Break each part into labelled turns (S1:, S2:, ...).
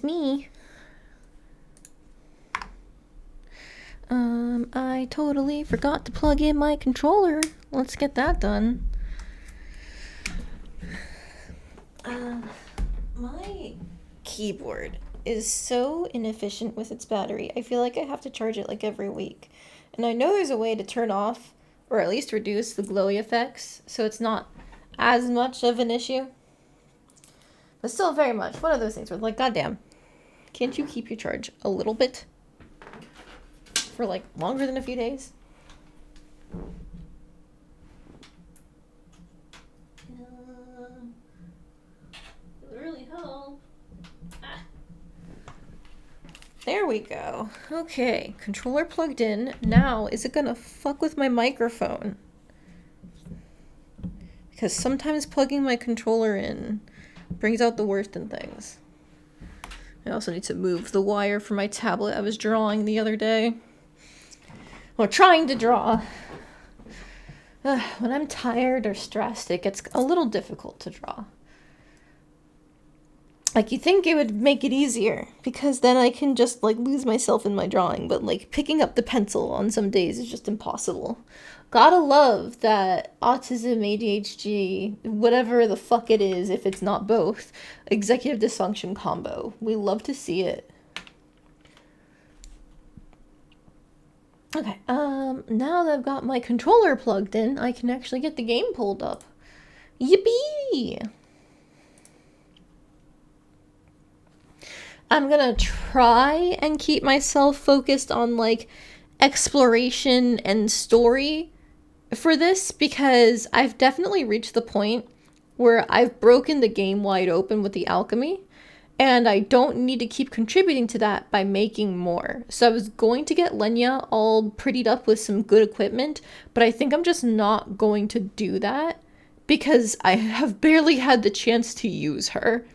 S1: it's me. I totally forgot to plug in my controller. Let's get that done. My keyboard is so inefficient with its battery. I feel like I have to charge it like every week. And I know there's a way to turn off, or at least reduce the glowy effects, so it's not as much of an issue. But still very much one of those things where like, goddamn, can't you keep your charge a little bit? For like longer than a few days? It would really help. There we go. Okay, controller plugged in. Now, is it gonna fuck with my microphone? Because sometimes plugging my controller in brings out the worst in things. I also need to move the wire for my tablet I was drawing the other day. Or trying to draw. When I'm tired or stressed, it gets a little difficult to draw. Like, you think it would make it easier, because then I can just, like, lose myself in my drawing, but, like, picking up the pencil on some days is just impossible. Gotta love that autism, ADHD, whatever the fuck it is, if it's not both, executive dysfunction combo. We love to see it. Okay, now that I've got my controller plugged in, I can actually get the game pulled up. Yippee! I'm gonna try and keep myself focused on, like, exploration and story for this, because I've definitely reached the point where I've broken the game wide open with the alchemy, and I don't need to keep contributing to that by making more. So I was going to get Lenya all prettied up with some good equipment, but I think I'm just not going to do that because I have barely had the chance to use her.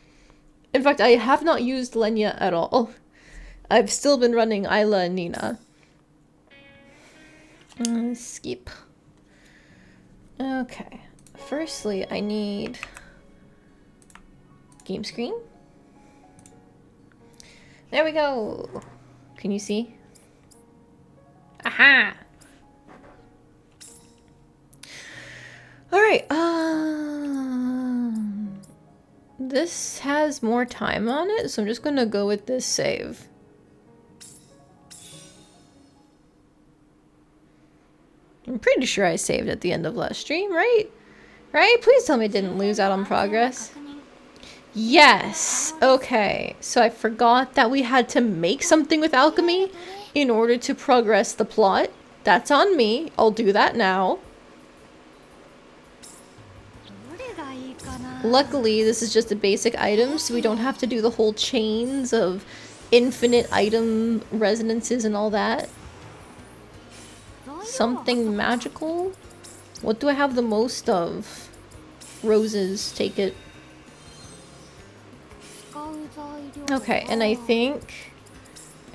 S1: In fact, I have not used Lenya at all. I've still been running Isla and Nina. Skip. Okay. Firstly, I need game screen. There we go. Can you see? Aha! Alright, this has more time on it, so I'm just gonna go with this save. I'm pretty sure I saved at the end of last stream, right? Right? Please tell me I didn't lose out on progress. Yes! Okay, so I forgot that we had to make something with alchemy in order to progress the plot. That's on me. I'll do that now. Luckily, this is just a basic item, so we don't have to do the whole chains of infinite item resonances and all that. Something magical? What do I have the most of? Roses, take it. Okay, and I think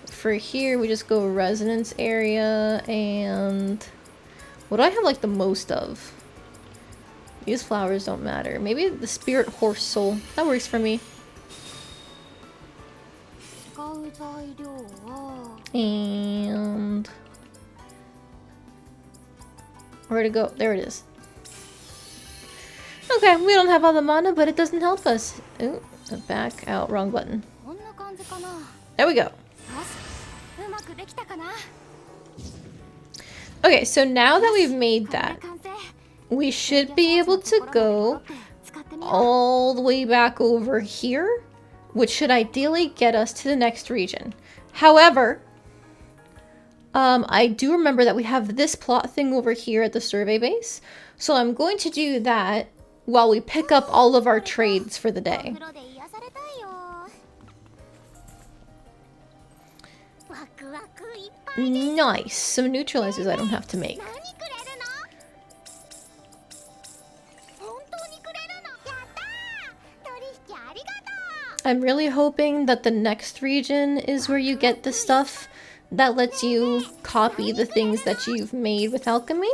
S1: for here we just go resonance area, and what do I have like the most of? These flowers don't matter. Maybe the spirit horse soul. That works for me. And where to go? There it is. Okay, we don't have all the mana, but it doesn't help us. Ooh, back out. Wrong button. There we go. Okay, so now that we've made that, we should be able to go all the way back over here, which should ideally get us to the next region. However, I do remember that we have this plot thing over here at the survey base, so I'm going to do that while we pick up all of our trades for the day. Nice. Some neutralizers I don't have to make. I'm really hoping that the next region is where you get the stuff that lets you copy the things that you've made with alchemy.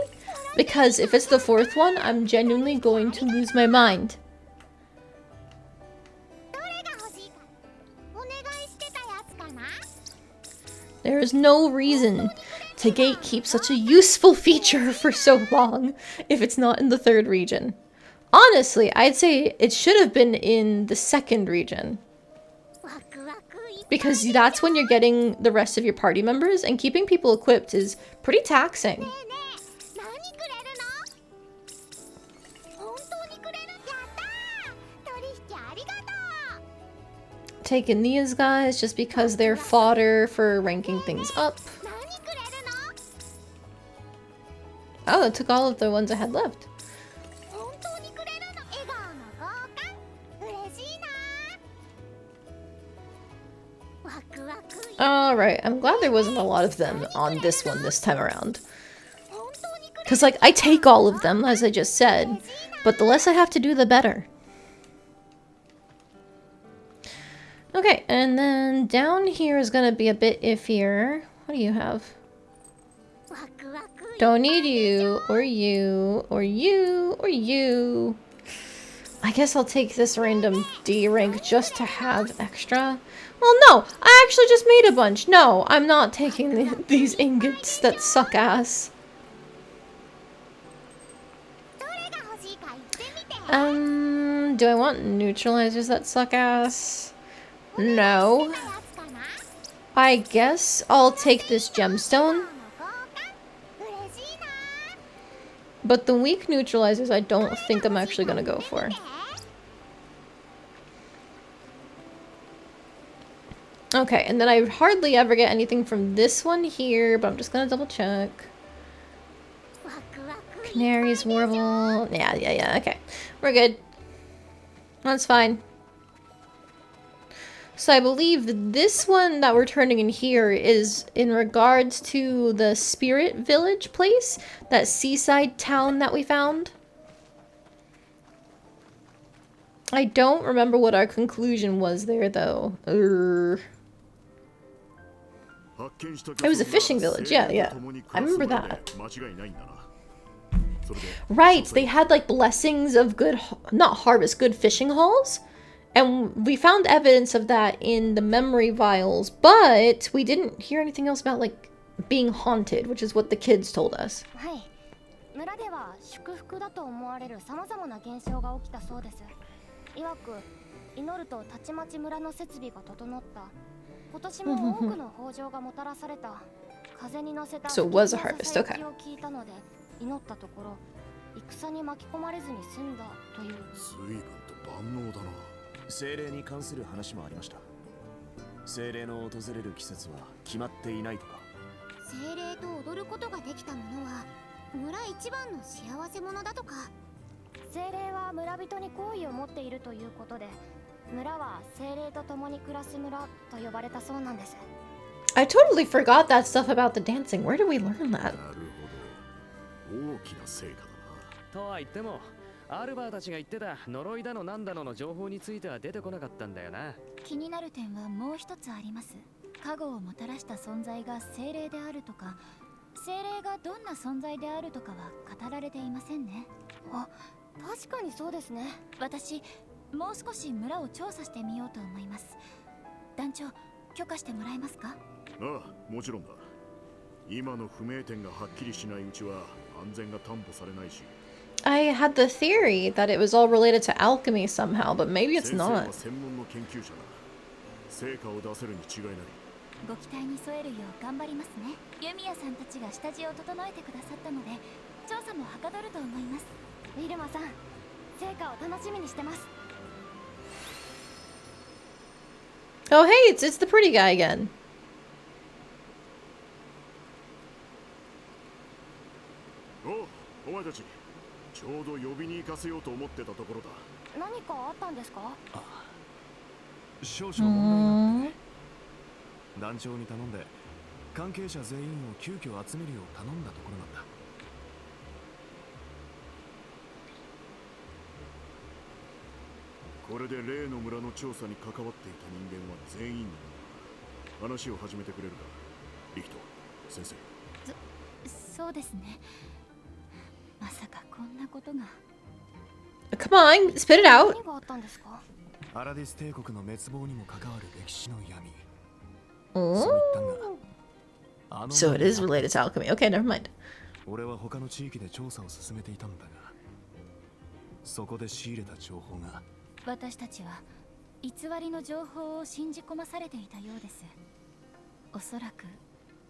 S1: Because if it's the fourth one, I'm genuinely going to lose my mind. There is no reason to gatekeep such a useful feature for so long if it's not in the 3rd region. Honestly, I'd say it should have been in the 2nd region. Because that's when you're getting the rest of your party members, and keeping people equipped is pretty taxing. Taking these guys just because they're fodder for ranking things up. Oh, it took all of the ones I had left. Alright, I'm glad there wasn't a lot of them on this one this time around. Because, like, I take all of them, as I just said, but the less I have to do, the better. Okay, and then down here is gonna be a bit iffier. What do you have? Don't need you, or you, or you, or you. I guess I'll take this random D rank just to have extra. Well, no, I actually just made a bunch. No, I'm not taking these ingots that suck ass. Do I want neutralizers that suck ass? No. I guess I'll take this gemstone. But the weak neutralizers I don't think I'm actually gonna go for. Okay, and then I hardly ever get anything from this one here, but I'm just gonna double check. Canaries, warble. Yeah, okay. We're good. That's fine. So I believe that this one that we're turning in here is in regards to the Spirit Village place, that seaside town that we found. I don't remember what our conclusion was there, though. It was a fishing village, yeah. I remember that. Right, they had like blessings of good, not harvest, good fishing hauls. And we found evidence of that in the memory vials, but we didn't hear anything else about like being haunted, which is what the kids told us. So it was a harvest, okay. I totally forgot that stuff about the dancing. Where did we learn that? I had the theory that it was all related to alchemy somehow, but maybe it's not. Oh hey, it's the pretty guy again. Come on, spit it out.
S2: アラディス帝国の滅亡にも関わる歴史の闇。
S1: Oh. So it is related to alchemy. Okay, never mind.
S2: 俺は他の地域で調査を進めていたんだが、そこで仕入れた情報が。
S3: 私たちは偽りの情報を信じ込まされていたようです。おそらく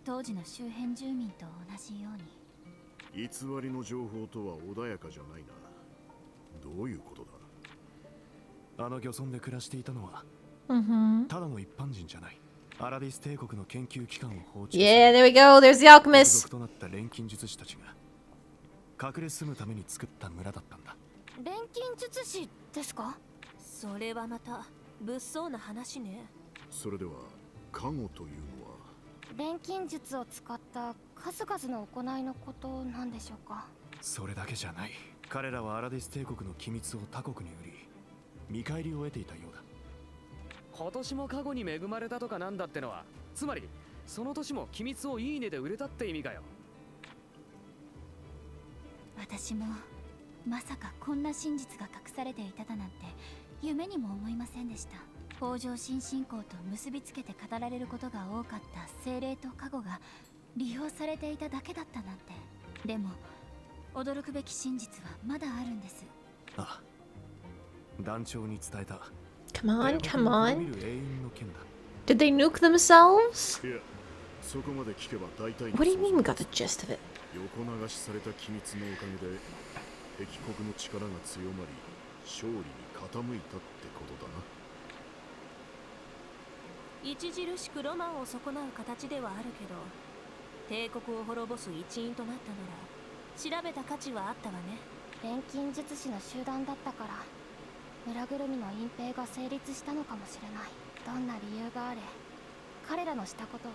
S3: 当時の周辺住民と同じように。
S4: 偽りの情報とは穏やかじゃないな。どういうことだ。
S2: あの漁村で暮らしていたのは、ただの一般人じゃない。アラディス帝国の研究機関を放置。
S1: Yeah, there we go. There's the alchemist.
S2: となった錬金術師たちが隠れ住むために作った村だったんだ。
S3: 錬金術師ですか？
S5: それはまた物騒な話ね。
S4: それでは加護というのは
S3: 錬金術を使った数々の行いのことなんでしょうか？
S2: それだけじゃない。彼らはアラディス帝国の機密を他国に売り、見返りを得ていたようだ。
S6: 今年も過去に恵まれたとかなんだってのは、つまりその年も機密をいいねで売れたって意味かよ。
S3: 私もまさかこんな真実が隠されていただなんて夢にも思いませんでした。北条新信仰と結びつけて語られることが多かった精霊と加護が利用されていただけだったなんて。でも驚くべき真実はまだあるんです。
S2: ああ、団長に伝えた。
S1: Come on, come on. Did they nuke themselves?
S4: いや、そこまで聞けば大体。
S1: What do you mean we got the gist of it?
S4: 横流しされた機密のおかげで敵国の力が強まり、勝利に傾いたってことだな。
S5: 著しくロマンを損なう形ではあるけど、帝国を滅ぼす一因となったなら調べた価値はあったわね。
S3: 錬金術師の集団だったから村ぐるみの隠蔽が成立したのかもしれない。どんな理由があれ彼らのしたことは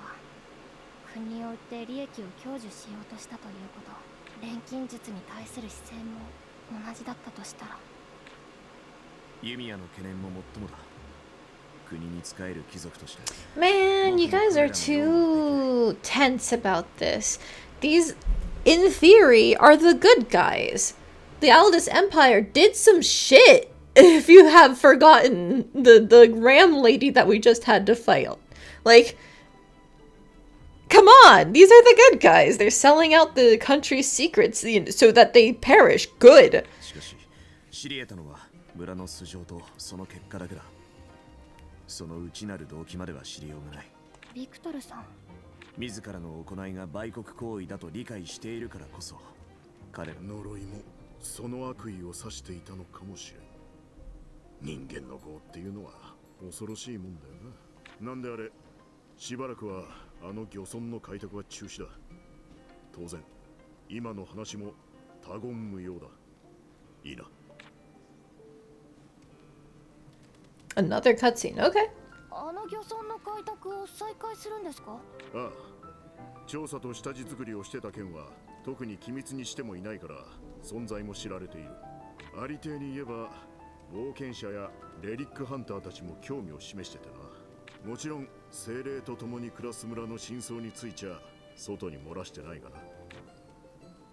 S3: 国を売って利益を享受しようとしたということ。錬金術に対する姿勢も同じだったとしたら。
S7: ユミヤの懸念も最もだ。国に仕える貴族として。
S1: Man, you guys are too tense about this. These, in theory, are the good guys. The Aldous Empire did some shit. If you have forgotten the ram lady that we just had to fight. Like, come on, these are the good guys. They're selling out the country's secrets so that they perish. Good.
S7: しかし、知り得たのは村の素性とその結果だけだ。その内なる動機までは知りようがない。
S3: ビクトルさん、
S7: 自らの行いが売国行為だと理解しているからこそ、彼らの
S4: 呪いもその悪意を指していたのかもしれん。人間の業っていうのは恐ろしいもんだよな。なんであれ、しばらくはあの漁村の開拓は中止だ。当然今の話も他言無用だ。いいな。
S1: Another cutscene. Okay.
S3: あの漁村の開拓を再開するんですか？
S4: ああ、調査と下地作りをしてた件は特に機密にしてもいないから存在も知られている。ありていに言えば冒険者やレリックハンターたちも興味を示しててな。もちろん精霊と共に暮らす村の真相についちゃ外に漏らしてないがな。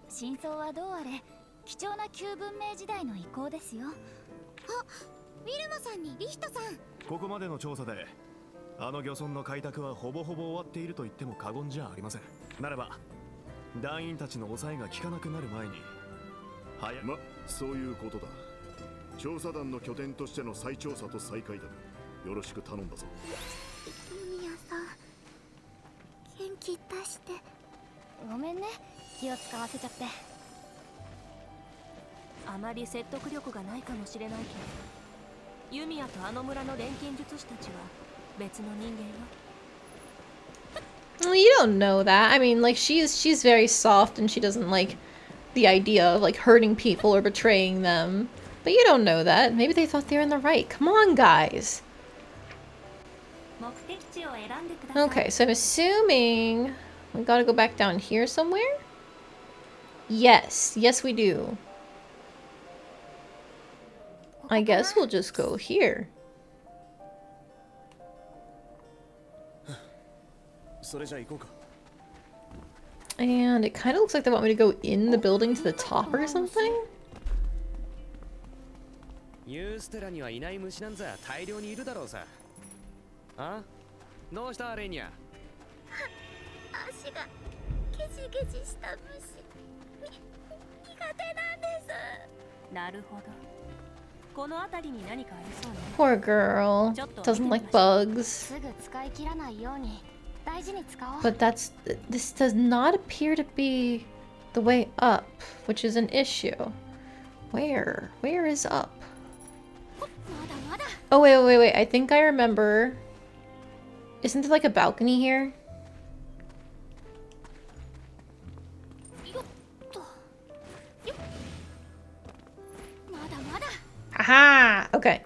S3: 真相はどうあれ貴重な旧文明時代の遺構ですよ。あ、ウィルマさんにリヒトさん。
S2: ここまでの調査であの漁村の開拓はほぼほぼ終わっていると言っても過言じゃありません。ならば団員たちの抑えが効かなくなる前に
S4: ま、そういうことだ。調査団の拠点としての再調査と再開拓よろしく頼んだぞ。
S3: ユミヤさん、元気出して。ごめんね、気を使わせちゃって。
S5: あまり説得力がないかもしれないけど、ユミヤとあの村の錬金術師たちは別の人間よ。
S1: Well, you don't know that. I mean, like, she's very soft and she doesn't like the idea of like hurting people or betraying them. But you don't know that. Maybe they thought they were in the right. Come on, guys. Okay, so I'm assuming we gotta go back down here somewhere? Yes. Yes, we do. I guess we'll just go here. And it kind of looks like they want me to go in the building to the top or something?
S6: ユーステラにはいない虫なんざ大量にいるだろうさ。あ？どうしたレニア？
S3: 足がゲジゲジした虫苦手なんです。なるほど。この辺りに何かありそうね。
S1: Poor girl. Doesn't like bugs.
S3: すぐ使い切らないように大事に使おう。
S1: But this does not appear to be the way up, which is an issue. Where is up?
S3: まだまだ。
S1: Oh, wait. I think I remember. Isn't there like a balcony here?
S3: よっとよっ。まだまだ。
S1: Aha! Okay.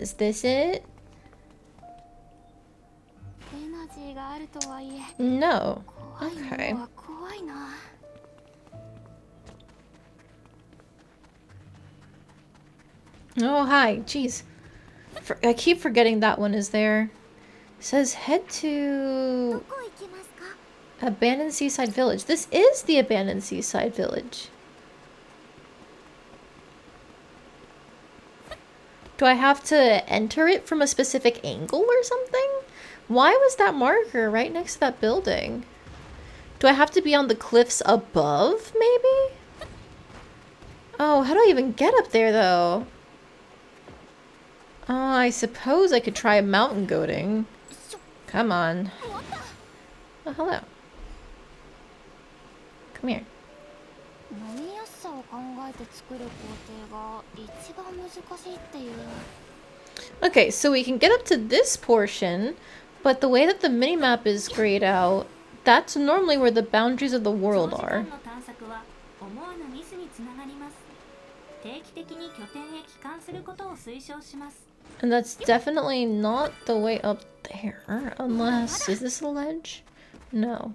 S1: Is this it?
S3: エナジーがあるとはいえ
S1: No.
S3: 怖い
S1: Okay.
S3: のは怖いな。
S1: Oh, hi. Jeez. I keep forgetting that one is there. It says head
S3: ど
S1: to
S3: こ行きますか？
S1: abandoned seaside village. This is the abandoned seaside village. Do I have to enter it from a specific angle or something? Why was that marker right next to that building? Do I have to be on the cliffs above, maybe? Oh, how do I even get up there, though? I suppose I could try mountain goating. Come on. Oh, hello. Come here.
S3: 飲みやすさを考えて作る工程が一番難しいっていう。
S1: Okay, so we can get up to this portion, but the way that the minimap is grayed out, that's normally where the boundaries of the world
S5: 長時
S1: are.
S5: 間の探索は思わぬミスにつながります。定期的に拠点へ帰還することを推奨します。
S1: And that's definitely not the way up there, unless... Is this a ledge? No.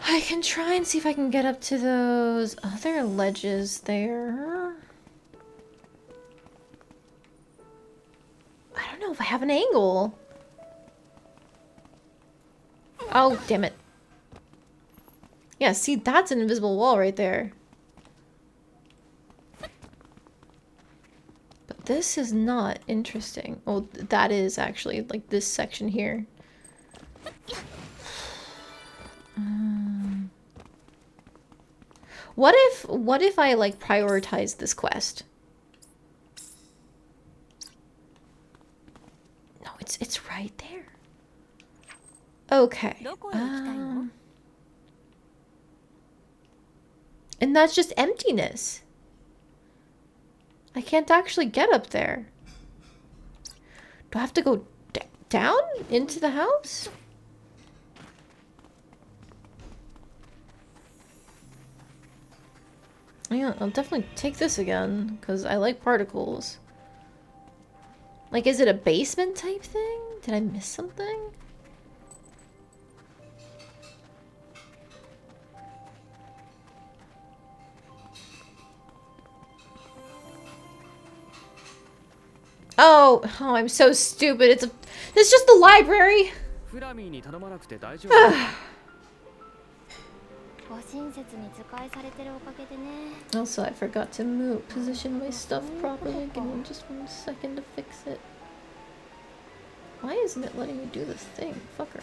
S1: I can try and see if I can get up to those other ledges there. I don't know if I have an angle. Oh, damn it. Yeah, see, that's an invisible wall right there. But this is not interesting. Oh, that is actually, like, this section here. What if I, like, prioritize this quest? No, it's right there. Okay. And that's just emptiness. I can't actually get up there. Do I have to go down into the house? Yeah, I'll definitely take this again, because I like particles. Like, is it a basement type thing? Did I miss something? Oh, I'm so stupid. It's just the library.
S6: フラミーに頼まなくて大丈夫。
S3: ご親切に使いされてるおかげでね。
S1: Also, I forgot to position my stuff properly. Give me just 1 second to fix it. Why isn't it letting me do this thing? Fucker.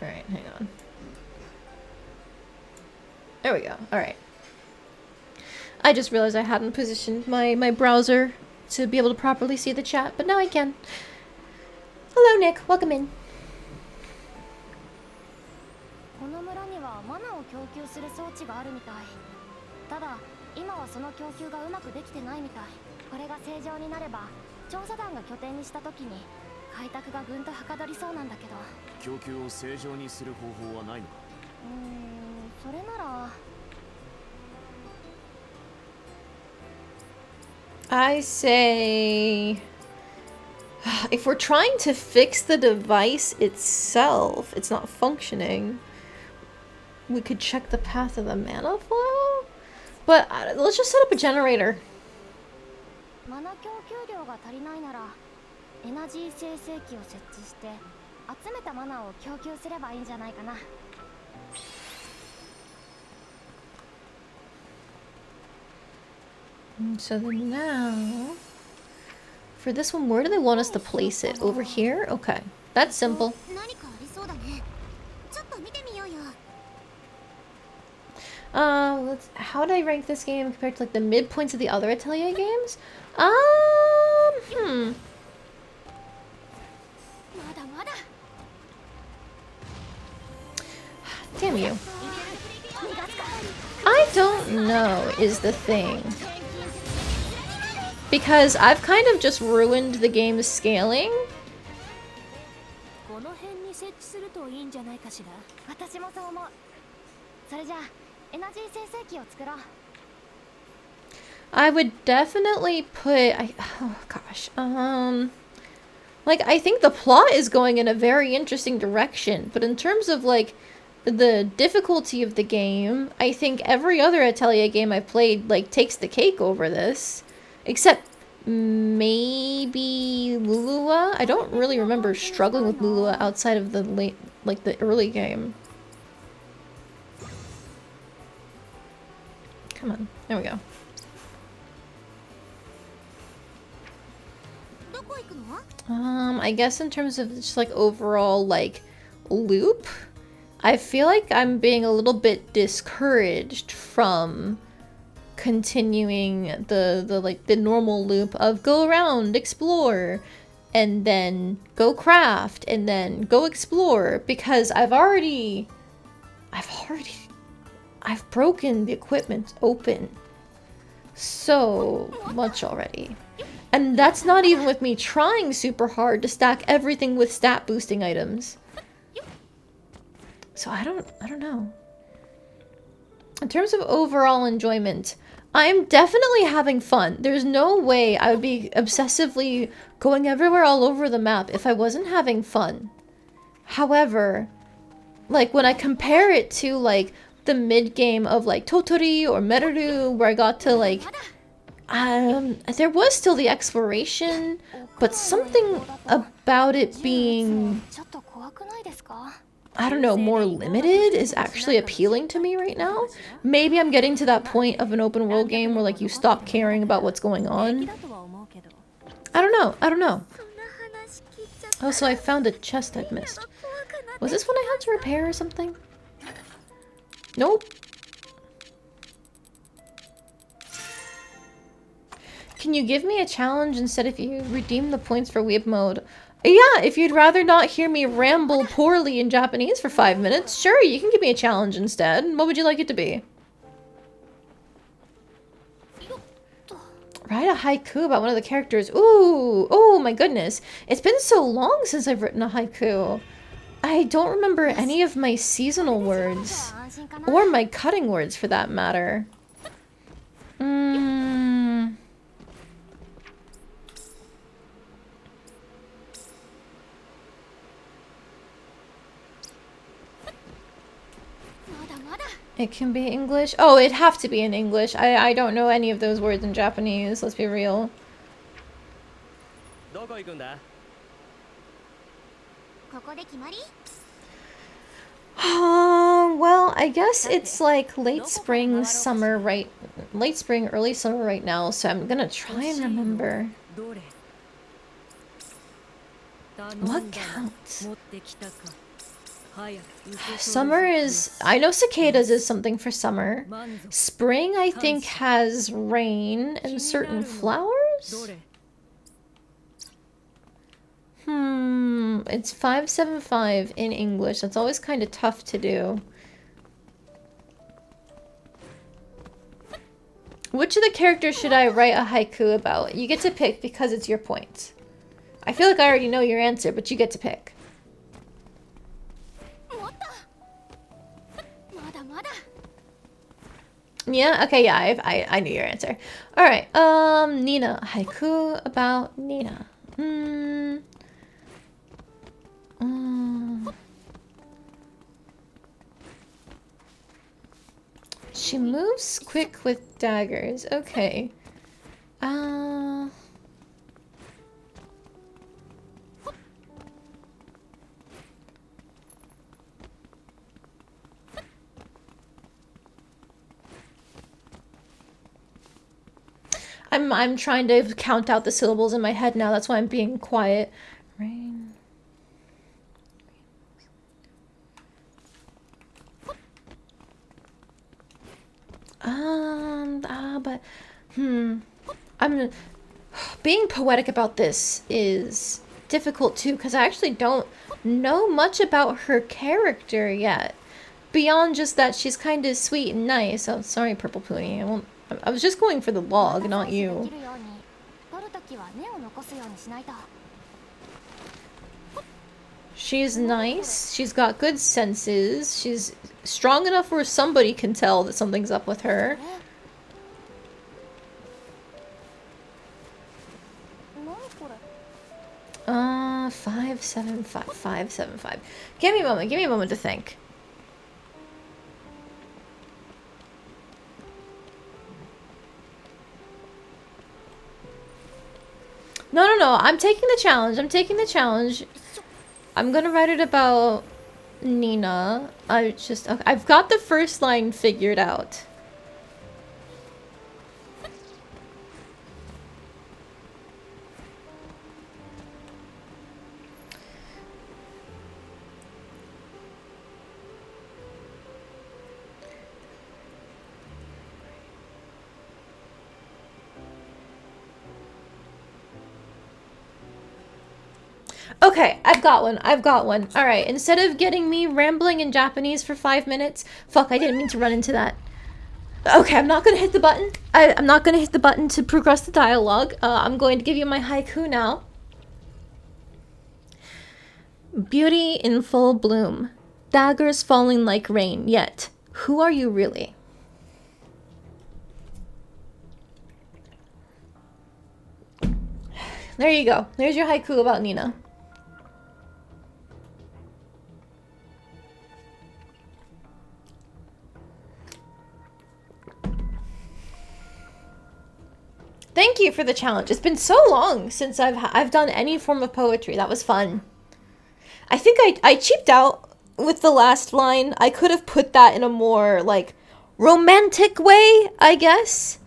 S1: Alright, hang on. There we go. Alright. I just realized I hadn't positioned my browser to be able to properly see the chat, but now I can. Hello, Nick. Welcome in.
S3: この村にはマナを供給する装置があるみたい。ただ今はその供給がうまくできてないみたい。これが正常になれば調査団が拠点にした時に開拓がぐんとはかどりそうなんだけど。
S7: 供給を正常にする方法はないのか。
S3: それなら。
S1: I say, if we're trying to fix the device itself, it's not functioning, we could check the path of the mana flow? But let's just set up a generator.
S3: マナ供給量が足りないならエナジー生成器を設置して集めたマナを供給すればいいんじゃないかな。
S1: So then now, for this one, where do they want us to place it? Over here? Okay, that's simple. How do I rank this game compared to like the midpoints of the other Atelier games? Hmm. Damn you. I don't know is the thing. Because I've kind of just ruined the game's scaling.
S5: この辺に設置するといいんじゃないかしら。
S3: 私もそう思う。それじゃあエナジー生成器を作ろう。
S1: I would definitely put oh gosh. Like I think the plot is going in a very interesting direction, but in terms of like the difficulty of the game, I think every other Atelier game I've played like takes the cake over this. Except maybe Lulua. I don't really remember struggling with Lulua outside of the late, like the early game. Come on, there we go. I guess in terms of just like overall like loop, I feel like I'm being a little bit discouraged from continuing the normal loop of go around, explore, and then go craft, and then go explore, because I've broken the equipment open so much already. And that's not even with me trying super hard to stack everything with stat boosting items. So I don't know. In terms of overall enjoyment, I'm definitely having fun. There's no way I would be obsessively going everywhere all over the map if I wasn't having fun. However, like when I compare it to like the mid game of like Totori or Meruru, where I got to like there was still the exploration, but something about it being, I don't know, more limited is actually appealing to me right now. Maybe I'm getting to that point of an open world game where like you stop caring about what's going on. I don't know. Oh, so I found a chest I'd missed. Was this one I had to repair or something? Nope. Can you give me a challenge instead if you redeem the points for weeb mode? Yeah, if you'd rather not hear me ramble poorly in Japanese for 5 minutes, sure, you can give me a challenge instead. What would you like it to be? Write a haiku about one of the characters. Ooh, oh my goodness. It's been so long since I've written a haiku. I don't remember any of my seasonal words. Or my cutting words, for that matter. It can be English? Oh, it'd have to be in English. I don't know any of those words in Japanese, let's be real. Well, I guess it's like late spring, early summer right now, so I'm gonna try and remember. What counts? Summer is... I know cicadas is something for summer. Spring, I think, has rain and certain flowers? It's 575 in English. That's always kind of tough to do. Which of the characters should I write a haiku about? You get to pick because it's your point. I feel like I already know your answer, but you get to pick. Yeah? Okay, yeah, I knew your answer. Alright, Nina. Haiku about Nina. She moves quick with daggers. Okay. I'm trying to count out the syllables in my head now. That's why I'm being quiet. Rain. But I'm being poetic about this is difficult too because I actually don't know much about her character yet. Beyond just that she's kind of sweet and nice. Oh, sorry, Purple Pony. I was just going for the log, not you. She's nice. She's got good senses. She's strong enough where somebody can tell that something's up with her. Five, 7, 5, 5, 7, 5. Give me a moment to think. No, I'm taking the challenge. I'm gonna write it about Nina. I've got the first line figured out. Okay, I've got one. Alright, instead of getting me rambling in Japanese for 5 minutes... Fuck, I didn't mean to run into that. Okay, I'm not gonna hit the button. I'm not gonna hit the button to progress the dialogue. I'm going to give you my haiku now. Beauty in full bloom. Daggers falling like rain, yet who are you really? There you go. There's your haiku about Nina. Thank you for the challenge. It's been so long since I've done any form of poetry. That was fun. I think I cheaped out with the last line. I could have put that in a more, like, romantic way, I guess.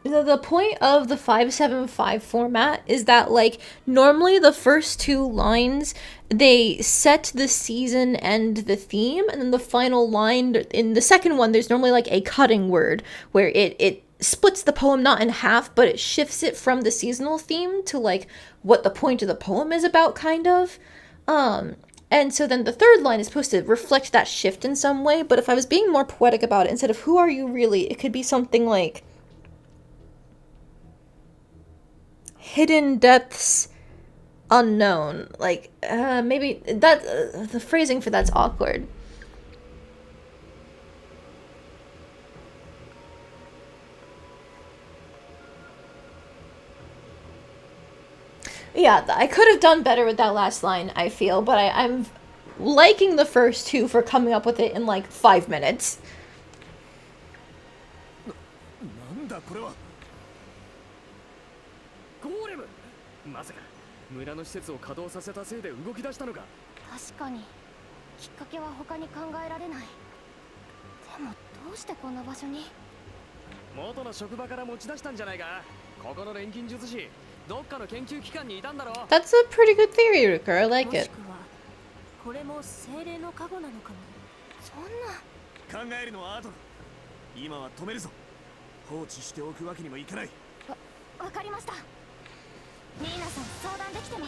S1: The point of the 575 format is that, like, normally the first 2 lines, they set the season and the theme, and then the final line, in the second one, there's normally, like, a cutting word, where it splits the poem not in half, but it shifts it from the seasonal theme to, like, what the point of the poem is about, kind of. And so then the third line is supposed to reflect that shift in some way, but if I was being more poetic about it, instead of who are you really, it could be something like... hidden depths unknown. Like, maybe that the phrasing for that's awkward. Yeah, I could have done better with that last line, I feel, but I'm liking the first 2 for coming up with it in like 5 minutes. That's a pretty good theory, Ruka. I like it.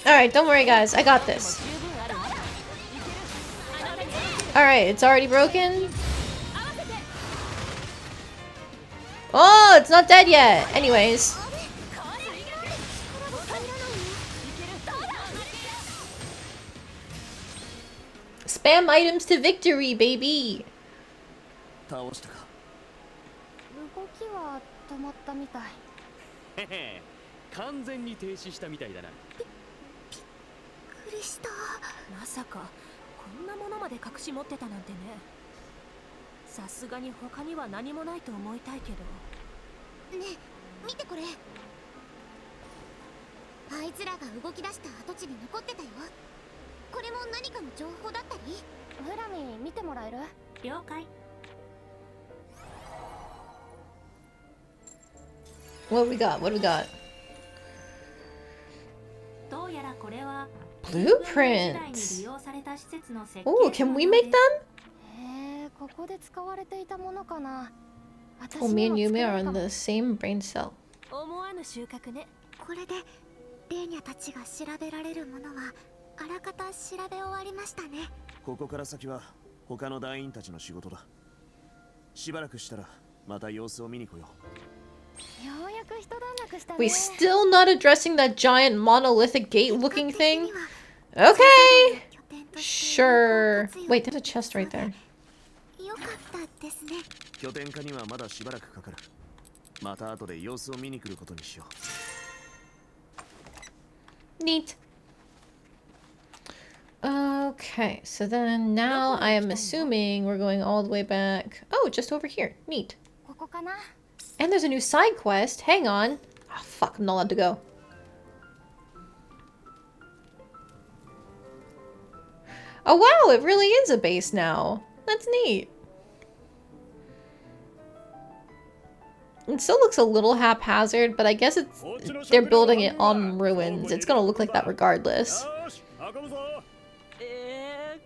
S1: Alright, don't worry guys, I got this. Alright, it's already broken. Oh, it's not dead yet. Anyways. Spam items to victory, baby.
S3: これも何かの情報だったり？フラミ見てもらえる？
S5: 了解。
S1: What we got? What we got?
S5: どうやらこれは
S1: Blueprints.
S5: 時代に利用された施設の設計
S1: Oh, can we make them?
S3: へえ、ここで使われていたものかな。
S1: Oh, me and Yumia are on the same brain cell.
S5: 思わぬ収穫ね。
S3: これでレーニャたちが調べられるものはあらかた調べ終わりましたね。
S7: ここから先は他の団員たちの仕事だ。しばらくしたらまた様子を見に来よう。
S3: ようやく一段落したね。
S1: We still not addressing that giant monolithic gate looking thing? Okay. Sure. Wait, there's a chest right there.
S3: よかったですね。
S7: 拠点化にはまだしばらくかかる。また後で様子を見に来ることにしよう。
S1: Neat. Okay, so then now I am assuming we're going all the way back. Oh, just over here. Neat.
S3: ここかな。
S1: And there's a new side quest. Hang on. Oh, fuck, I'm not allowed to go. Oh, wow, it really is a base now. That's neat. It still looks a little haphazard, but I guess it's they're building it on ruins. It's gonna look like that regardless.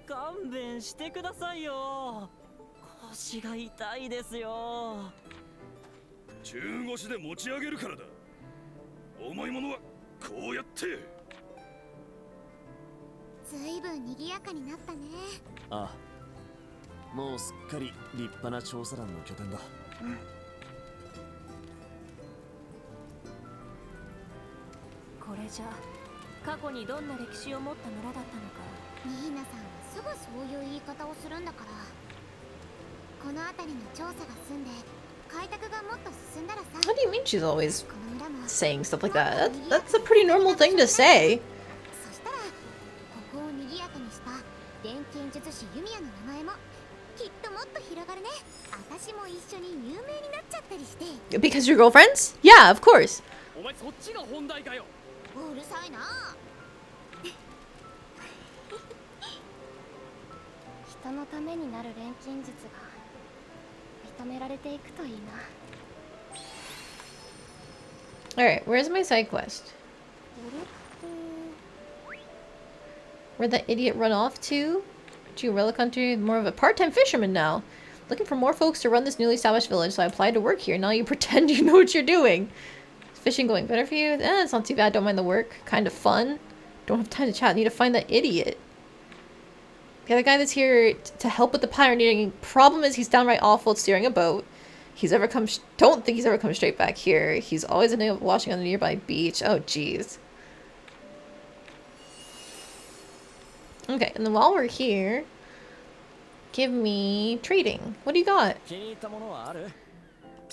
S8: 勘弁してくださいよ。腰が痛いですよ。
S9: 中腰で持ち上げるからだ。重いものはこうやって。
S3: ずいぶん賑やかになったね。
S7: ああ、もうすっかり立派な調査団の拠点だ。
S5: これじゃ過去にどんな歴史を持った村だったのか。
S3: ニーナさんはすぐそういう言い方をするんだから。この辺りの調査が済んで開拓がもっと進んだらさ。
S1: What do you mean she's always
S3: この村も
S1: saying stuff like that? That's a pretty normal thing to say.
S3: そしたらここを賑やかにした錬金術師ユミヤの名前もきっともっと広がるね。私も一緒に有名になっちゃったりして。
S1: Because you're girlfriends? Yeah, of course.
S6: お前そっちが本題かよ。
S3: うるさいな。人のためになる錬金術が認められていくといいな。
S1: Alright, where's my side quest? Where'd that idiot run off to? Gee, Relic Hunter, more of a part-time fisherman now. Looking for more folks to run this newly established village, so I applied to work here. Now you pretend you know what you're doing. Is fishing going better for you? Eh, it's not too bad. Don't mind the work. Kind of fun. Don't have time to chat. Need to find that idiot. The other guy that's here to help with the pioneering. Problem is he's downright awful at steering a boat. Don't think he's ever come straight back here. He's always ending up washing on the nearby beach. Oh, jeez. Okay, and then while we're here, give me trading. What do you got?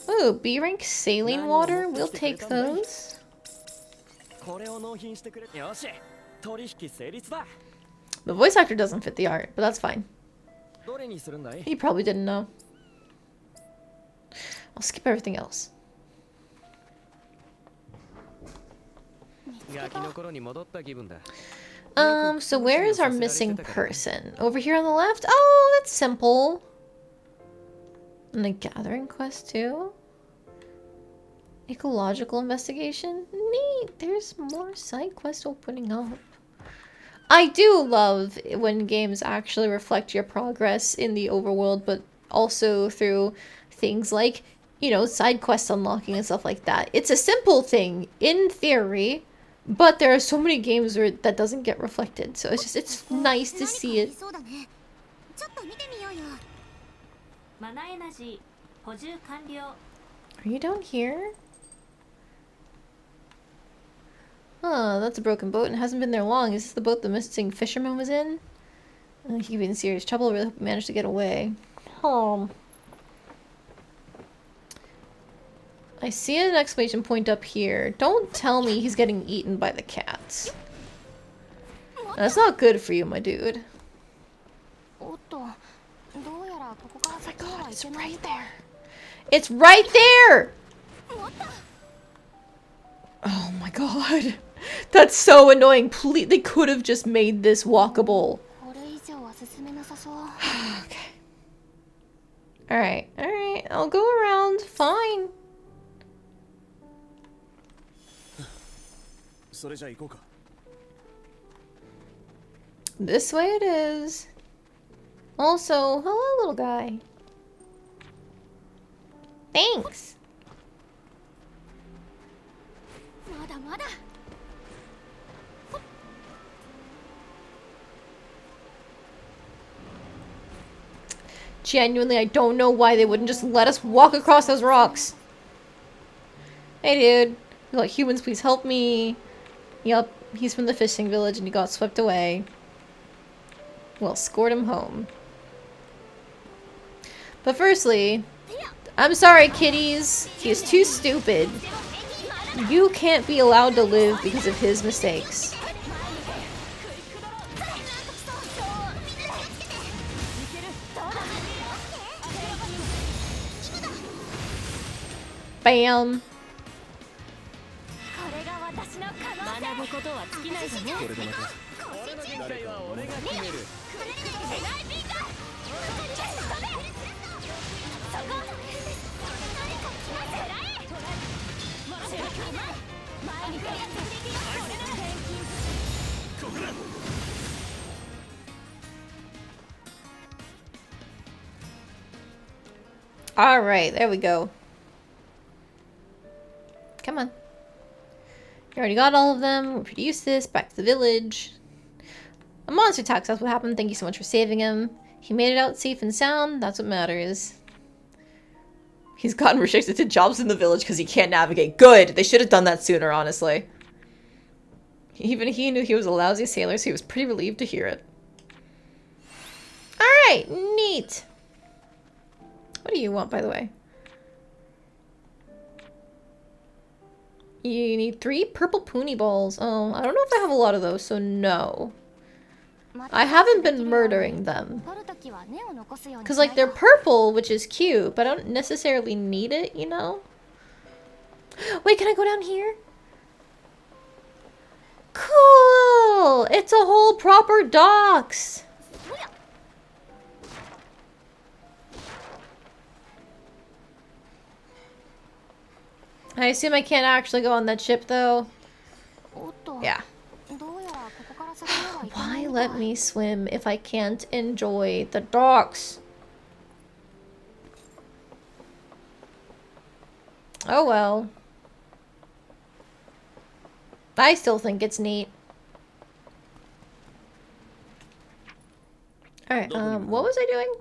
S1: Oh, B rank saline water. We'll take those. The voice actor doesn't fit the art, but that's fine. He probably didn't know. I'll skip everything else. So where is our missing person? Over here on the left? Oh, that's simple. And the gathering quest too? Ecological investigation? Neat! There's more side quests opening up. I do love when games actually reflect your progress in the overworld, but also through things like, you know, side quest unlocking and stuff like that. It's a simple thing, in theory, but there are so many games where that doesn't get reflected, so it's nice to see it. Are you down here? Oh, that's a broken boat and hasn't been there long. Is this the boat the missing fisherman was in? I think he'd be in serious trouble. Really hope he managed to get away. Oh. I see an exclamation point up here. Don't tell me he's getting eaten by the cats. That's not good for you, my dude. Oh my god, it's right there. It's right there! Oh my god. That's so annoying. Please, they could have just made this walkable.
S3: これ以上は進めなさそう。
S1: Okay. Alright, alright. I'll go around. Fine.
S7: それじゃ行こうか。
S1: This way it is. Also, hello, little guy. Thanks.
S3: まだまだ。
S1: Genuinely, I don't know why they wouldn't just let us walk across those rocks. Hey, dude. You like humans, please help me. Yup, he's from the fishing village and he got swept away. We'll escort him home. But firstly, I'm sorry, kitties. He is too stupid. You can't be allowed to live because of his mistakes. Bam.
S3: これが私の可能性。
S5: 学ぶことは尽きないぞね。
S7: これでまた
S6: 俺の限界は俺が決める。
S1: Alright, there we go. Come on. You already got all of them. We'll produce this. Back to the village. A monster attack. That's what happened. Thank you so much for saving him. He made it out safe and sound. That's what matters. He's gotten restricted to jobs in the village because he can't navigate. Good! They should have done that sooner, honestly. Even he knew he was a lousy sailor, so he was pretty relieved to hear it. Alright, neat. What do you want, by the way? You need 3 purple pony balls. Oh, I don't know if I have a lot of those, so no. I haven't been murdering them. Because, like, they're purple, which is cute, but I don't necessarily need it, you know? Wait, can I go down here? Cool! It's a whole proper docks! I assume I can't actually go on that ship, though. Yeah. Why let me swim if I can't enjoy the docks? Oh well. I still think it's neat. Alright, what was I doing?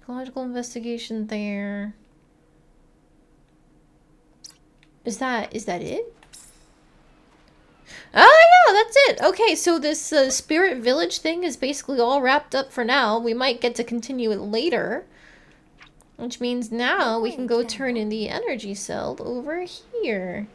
S1: Ecological investigation there. Is that it? Oh yeah, that's it. Okay, so this spirit village thing is basically all wrapped up for now. We might get to continue it later. Which means now we can go turn in the energy cell over here.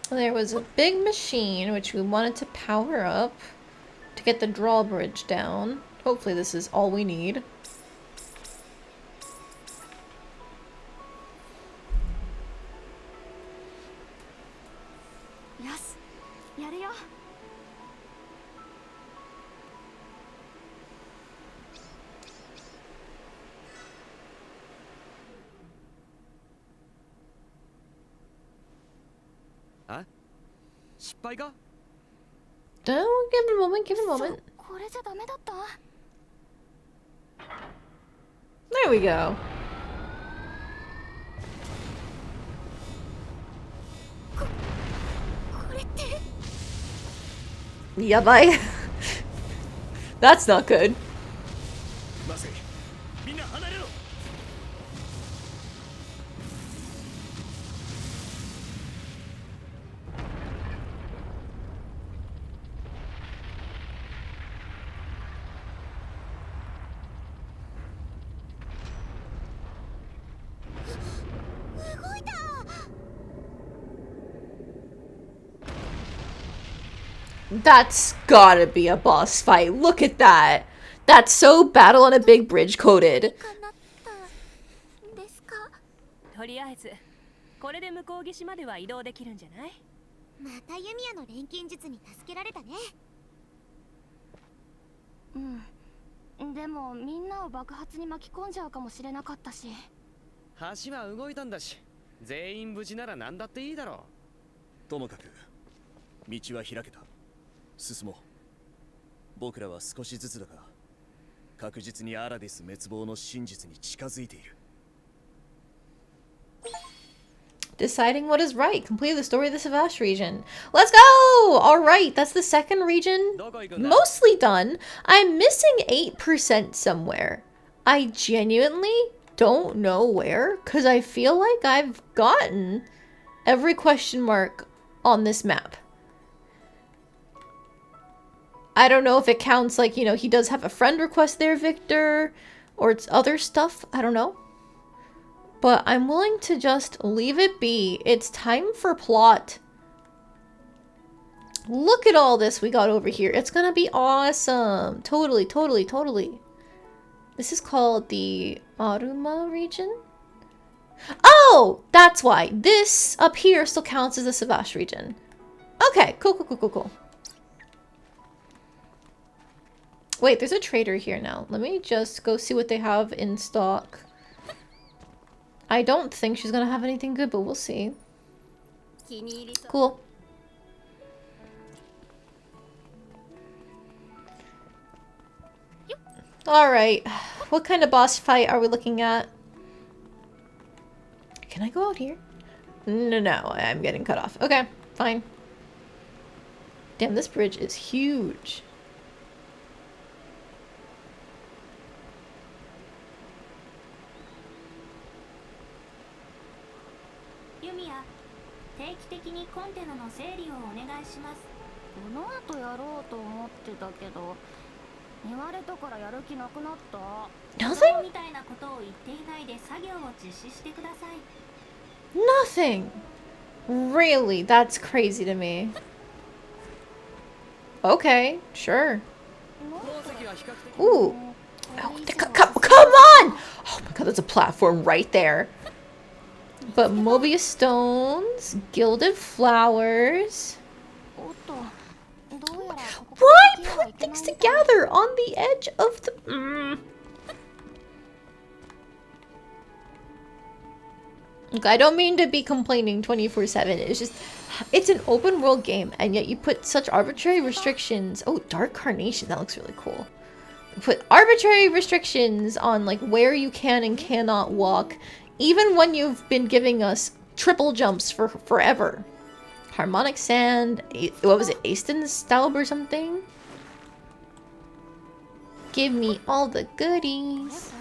S1: There was a big machine which we wanted to power up to get the drawbridge down. Hopefully this is all we need.
S3: Yes, やるよ。
S6: 失敗か？
S1: Don't give it a moment, give it a moment.
S3: これじゃダメだった。
S1: There we go.
S3: これって。
S1: やばい。That's not good.
S9: マセイ、みんな離れろ。
S3: 動いた。
S1: That's gotta be a boss fight. Look at that. That's so battle on a big bridge coded.
S3: ですか。
S5: とりあえずこれで向こう岸までは移動できるんじゃない？
S3: また弓矢の錬金術に助けられたね。うん。でもみんなを爆発に巻き込んじゃうかもしれなかったし。
S6: 橋は動いたんだし、全員無事なら何だっていいだろう。
S7: ともかく道は開けた。進もう。僕らは少しずつだが確実にアラディス滅亡の真実に近づいている。
S1: Deciding what is right. Complete the story of the Savash region. Let's go! Alright, that's the second region. Mostly done. I'm missing 8% somewhere. I genuinely don't know where, because I feel like I've gotten every question mark on this map. I don't know if it counts like, you know, he does have a friend request there, Victor, or it's other stuff. I don't know. But I'm willing to just leave it be. It's time for plot. Look at all this we got over here. It's gonna be awesome. Totally, totally, totally. This is called the Aruma region? Oh! That's why. This up here still counts as the Savash region. Okay, cool, cool, cool, cool, cool. Wait, there's a trader here now. Let me just go see what they have in stock. I don't think she's gonna have anything good, but we'll see. Cool. Alright. What kind of boss fight are we looking at? Can I go out here? No, I'm getting cut off. Okay, fine. Damn, this bridge is huge.
S3: Yumia, 定期的にコンテナの整理をお願いします。この後やろうと思ってたけど、言われたからやる気なくなった。Nothing? みたいなことを言っていないで作業を実施してください。
S1: Nothing. Really? That's crazy to me. Okay, sure. Ooh. Oh, come on! Oh my god, there's a platform right there. But Mobius stones, gilded flowers. Why put things together on the edge of the... Look, I don't mean to be complaining 24/7. It's just, it's an open world game, and yet you put such arbitrary restrictions. Oh, Dark Carnation, that looks really cool. You put arbitrary restrictions on like where you can and cannot walk, even when you've been giving us triple jumps for forever. Harmonic Sand, what was it, Aston's Staub or something? Give me all the goodies.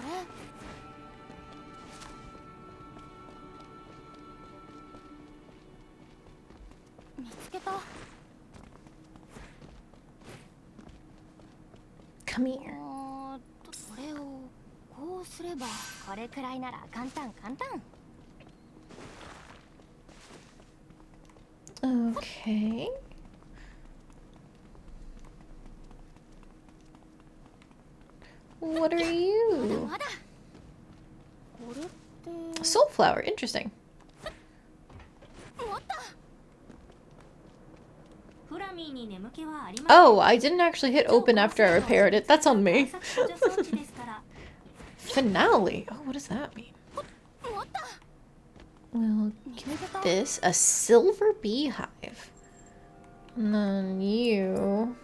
S1: Come here. Okay. What are you? Soul flower, interesting. Oh, I didn't actually hit open after I repaired it. That's on me. Finale. Oh, what does that mean? Well, get this. A silver beehive. And then you.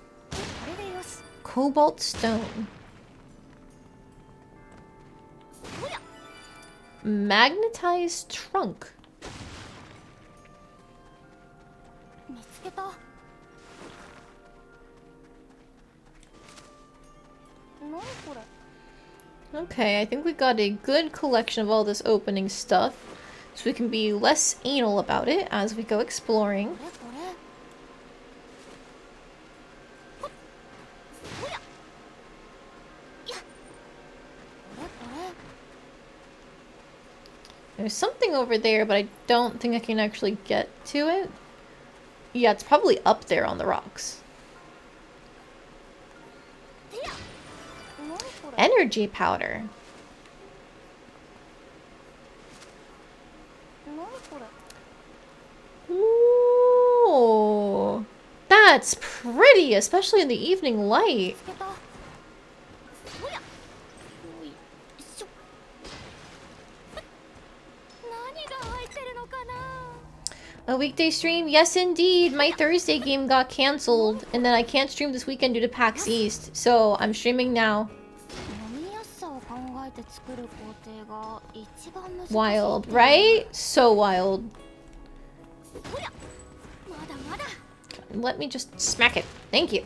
S1: Cobalt stone. Magnetized trunk. Okay, I think we got a good collection of all this opening stuff, so we can be less anal about it as we go exploring. There's something over there, but I don't think I can actually get to it. Yeah, it's probably up there on the rocks. Energy powder. Ooh, that's pretty, especially in the evening light. A weekday stream? Yes, indeed. My Thursday game got canceled, and then I can't stream this weekend due to PAX East, so I'm streaming now. Wild, right? So wild. Let me just smack it. Thank you.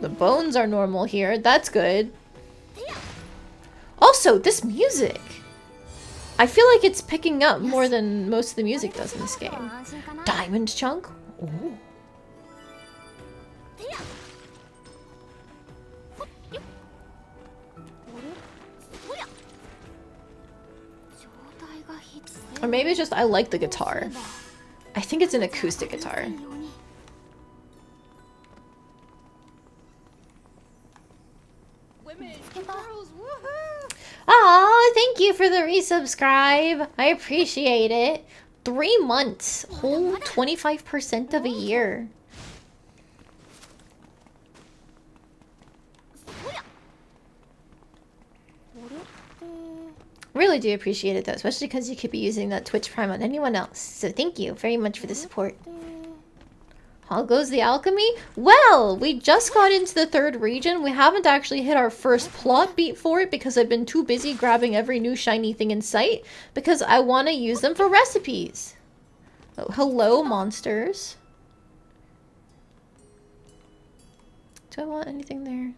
S1: The bones are normal here. That's good. Also, this music. I feel like it's picking up more than most of the music does in this game. Diamond chunk? Ooh. Or maybe it's just I like the guitar. I think it's an acoustic guitar. Aw, thank you for the resubscribe. I appreciate it. 3 months. Whole 25% of a year. Really do appreciate it though, especially because you could be using that Twitch Prime on anyone else. So thank you very much for the support. How goes the alchemy? Well, we just got into the 3rd region. We haven't actually hit our first plot beat for it because I've been too busy grabbing every new shiny thing in sight because I want to use them for recipes. Oh, hello, monsters. Do I want anything there?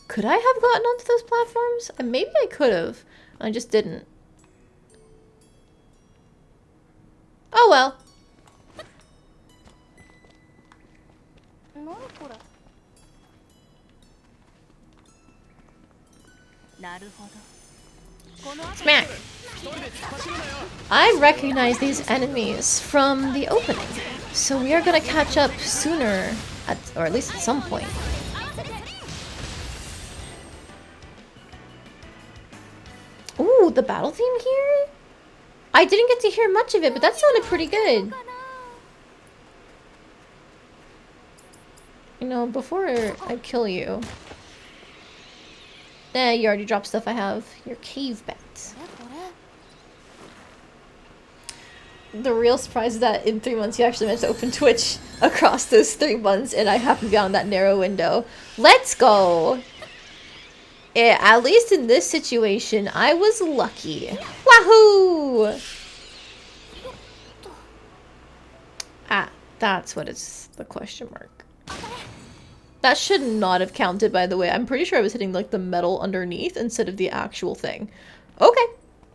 S1: Could I have gotten onto those platforms? Maybe I could have. I just didn't. Oh well. Smack! I recognize these enemies from the opening, so we are gonna catch up sooner, or at least at some point. Ooh, the battle theme here? I didn't get to hear much of it, but that sounded pretty good. You know, before I kill you... you already dropped stuff I have. Your cave bat. The real surprise is that in 3 months you actually managed to open Twitch across those 3 months, and I happened to be on that narrow window. Let's go! Yeah, at least in this situation, I was lucky. Wahoo! Ah, that's what it's the question mark. That should not have counted, by the way. I'm pretty sure I was hitting like the metal underneath instead of the actual thing. Okay,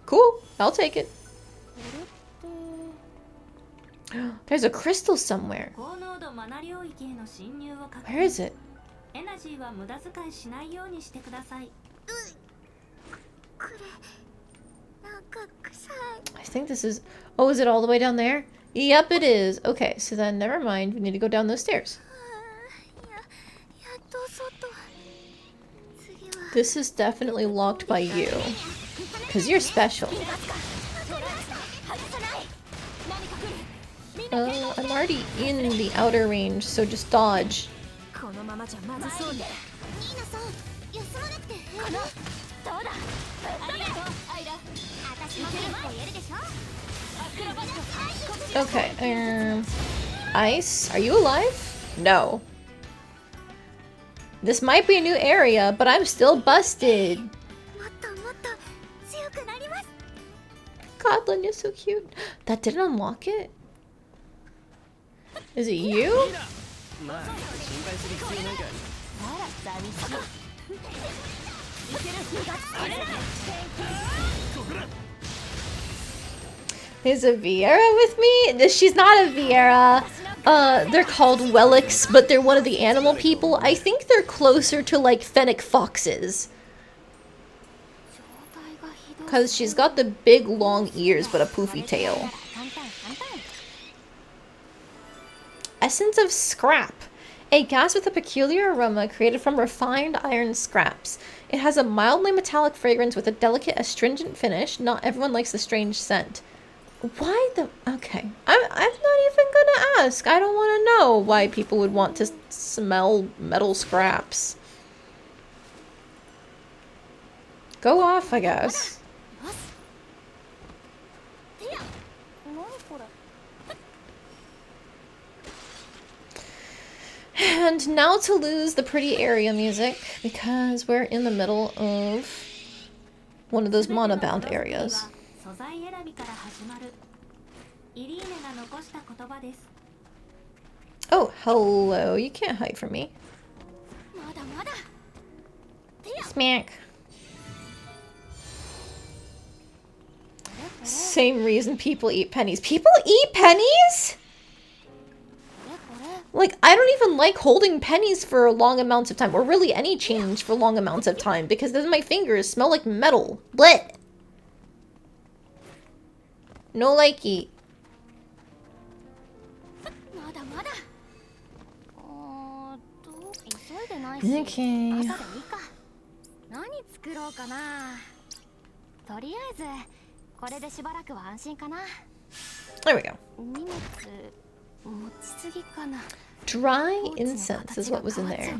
S1: cool. I'll take it. There's a crystal somewhere. Where is it? I think this is... Oh, is it all the way down there? Yep, it is. Okay, so then never mind. We need to go down those stairs. This is definitely locked by you. Because you're special. I'm already in the outer range, so just dodge. Okay, Ice, are you alive? No. This might be a new area, but I'm still busted. Godlin, you're so cute. That didn't unlock it? Is it you? Is a Viera with me? She's not a Viera. They're called Welix, but they're one of the animal people. I think they're closer to like fennec foxes. Because she's got the big long ears but a poofy tail. Essence of Scrap. A gas with a peculiar aroma created from refined iron scraps. It has a mildly metallic fragrance with a delicate astringent finish. Not everyone likes the strange scent. Why the... Okay. I'm not even gonna ask. I don't want to know why people would want to smell metal scraps. Go off, I guess. And now to lose the pretty area music, because we're in the middle of one of those monobound areas. Oh, hello. You can't hide from me. Smack. Same reason people eat pennies. People eat pennies? Like, I don't even like holding pennies for long amounts of time, or really any change for long amounts of time, because then my fingers smell like metal. Blech! No likey. Okay. There we go. Dry incense is what was in there.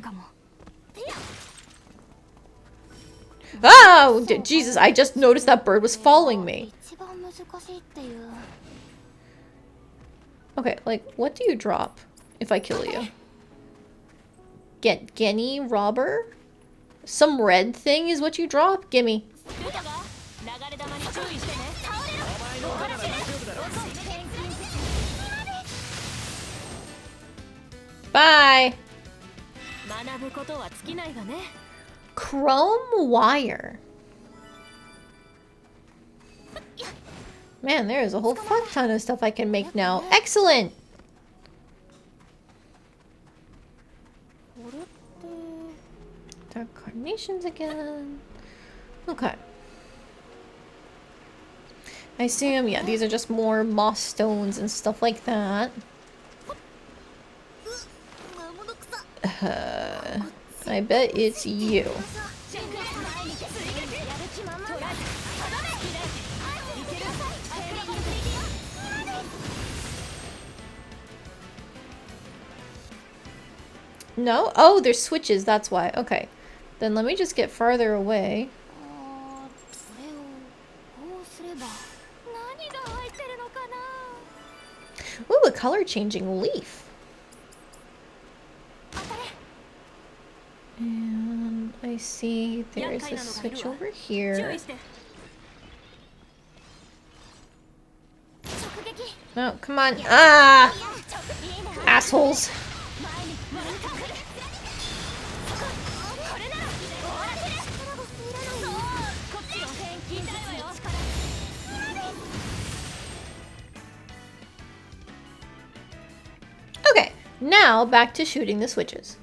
S1: Oh, Jesus, I just noticed that bird was following me. Okay, like, what do you drop if I kill you? Get Genny Robber? Some red thing is what you drop? Gimme. Bye! Chrome wire. Man, there is a whole fuck ton of stuff I can make now. Excellent! Dark carnations again. Okay. I assume, yeah, these are just more moss stones and stuff like that. I bet it's you. No? Oh, there's switches, that's why. Okay. Then let me just get farther away. Ooh, a color-changing leaf. And I see there's a switch over here. No, come on. Ah! Assholes. Okay, now back to shooting the switches.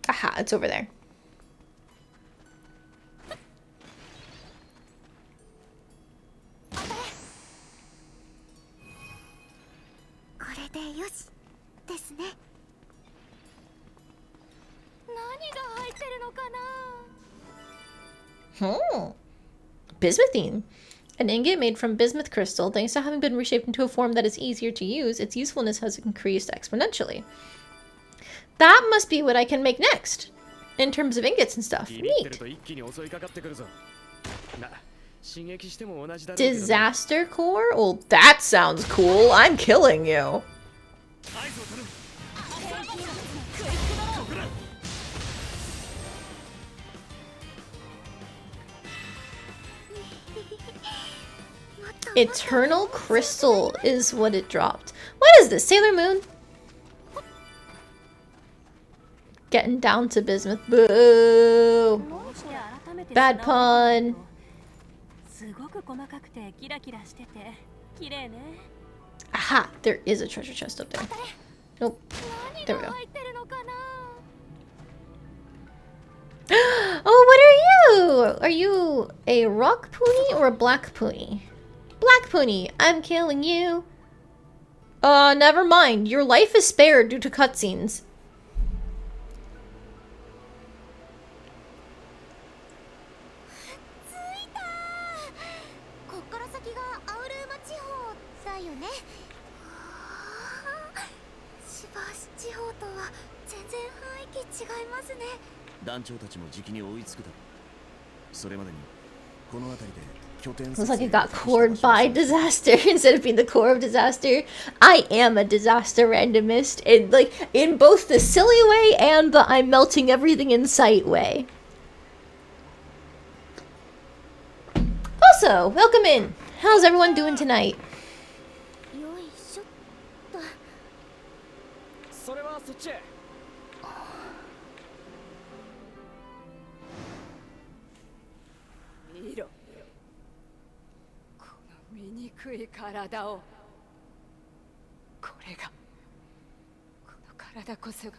S1: Aha, it's over there. Bismuthine. An ingot made from bismuth crystal. Thanks to having been reshaped into a form that is easier to use, its usefulness has increased exponentially. That must be what I can make next, in terms of ingots and stuff. Neat. Disaster core? Well, that sounds cool. I'm killing you. Eternal crystal is what it dropped. What is this, Sailor Moon? Getting down to bismuth. Boo! Bad pun. Aha! There is a treasure chest up there. Nope. There we go. Oh, what are you? Are you a rock pony or a black pony? Black pony, I'm killing you. Never mind. Your life is spared due to cutscenes.
S3: こっから先がアウルーマ地方だよね。シバシ地方とは全然雰囲気違いますね。
S7: 団長たちも時期に追いつくだろう。それまでにこの辺りで拠点
S1: Looks like it got cored by disaster instead of being the core of disaster. I am a disaster randomist, in like in both the silly way and the I'm melting everything in sight way. Also, welcome in. How's everyone doing tonight?
S3: よいしょっと。
S6: それはそっちへ。
S10: 見ろ、この醜い体を。これが、この体こそが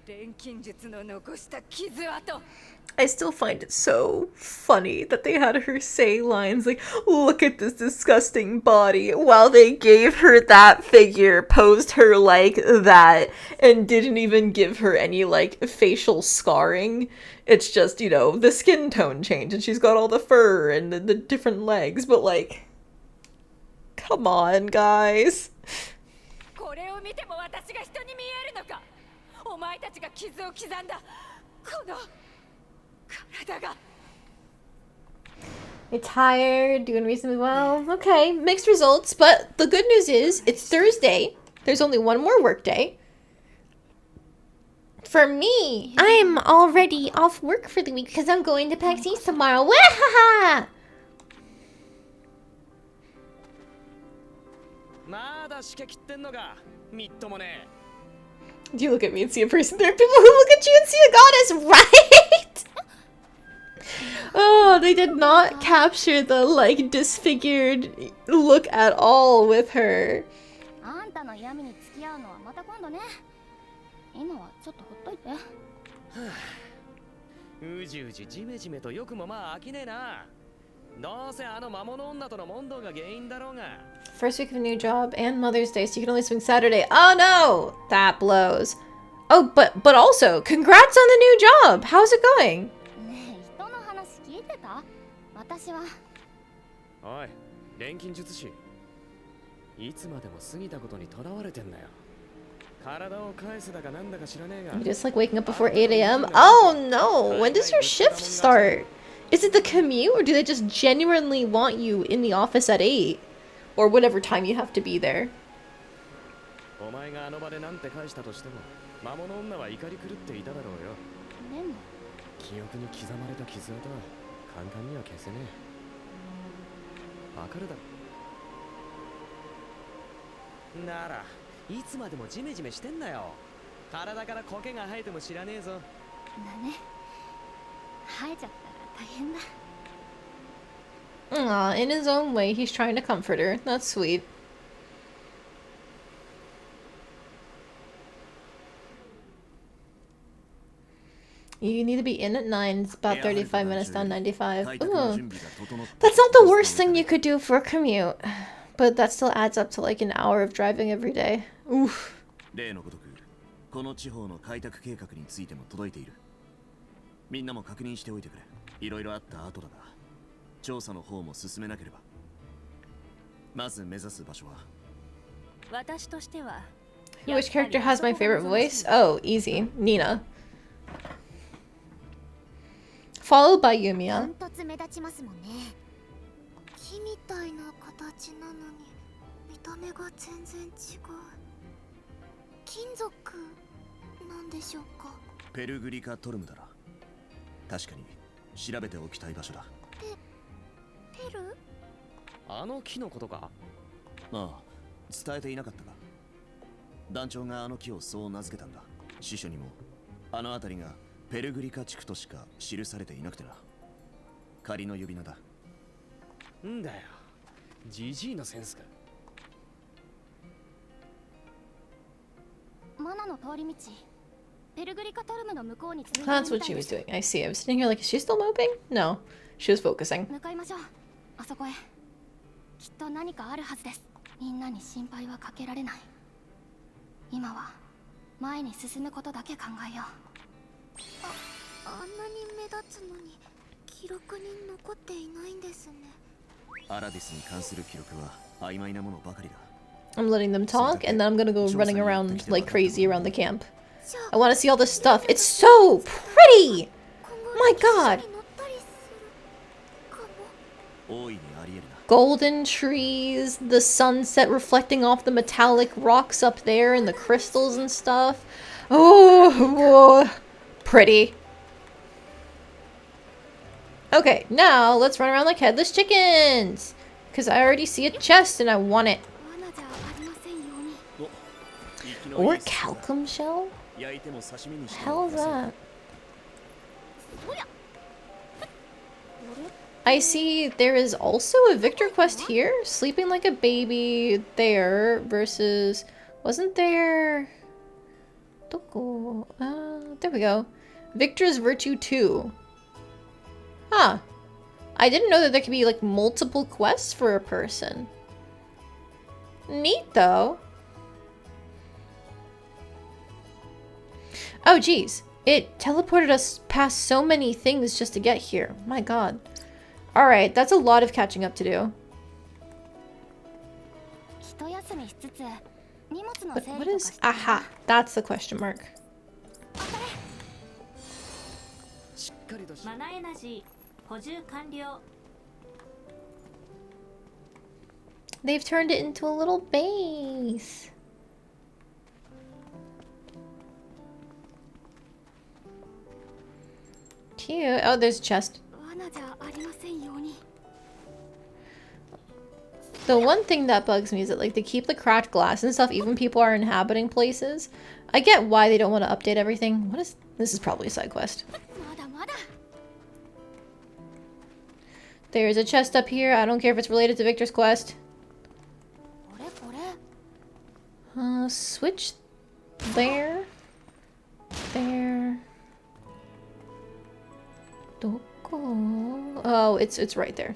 S10: 錬金術の残した傷跡。
S1: I still find it so funny that they had her say lines like, "Look at this disgusting body," while they gave her that figure, posed her like that, and didn't even give her any, like, facial scarring. It's just, you know, the skin tone change, and she's got all the fur and the different legs, but, like, come on, guys.
S10: これを見ても私が人に見えるのか。お前たちが傷を刻んだこの体が。
S1: You're tired, doing reasonably well. Okay, mixed results, but the good news is it's Thursday. There's only one more workday. For me, I'm already off work for the week because I'm going to PAX East tomorrow. Wahaha!
S6: まだしけ切ってんのか。みっともね。
S1: Do you look at me and see a person? There are people who look at you and see a goddess, right? Oh, they did not capture the, like, disfigured look at all with her.
S3: あんたの闇に付き合うのはまた今度ね。今はちょっとほっといて。
S6: うじうじじめじめとよくもまあ飽きねえな。どうせあの魔物女との問答が原因だろうが。
S1: First week of a new job and Mother's Day, so you can only swing Saturday. Oh no! That blows. Oh, but also, congrats on the new job! How's it going?
S3: ねえ、人の話聞いてた？私は。
S6: おい、錬金術師。いつまでも過ぎたことにとらわれてんだよ。体を返せだかなんだか知らねえが。
S1: You just like waking up before 8 a.m.? Oh no! When does your shift start? Is it the commute, or do they just genuinely want you in the office at 8? Or whatever time you have to be there?
S6: お前があの場でなんて返したとしても、魔物女は怒り狂っていただろうよ。
S3: でも
S6: 記憶に刻まれた傷跡は簡単には消せねえ。わかるだろ。なら、いつまでもジメジメしてんなよ。体から苔が生えても知らねえぞ。
S3: だね。生えちゃったら大変だ。
S1: Aw, in his own way, he's trying to comfort her. That's sweet. You need to be in at 9. It's about 35 minutes down 95. Ooh. That's not the worst thing you could do for a commute. But that still adds up to like an hour of driving every day. Oof.
S7: 例のごとく、この地方の開拓計画についても届いている。みんなも確認しておいてくれ。いろいろあった後だが、調査の方も進めなければ。まず目指す場所は。
S5: 私としては。
S1: Which character has my favorite voice? Oh, easy. Nina. Followed by Yumia.
S3: ダントツ目立ちますもんね。木みたいな形なのに見た目が全然違う。金属なんでしょうか。
S7: ペルグリカトルムだな。確かに調べておきたい場所だ。
S3: ペル？
S6: あの木のことか。
S7: ああ、伝えていなかったか。団長があの木をそう名付けたんだ。司書にもあの辺りがペルグリカ地区としか記されていなくてな。仮の呼び名だ。
S6: んだよ、ジジイのセンスか。
S3: マナの通り道。ペルグリカトルムの向こうに続いて
S1: That's what she was doing. I see. I was sitting here like, is she still moping? No. She was focusing.
S3: 向かいましょう。あそこへ。きっと何かあるはずです。みんなに心配はかけられない。今は前に進むことだけ考えよう。あんなに目立つのに記録に残っていないんですね。
S7: アラディスに関する記録は曖昧なものばかりだ。
S1: I'm letting them talk, and then I'm gonna go running around like crazy around the camp. I want to see all this stuff. It's so pretty! My god!
S7: 大いにあり得るな。
S1: Golden trees, the sunset reflecting off the metallic rocks up there, and the crystals and stuff. Oh, pretty. Okay, now let's run around like headless chickens. Because I already see a chest and I want it. Or calcum shell? What the hell is that? I see there is also a Victor quest here. Sleeping like a baby there versus... Wasn't there... there we go. Victor's Virtue 2. Huh. I didn't know that there could be like multiple quests for a person. Neat though. Oh geez. It teleported us past so many things just to get here. My god. Alright, that's a lot of catching up to do. But what is... Aha! That's the question mark. They've turned it into a little base. Cute. Oh, there's a chest. The one thing that bugs me is that like they keep the cracked glass and stuff even people are inhabiting places. I get why they don't want to update everything. What is... This is probably a side quest. There's a chest up here. I don't care if it's related to Victor's quest. Switch there. There. Doko. Oh, it's right there.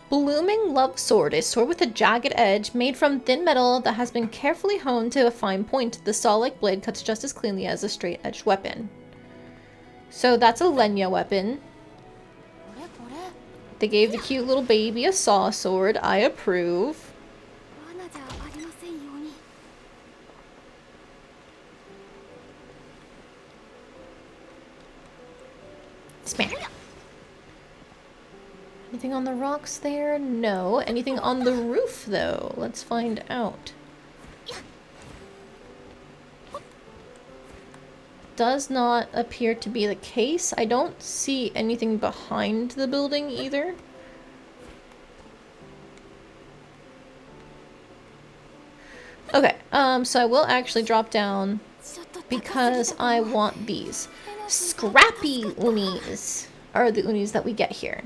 S1: Blooming Love Sword, a sword with a jagged edge made from thin metal that has been carefully honed to a fine point. The saw-like blade cuts just as cleanly as a straight-edged weapon. So that's a Lenya weapon. They gave the cute little baby a saw sword. I approve. Smack. Anything on the rocks there? No. Anything on the roof, though? Let's find out. Does not appear to be the case. I don't see anything behind the building either. Okay, so I will actually drop down because I want these. Scrappy unis are the unis that we get here.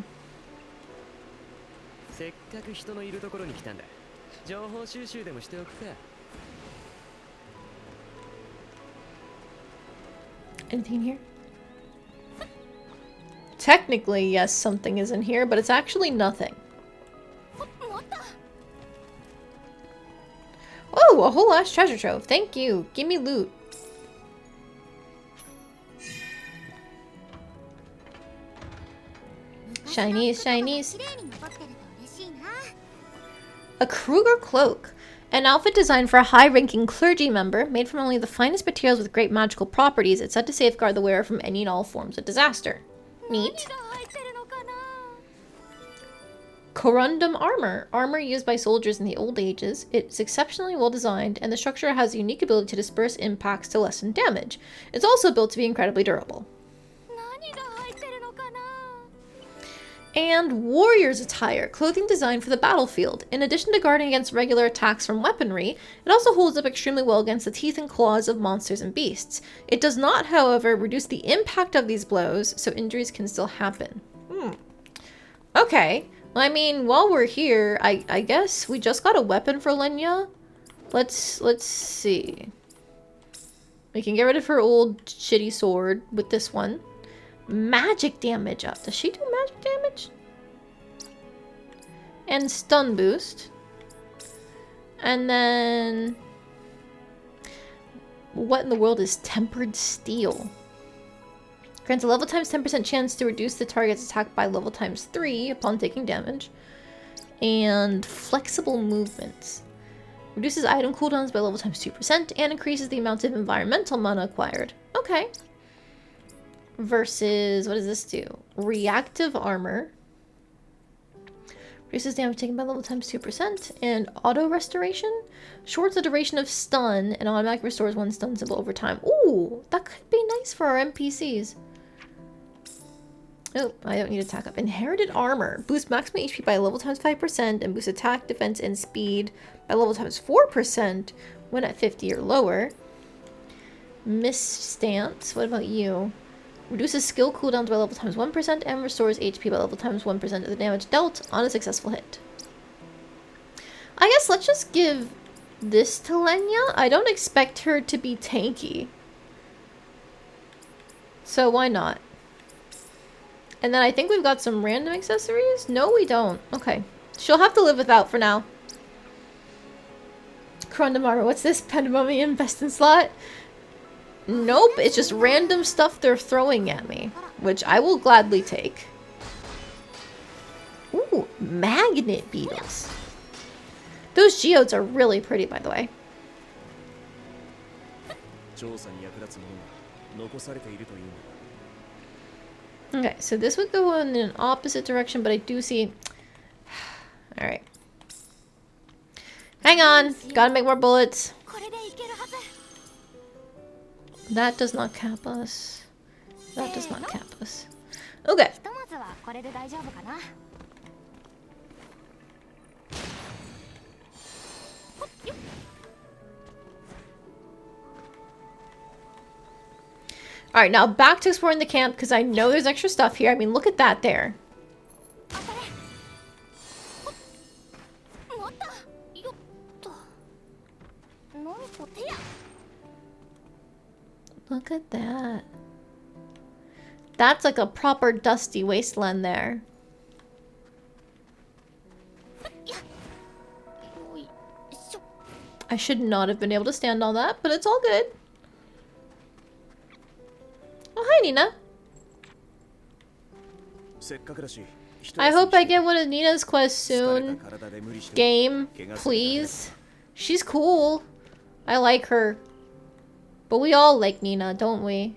S1: Anything in here? Technically, yes, something is in here, but it's actually nothing. Oh, a whole ass treasure trove. Thank you. Give me loot. Shinies, shinies. A Kruger cloak. An outfit designed for a high-ranking clergy member, made from only the finest materials with great magical properties. It's said to safeguard the wearer from any and all forms of disaster. Neat. Corundum armor. Armor used by soldiers in the old ages. It's exceptionally well designed, and the structure has a unique ability to disperse impacts to lessen damage. It's also built to be incredibly durable. And warrior's attire, clothing designed for the battlefield. In addition to guarding against regular attacks from weaponry, it also holds up extremely well against the teeth and claws of monsters and beasts. It does not, however, reduce the impact of these blows, so injuries can still happen. Okay. I mean, while we're here, I guess we just got a weapon for Lenya. Let's see. We can get rid of her old shitty sword with this one. magic damage up. Does she do magic damage? And stun boost. And then... what in the world is tempered steel? Grants a level times 10% chance to reduce the target's attack by level times 3 upon taking damage. And flexible movements. Reduces item cooldowns by level times 2% and increases the amount of environmental mana acquired. Okay. Versus, what does this do? Reactive armor. Reduces damage taken by level times 2%. And auto restoration. Shorts the duration of stun and automatically restores one stun symbol over time. Ooh, that could be nice for our NPCs. Oh, I don't need to attack up. Inherited armor. Boost maximum HP by level times 5% and boost attack, defense, and speed by level times 4% when at 50 or lower. Mist stance. What about you? Reduces skill cooldowns by level times 1% and restores HP by level times 1% of the damage dealt on a successful hit. I guess let's just give this to Lenya. I don't expect her to be tanky. So why not? And then I think we've got some random accessories. No, we don't. Okay. She'll have to live without for now. Chrondomar, what's this? Pandemonium investing slot? Nope, it's just random stuff they're throwing at me, which I will gladly take. Ooh, magnet beetles. Those geodes are really pretty, by the way. Okay, so this would go in an opposite direction, but I do see... Alright. Hang on! Gotta make more bullets. That does not cap us. That does not cap us. Okay. Alright, now back to exploring the camp, because I know there's extra stuff here. I mean, look at that there. Look at that. That's like a proper dusty wasteland there. I should not have been able to stand all that, but it's all good. Oh, hi, Nina. I hope I get one of Nina's quests soon. Game, please. She's cool. I like her. But we all like Nina, don't we?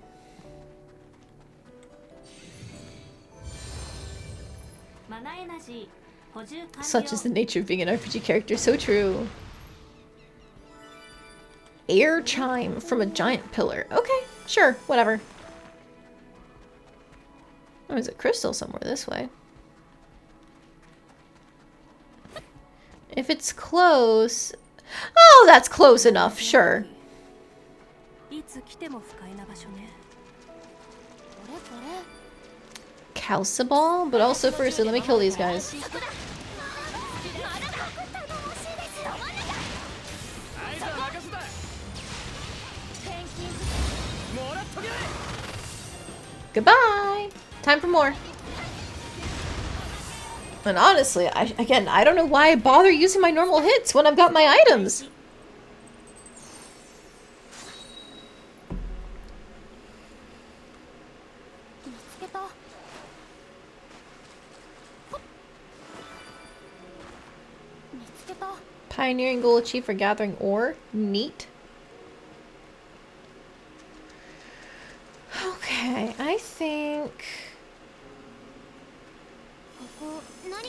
S1: Such is the nature of being an RPG character. So true. Air chime from a giant pillar. Okay, sure, whatever. Oh, there's a crystal somewhere this way. If it's close... Oh, that's close enough, sure. Calciball? But also first, let me kill these guys. Goodbye! Time for more. And honestly, I don't know why I bother using my normal hits when I've got my items. Pioneering goal achieved for gathering ore. Neat. Okay, I think...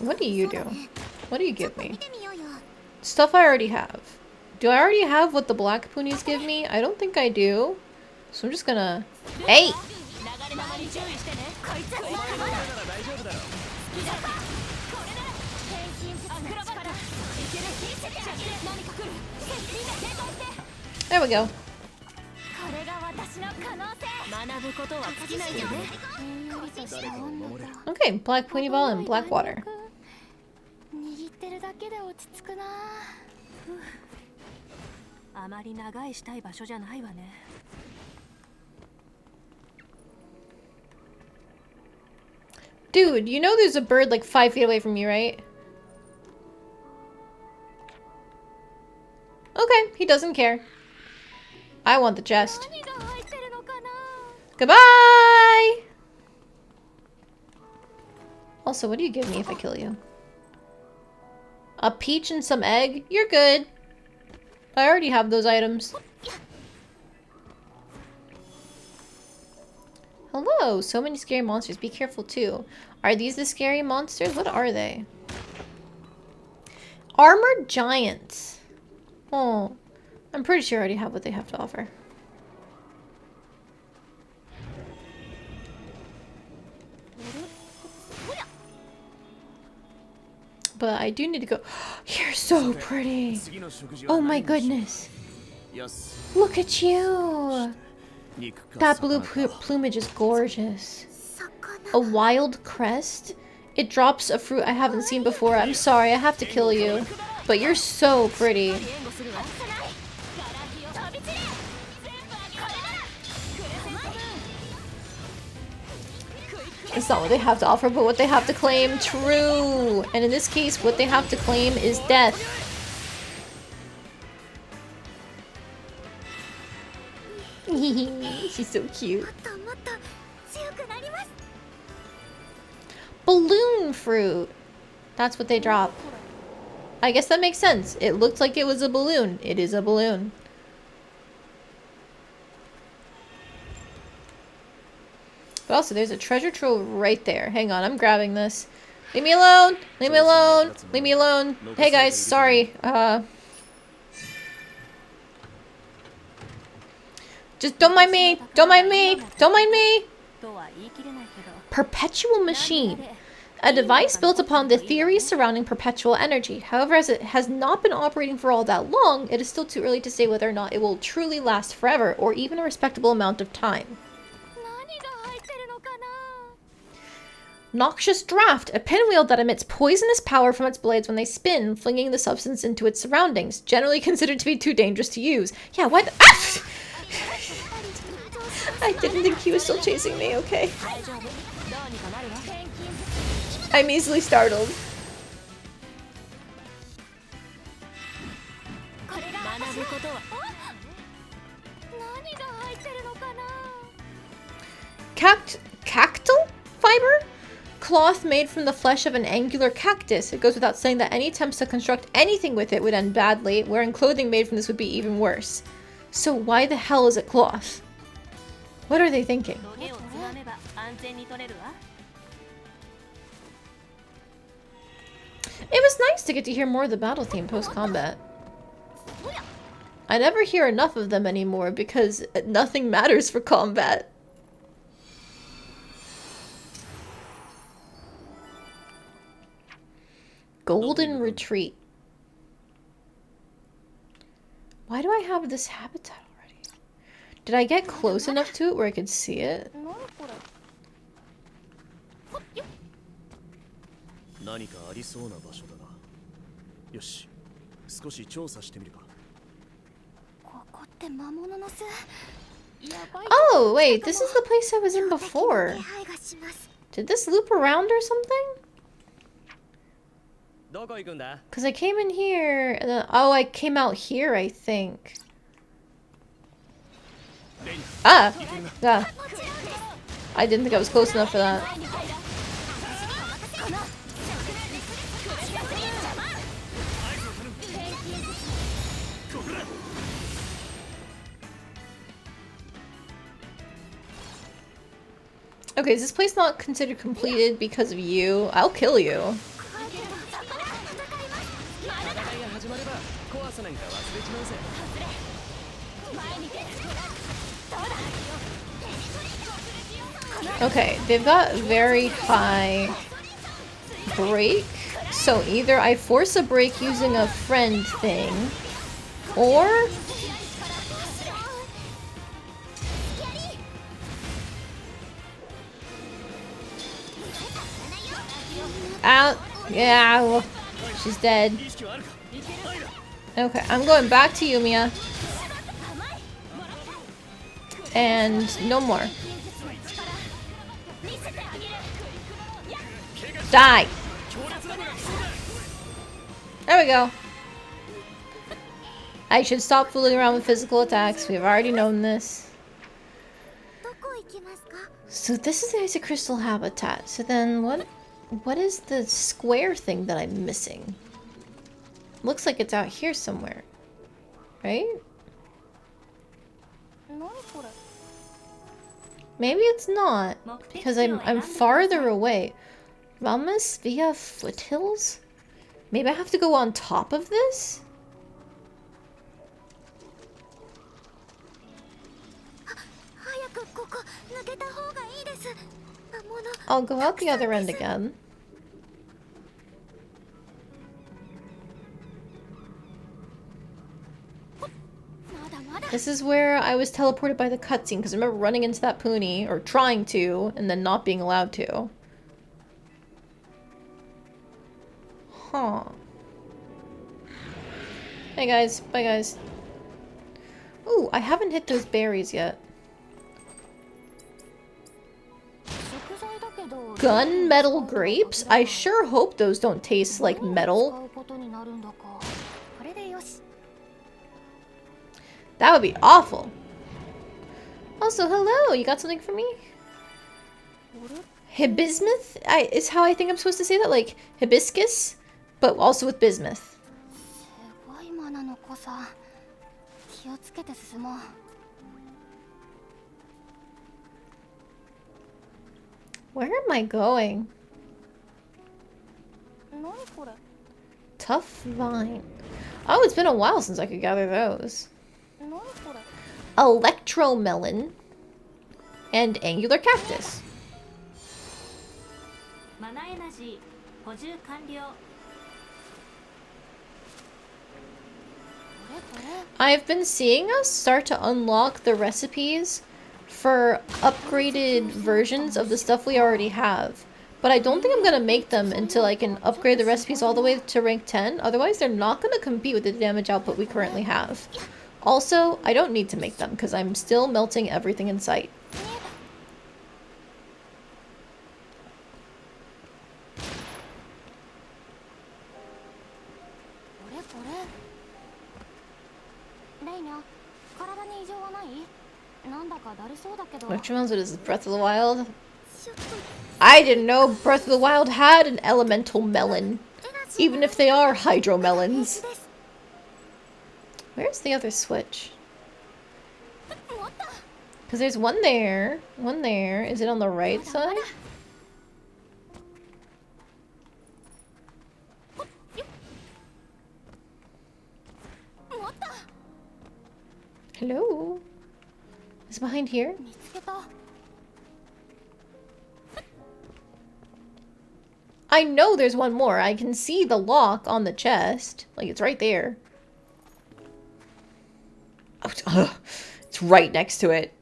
S1: What do you do? What do you give me? Stuff I already have. Do I already have what the black ponies give me? I don't think I do. So I'm just gonna... Hey! There we go. Okay, black pointy ball and black water. Dude, you know there's a bird like 5 feet away from you, right? Okay, he doesn't care. I want the chest. Goodbye! Also, what do you give me if I kill you? A peach and some egg? You're good. I already have those items. Hello, so many scary monsters. Be careful too. Are these the scary monsters? What are they? Armored giants. Oh, I'm pretty sure I already have what they have to offer. But I do need to go. You're so pretty. Oh my goodness. Look at you. That blue plumage is gorgeous. A wild crest? It drops a fruit I haven't seen before. I'm sorry, I have to kill you. But you're so pretty. It's not what they have to offer, but what they have to claim. True! And in this case, what they have to claim is death. She's so cute. Balloon fruit. That's what they drop. I guess that makes sense. It looked like it was a balloon. It is a balloon. But also, there's a treasure trove right there. Hang on, I'm grabbing this. Leave me alone! Leave me alone! Leave me alone! Hey guys, sorry. Just don't mind me! Don't mind me! Don't mind me! Perpetual machine. A device built upon the theories surrounding perpetual energy. However, as it has not been operating for all that long, it is still too early to say whether or not it will truly last forever, or even a respectable amount of time. Noxious draft. A pinwheel that emits poisonous power from its blades when they spin, flinging the substance into its surroundings. Generally considered to be too dangerous to use. Yeah, what? Ah! I didn't think he was still chasing me, okay. I'm easily startled. Cactal fiber? Cloth made from the flesh of an angular cactus. It goes without saying that any attempts to construct anything with it would end badly. Wearing clothing made from this would be even worse. So why the hell is it cloth? What are they thinking? It was nice to get to hear more of the battle theme post-combat. I never hear enough of them anymore because nothing matters for combat. Golden Retreat. Why do I have this habitat already? Did I get close enough to it where I could see it? Oh, wait, this is the place I was in before. Did this loop around or something? Because I came in here, and then, oh, I came out here, I think. Ah! Ah. I didn't think I was close enough for that. Okay, is this place not considered completed because of you? I'll kill you. Okay, they've got very high break, so either I force a break using a friend thing, or out. Yeah, well, she's dead. Okay, I'm going back to Yumia. And no more. Die! There we go. I should stop fooling around with physical attacks. We've already known this. So this is the Icy Crystal habitat. So then what is the square thing that I'm missing? Looks like it's out here somewhere. Right? Maybe it's not. Because I'm farther away. Ramas via foothills? Maybe I have to go on top of this? I'll go out the other end again. This is where I was teleported by the cutscene, because I remember running into that pony, or trying to, and then not being allowed to. Huh. Hey guys, bye guys. Ooh, I haven't hit those berries yet. Gunmetal grapes? I sure hope those don't taste like metal. That would be awful. Also, hello, you got something for me? Hibismuth is how I think I'm supposed to say that, like hibiscus, but also with bismuth. Where am I going? Tough vine. Oh, it's been a while since I could gather those. Electromelon and angular cactus. I've been seeing us start to unlock the recipes for upgraded versions of the stuff we already have. But I don't think I'm gonna make them until I can upgrade the recipes all the way to rank 10. Otherwise, they're not gonna compete with the damage output we currently have. Also, I don't need to make them because I'm still melting everything in sight. Which ones? What is this? Breath of the Wild? I didn't know Breath of the Wild had an elemental melon. Even if they are hydromelons. Where's the other switch? Because there's one there. One there. Is it on the right side? Hello? Is it behind here? I know there's one more. I can see the lock on the chest. Like, it's right there. Oh, it's right next to it.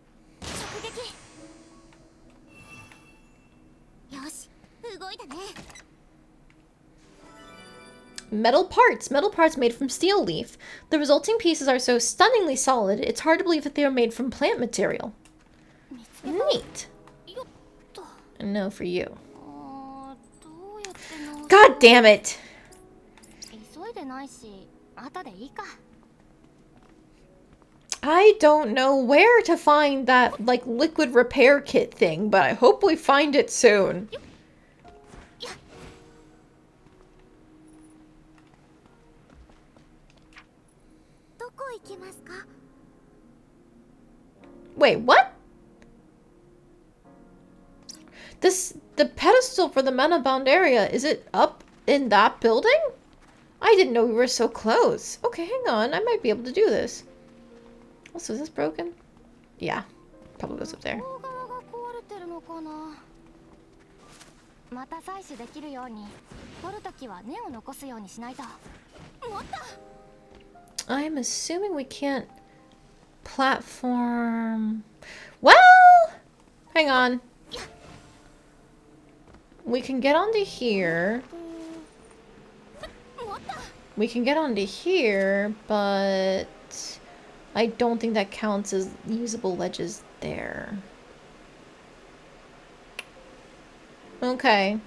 S1: Metal parts. Metal parts made from steel leaf. The resulting pieces are so stunningly solid, it's hard to believe that they are made from plant material. Neat. And no for you. God damn it! I don't know where to find that, like, liquid repair kit thing, but I hope we find it soon. Wait, what? The pedestal for the mana-bound area, is it up in that building? I didn't know we were so close. Okay, hang on, I might be able to do this. Also, is this broken? Yeah, probably goes up there. I'm assuming we can't platform. Well, hang on. We can get onto here. We can get onto here, but I don't think that counts as usable ledges there. Okay.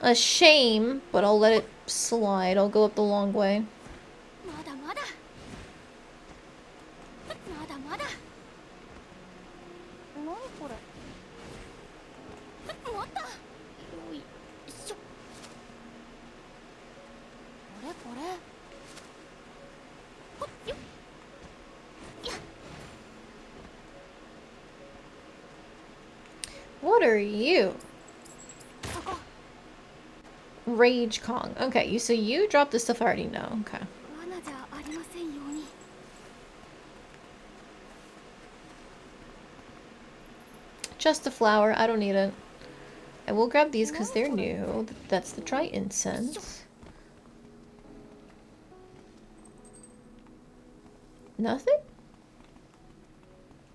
S1: a shame, but I'll let it slide. I'll go up the long way.
S3: まだまだまだまだ何これもっとよいしょこれこれほっよっやっ
S1: What are you?
S3: そこ
S1: Rage Kong. Okay, so you dropped the stuff I already know. Okay.
S3: 罠じゃありませんように
S1: Just a flower. I don't need it. I will grab these because they're new. That's the dry incense. Nothing?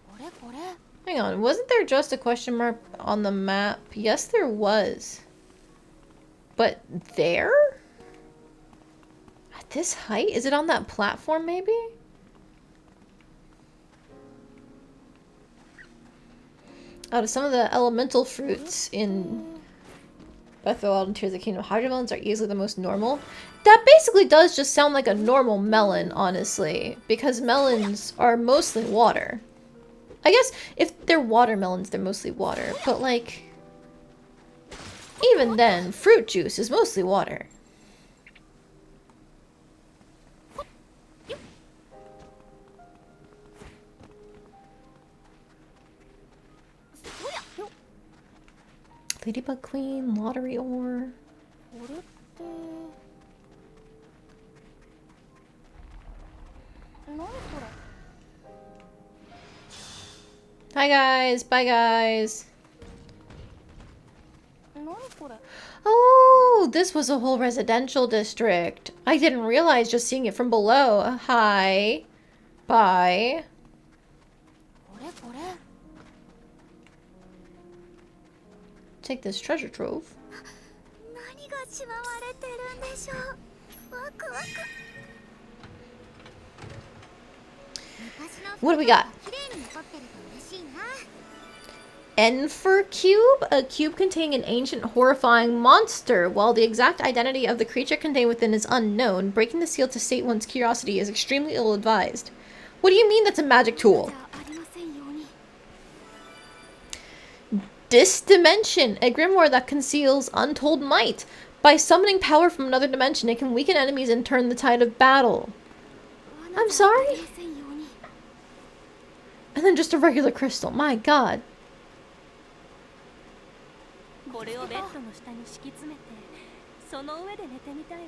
S3: これこれ
S1: Hang on. Wasn't there just a question mark on the map? Yes, there was. But there? At this height? Is it on that platform, maybe? Out of some of the elemental fruits in Breath of the Wild and Tears of the Kingdom, hydro melons are easily the most normal. That basically does just sound like a normal melon, honestly, because melons are mostly water. I guess if they're watermelons, they're mostly water, but like, even then, fruit juice is mostly water. Ladybug Queen, lottery ore.
S3: これって何これ
S1: Hi guys, bye guys.
S3: 何これ
S1: Oh, this was a whole residential district. I didn't realize just seeing it from below. Hi. Bye.
S3: これこれ
S1: Take this treasure trove.
S3: 何がしまわれてるんでしょうワクワク
S1: What do we got?
S3: 綺麗に残ってると嬉しいな
S1: Enfer Cube? A cube containing an ancient, horrifying monster. While the exact identity of the creature contained within is unknown, breaking the seal to sate one's curiosity is extremely ill-advised. What do you mean that's a magic tool?
S3: じゃありませんように
S1: This dimension, a grimoire that conceals untold might. By summoning power from another dimension, it can weaken enemies and turn the tide of battle. I'm sorry?
S3: ありませんように
S1: And then just a regular crystal. My god.
S5: これをベッドの下に敷き詰めてその上で寝てみたいわ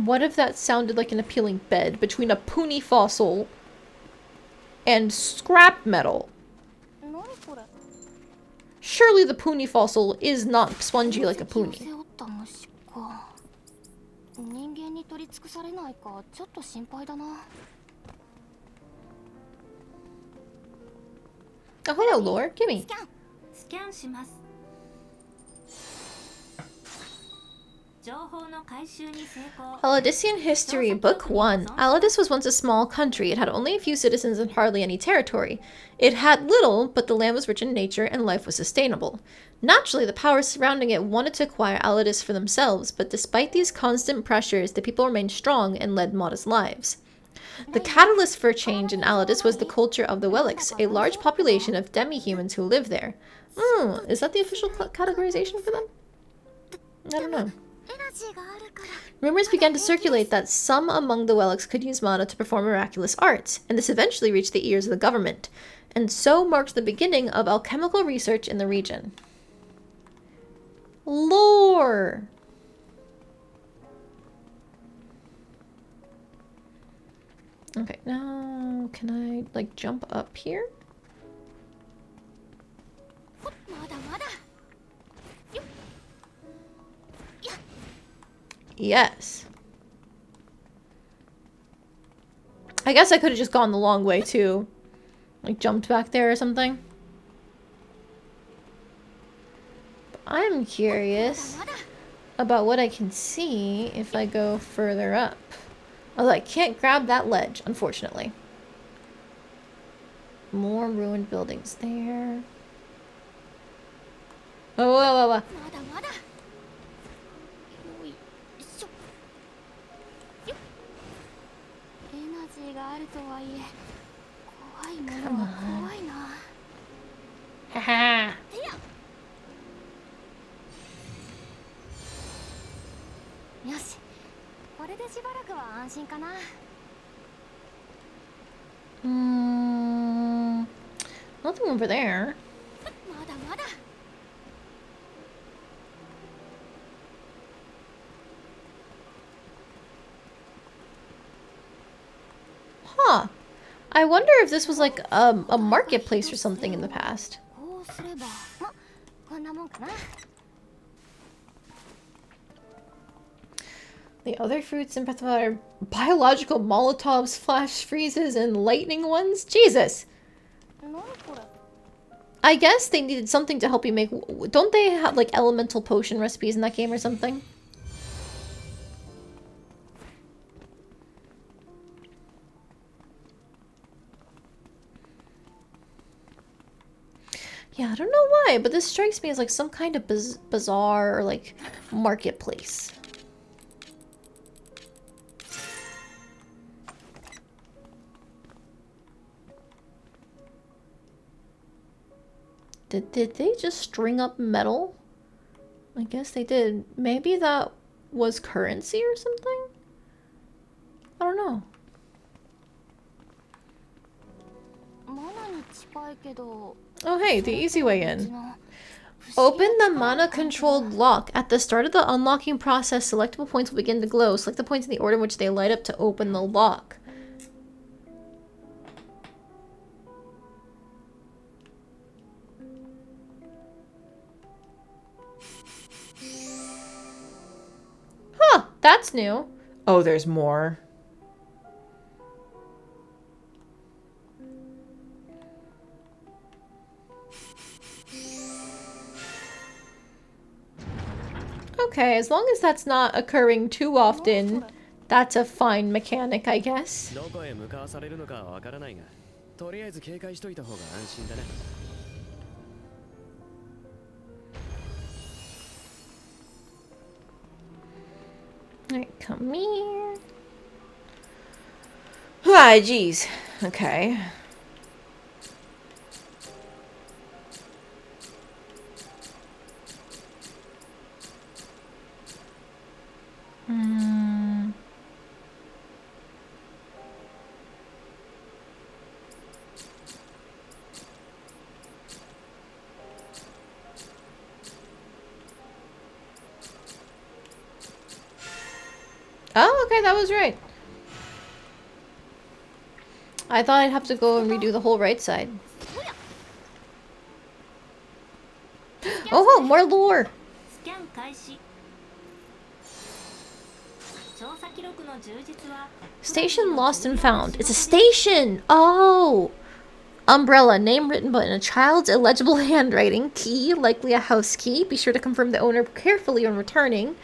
S1: What if that sounded like an appealing bed between a puny fossil and scrap metal?
S3: 何これ
S1: Surely the puny fossil is not spongy like a
S3: 背
S1: puny.
S3: 負った虫か人間に取り尽くされないかちょっと心配だな
S1: Oh, hello, Lore. Gimme.
S5: スキャンします情報の回収に成功
S1: Aladisian History, Book 1. Aladis was once a small country. It had only a few citizens and hardly any territory. It had little, but the land was rich in nature and life was sustainable. Naturally, the powers surrounding it wanted to acquire Aladis for themselves, but despite these constant pressures, the people remained strong and led modest lives. The catalyst for change in Aladis was the culture of the Weliks, a large population of demi-humans who live there. Is that the official categorization for them? I don't know.
S3: エナジーがあるから
S1: Rumors began to circulate that some among the Weliks could use mana to perform miraculous arts, and this eventually reached the ears of the government, and so marked the beginning of alchemical research in the region. Lore! Okay, now can I, like, jump up here?
S3: まだまだ
S1: Yes. I guess I could have just gone the long way too. Like jumped back there or something. But I'm curious about what I can see if I go further up. Although I can't grab that ledge, unfortunately. More ruined buildings there. Oh, whoa.
S3: まだまだ。よいしょ。よっ。エナジーがあるとはいえ、怖いものは怖いな。
S1: Haha.
S3: いや。よし。これでしばらくは安心かな。
S1: Nothing over there.
S3: まだまだ。
S1: Huh. I wonder if this was like a marketplace or something in the past.
S3: こうすれば、ま、こんなもんかな。
S1: The other fruits in Breath of Fire are biological Molotovs, flash freezes, and lightning ones? Jesus!
S3: 何これ。
S1: I guess they needed something to help you make... Don't they have like elemental potion recipes in that game or something? Yeah, I don't know why, but this strikes me as like some kind of bazaar or like marketplace. Did they just string up metal? I guess they did. Maybe that was currency or something? I don't know.
S3: マナに近いけど。
S1: Oh hey, the easy way in. Open the mana-controlled lock. At the start of the unlocking process, selectable points will begin to glow. Select the points in the order in which they light up to open the lock. Huh, that's new. Oh, there's more. Okay, as long as that's not occurring too often, that's a fine mechanic, I guess.
S6: どこへ向かわされるのかはわからないが、とりあえず警戒しといた方が安心だね。
S1: Alright, come here. Ah, jeez. Okay. Oh, okay, that was right. I thought I'd have to go and redo the whole right side. Oh, more lore!
S5: スキャン開始。調査記録の充実は
S1: Station lost and found. It's a station! Oh! Umbrella, name written but in a child's illegible handwriting. Key, likely a house key. Be sure to confirm the owner carefully when returning.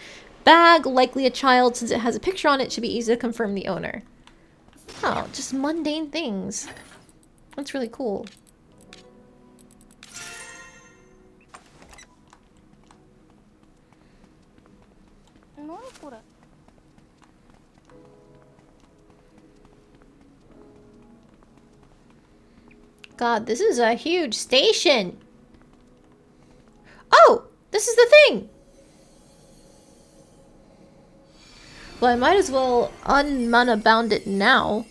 S1: Bag, likely a child. Since it has a picture on it, should be easy to confirm the owner. Oh, just mundane things. That's really cool. God, this is a huge station. Oh, this is the thing. Well, I might as well unmana bound it now.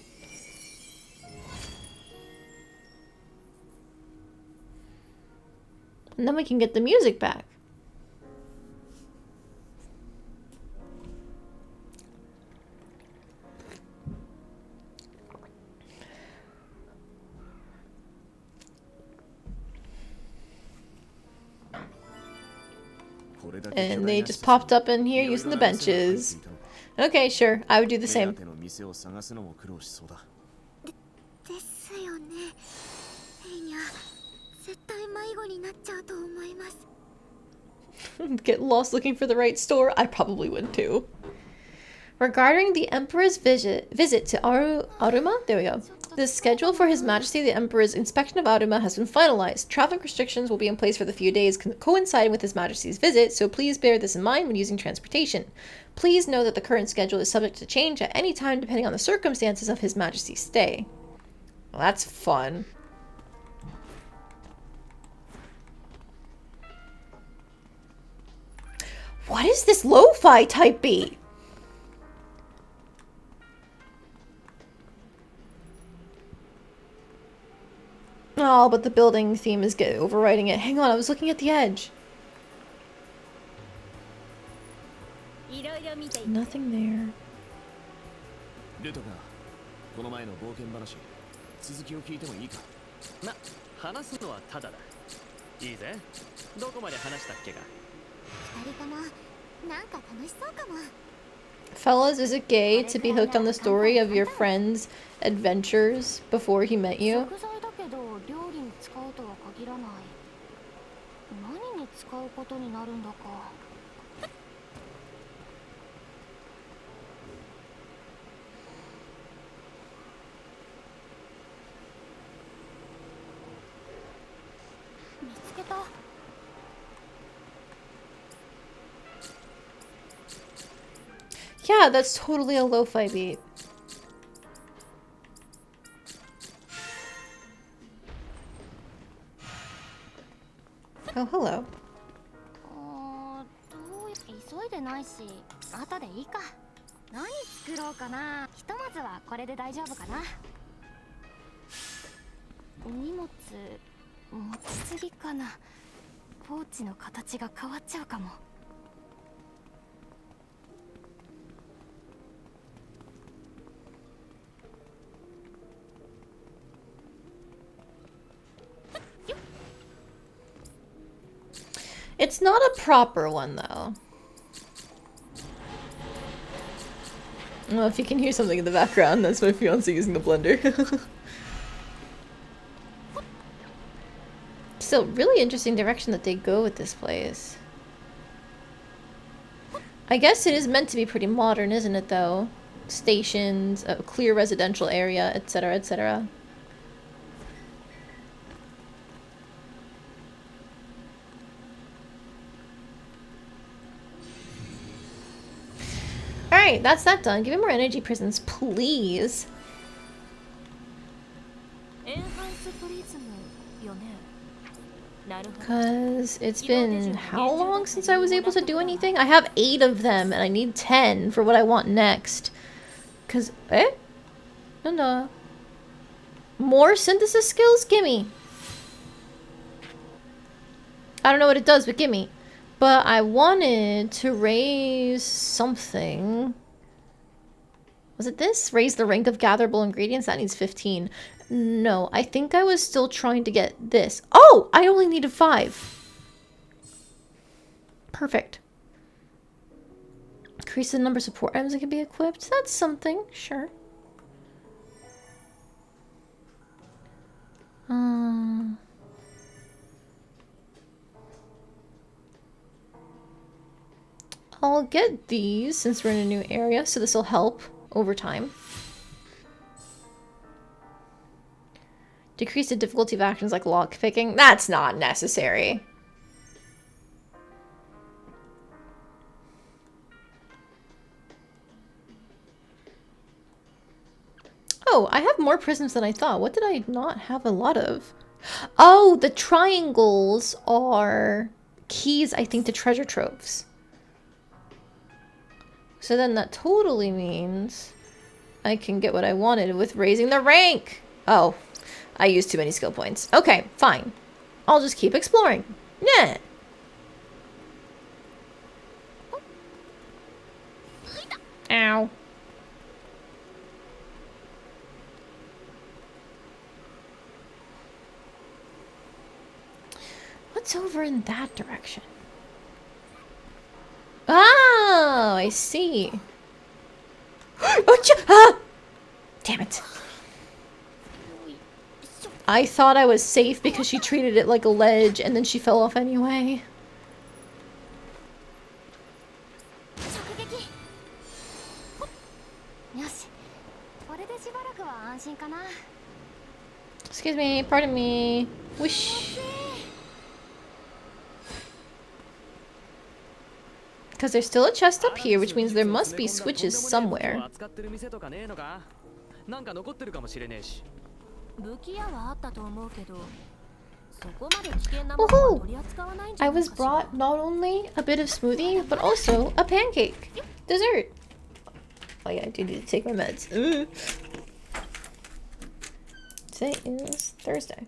S1: And then we can get the music back. And they just popped up in here using the benches. Okay, sure. I would do the same.
S3: ですよね。ヘイニャ、絶対迷子になっちゃうと思います。
S1: Get lost looking for the right store? I probably would too. Regarding the Emperor's visit to Aruma? There we go. The schedule for His Majesty the Emperor's inspection of Aruma has been finalized. Traffic restrictions will be in place for the few days coinciding with His Majesty's visit, so please bear this in mind when using transportation. Please know that the current schedule is subject to change at any time depending on the circumstances of His Majesty's stay. Well, that's fun. What is this lo-fi type beat? Oh, but the building theme is overriding it. Hang on, I was looking at the edge. Nothing there.
S6: ルトがこの前の冒険話続きを聞いてもいいかま話すのはただだいいぜどこまで話したっけか
S3: 二人ともなんか楽しそうかも
S1: Fellas, is it gay to be hooked on the story of your friend's adventures before he met you?
S3: 食材だけど料理に使うとは限らない何に使うことになるんだか見つけた
S1: Yeah, that's totally a lo-fi beat. Oh, hello.
S3: 急いでないし後でいいか何作ろうかなひとまずはこれで大丈夫かな荷物持ちすぎかなポーチの形が変わっちゃうかも
S1: It's not a proper one, though. Well, if you can hear something in the background, that's my fiance using the blender. Still, really interesting direction that they go with this place. I guess it is meant to be pretty modern, isn't it, though? Stations, a clear residential area, etc., etc. Alright, that's that done. Give me more energy prisons, please. Because it's been how long since I was able to do anything? I have 8 of them and I need 10 for what I want next. Because, No. More synthesis skills? Gimme. I don't know what it does, but gimme. But I wanted to raise something. Was it this? Raise the rank of gatherable ingredients? That needs 15. No, I think I was still trying to get this. Oh! I only needed 5. Perfect. Increase the number of support items that can be equipped. That's something. Sure. I'll get these since we're in a new area, so this will help over time. Decrease the difficulty of actions like lockpicking. That's not necessary. Oh, I have more prisms than I thought. What did I not have a lot of? Oh, the triangles are keys, I think, to treasure troves. So then that totally means I can get what I wanted with raising the rank. Oh, I used too many skill points. Okay, fine. I'll just keep exploring. Yeah. Ow. What's over in that direction? Oh, I see. Ah! Damn it. I thought I was safe because she treated it like a ledge and then she fell off anyway. Excuse me, pardon me. Whoosh. Because there's still a chest up here, which means there must be switches somewhere.
S6: なんか残ってるかもしれねえし。
S5: 武器屋はあったと思うけど、そこまで危険なものは取り扱わないんじゃ
S1: I
S5: ない
S1: was
S5: かしら。
S1: brought not only a bit of smoothie, but also a pancake. Dessert. Oh yeah, I do need to take my meds. Today is Thursday.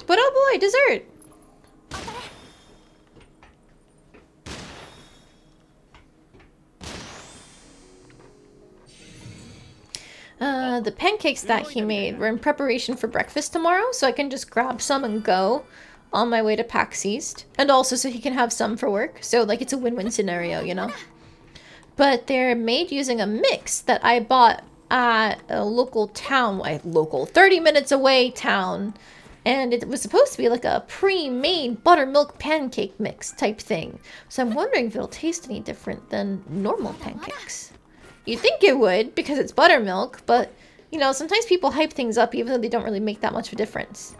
S1: But oh boy, dessert! The pancakes that he made were in preparation for breakfast tomorrow, so I can just grab some and go on my way to PAX East. And also so he can have some for work. So, like, it's a win-win scenario, you know? But they're made using a mix that I bought at a local town, 30 minutes away town. And it was supposed to be like a pre-made buttermilk pancake mix type thing. So I'm wondering if it'll taste any different than normal pancakes. You'd think it would, because it's buttermilk, but, you know, sometimes people hype things up even though they don't really make that much of a difference.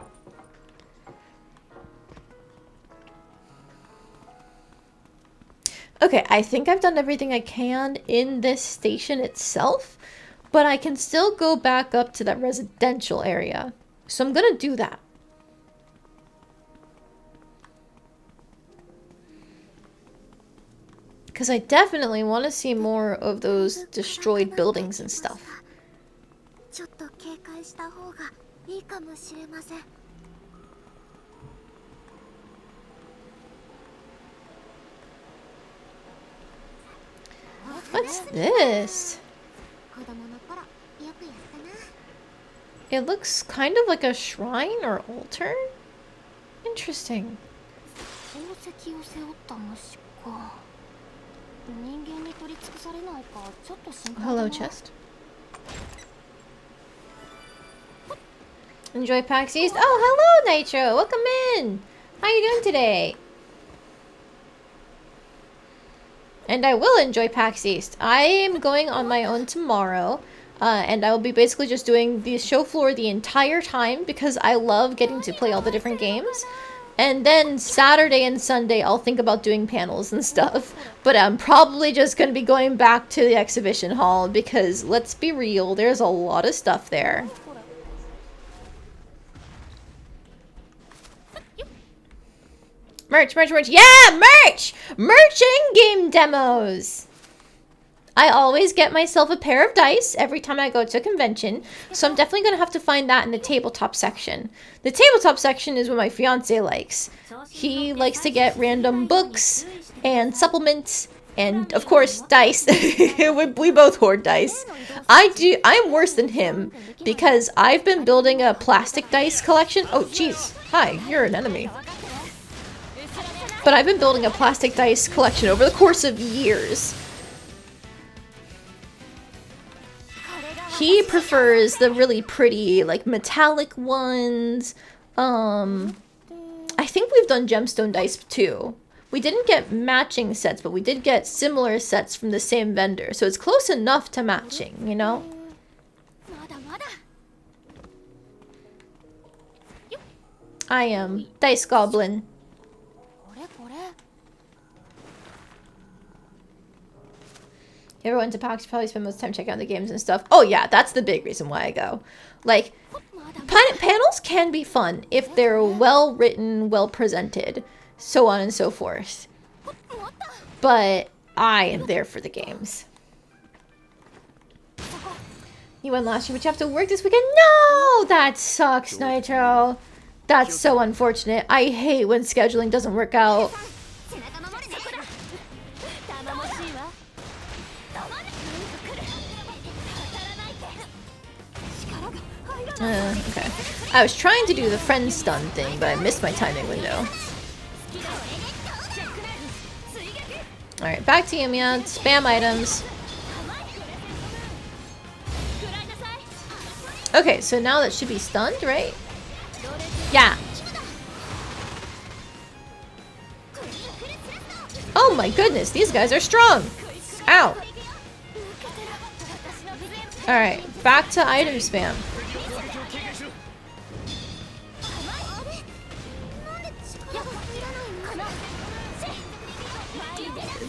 S1: Okay, I think I've done everything I can in this station itself, but I can still go back up to that residential area. So I'm gonna do that. Because I definitely want to see more of those destroyed buildings and stuff. What's this? It looks kind of like a shrine or altar? Interesting. Hello, chest. Enjoy PAX East. Oh, hello, Nitro. Welcome in. How you doing today? And I will enjoy PAX East. I am going on my own tomorrow. And I will be basically just doing the show floor the entire time because I love getting to play all the different games. And then Saturday and Sunday, I'll think about doing panels and stuff. But I'm probably just going to be going back to the exhibition hall because, let's be real, there's a lot of stuff there. Merch, merch, merch. Yeah, merch! Merch and game demos! I always get myself a pair of dice every time I go to a convention, so I'm definitely going to have to find that in the tabletop section. The tabletop section is what my fiance likes. He likes to get random books and supplements and, of course, dice. we both hoard dice. I'm worse than him because I've been building a plastic dice collection. Oh, jeez. Hi, you're an enemy. But I've been building a plastic dice collection over the course of years. He prefers the really pretty, like, metallic ones. I think we've done gemstone dice too. We didn't get matching sets, but we did get similar sets from the same vendor. So it's close enough to matching, you know? I am Dice Goblin. You ever went to PAX? You probably spend most time checking out the games and stuff. Oh yeah, that's the big reason why I go. Like, panels can be fun if they're well written, well presented, so on and so forth. But I am there for the games. You went last year, but you have to work this weekend? No! That sucks, Nitro. That's so unfortunate. I hate when scheduling doesn't work out. Okay. I was trying to do the friend stun thing, but I missed my timing window. Alright, back to Yumia. Spam items. Okay, so now that should be stunned, right? Yeah. Oh my goodness, these guys are strong. Ow. Alright, back to item spam.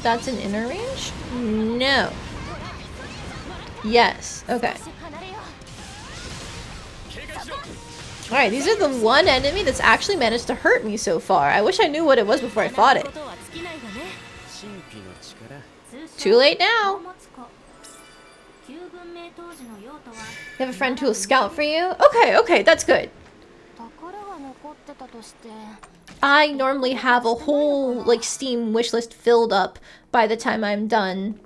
S1: That's an inner range? No. Yes. Okay. Alright, these are the one enemy that's actually managed to hurt me so far. I wish I knew what it was before I fought it. Too late now. You have a friend who will scout for you? Okay, okay, that's good. I normally have a whole, like, Steam wishlist filled up by the time I'm done.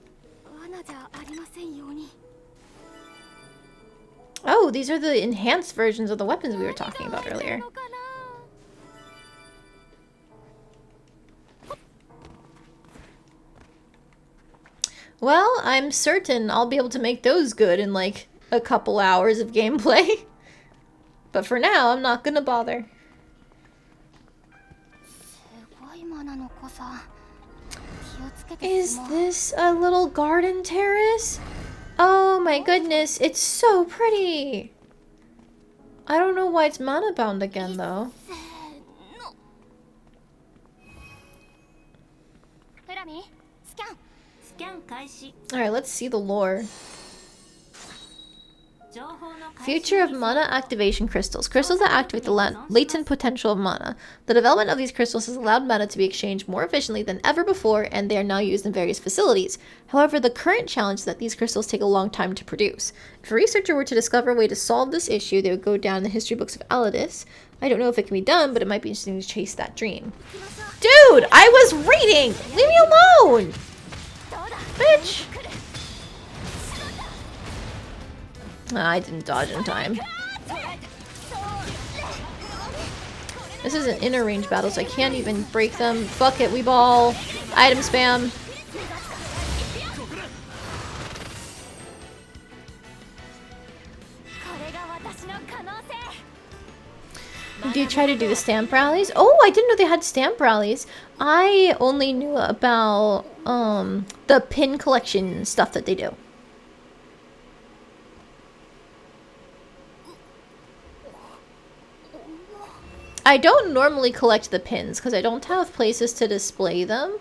S1: Oh, these are the enhanced versions of the weapons we were talking about earlier. Well, I'm certain I'll be able to make those good in, like, a couple hours of gameplay. But for now, I'm not gonna bother. Is this a little garden terrace? Oh my goodness, it's so pretty! I don't know why it's mana bound again though. Alright, let's see the lore. Future of mana activation crystals. Crystals that activate the latent potential of mana. The development of these crystals has allowed mana to be exchanged more efficiently than ever before, and they are now used in various facilities. However, the current challenge is that these crystals take a long time to produce. If a researcher were to discover a way to solve this issue, they would go down in the history books of Aladis. I don't know if it can be done, but it might be interesting to chase that dream. Dude, I was reading! Leave me alone! Bitch! I didn't dodge in time. This is an inner range battle, so I can't even break them. Fuck it, we ball. Item spam. Do you try to do the stamp rallies? Oh, I didn't know they had stamp rallies. I only knew about the pin collection stuff that they do. I don't normally collect the pins because I don't have places to display them.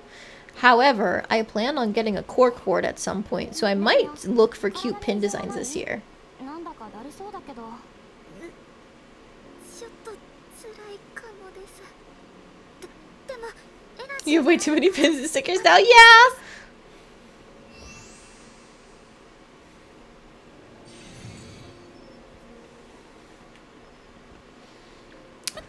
S1: However, I plan on getting a cork board at some point, so I might look for cute pin designs this year. You have way too many pins and stickers now? Yeah!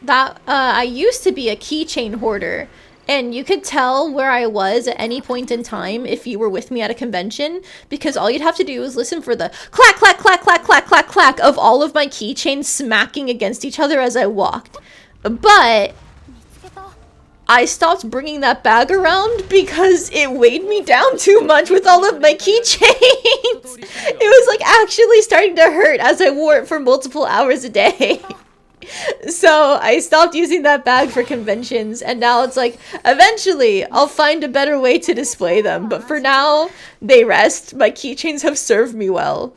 S1: That I used to be a keychain hoarder, and you could tell where I was at any point in time if you were with me at a convention, because all you'd have to do is listen for the clack, clack, clack, clack, clack, clack, clack of all of my keychains smacking against each other as I walked. But I stopped bringing that bag around because it weighed me down too much with all of my keychains. It was like actually starting to hurt as I wore it for multiple hours a day. So I stopped using that bag for conventions, and now it's like, eventually I'll find a better way to display them, but for now, they rest. My keychains have served me well.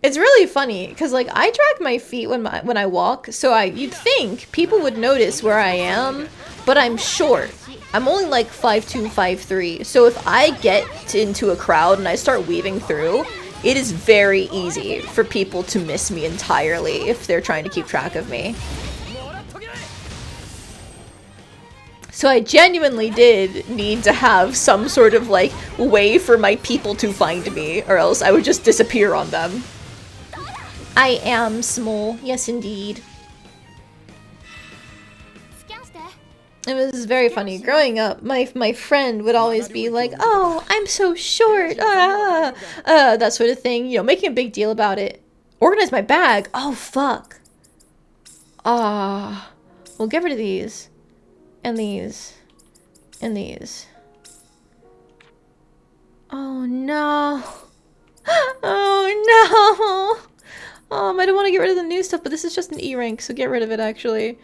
S1: It's really funny, because like, I drag my feet when I walk, so you'd think people would notice where I am, but I'm short. I'm only like 5'2", 5'3", so if I get into a crowd and I start weaving through, it is very easy for people to miss me entirely if they're trying to keep track of me. So I genuinely did need to have some sort of like way for my people to find me, or else I would just disappear on them. I am small, yes indeed. It was very funny. Growing up, my friend would always be like, "Oh, I'm so short," that sort of thing. You know, making a big deal about it. Organize my bag. Oh, fuck. We'll get rid of these. And these. And these. Oh, no. Oh, no. I don't want to get rid of the new stuff, but this is just an E rank, so get rid of it, actually.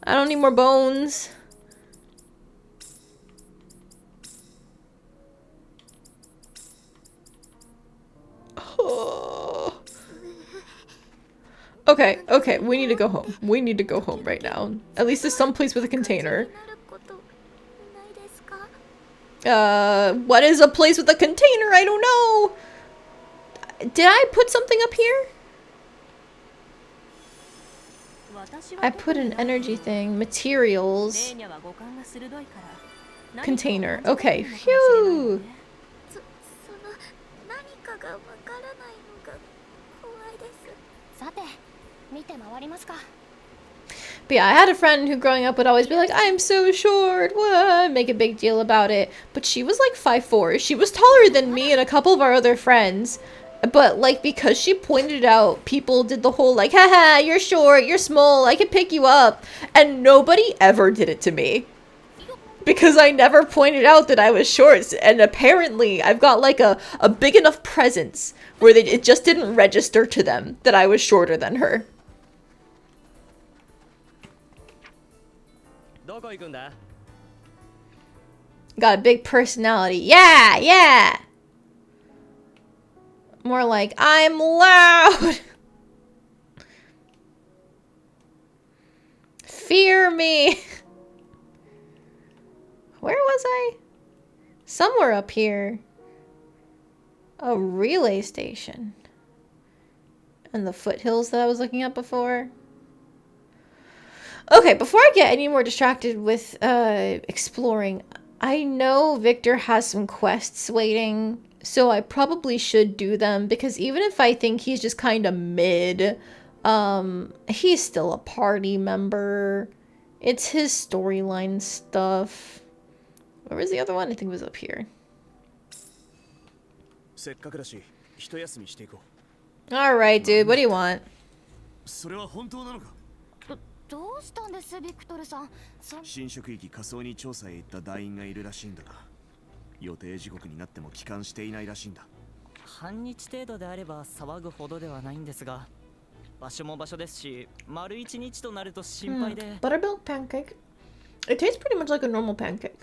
S1: I don't need more bones. Okay, okay, we need to go home. We need to go home right now. At least there's some place with a container. What is a place with a container? I don't know. Did I put something up here? I put an energy thing. Materials. Container. Okay. Phew. But yeah, I had a friend who growing up would always be like, I'm so short, what? Make a big deal about it. But she was like 5'4". She was taller than me and a couple of our other friends. But like, because she pointed out, people did the whole like, haha, you're short, you're small, I can pick you up. And nobody ever did it to me. Because I never pointed out that I was short. And apparently I've got like a big enough presence where it just didn't register to them that I was shorter than her. Got a big personality. Yeah, yeah. More like, I'm loud. Fear me. Where was I? Somewhere up here. A relay station. And the foothills that I was looking at before. Okay, before I get any more distracted with exploring, I know Victor has some quests waiting, so I probably should do them, because even if I think he's just kind of mid, he's still a party member. It's his storyline stuff. Where was the other one? I think it was up here. Alright, dude, what do you want?
S3: どうしたんですビクトルさん。
S7: 新職域仮想に調査へ行った団員がいるらしいんだが、予定時刻になっても帰還していないらしいんだ。
S8: 半日程度であれば騒ぐほどではないんですが、場所も場所ですし、丸一日となると心配で。
S1: Buttermilk pancake. It tastes pretty much like a normal pancake.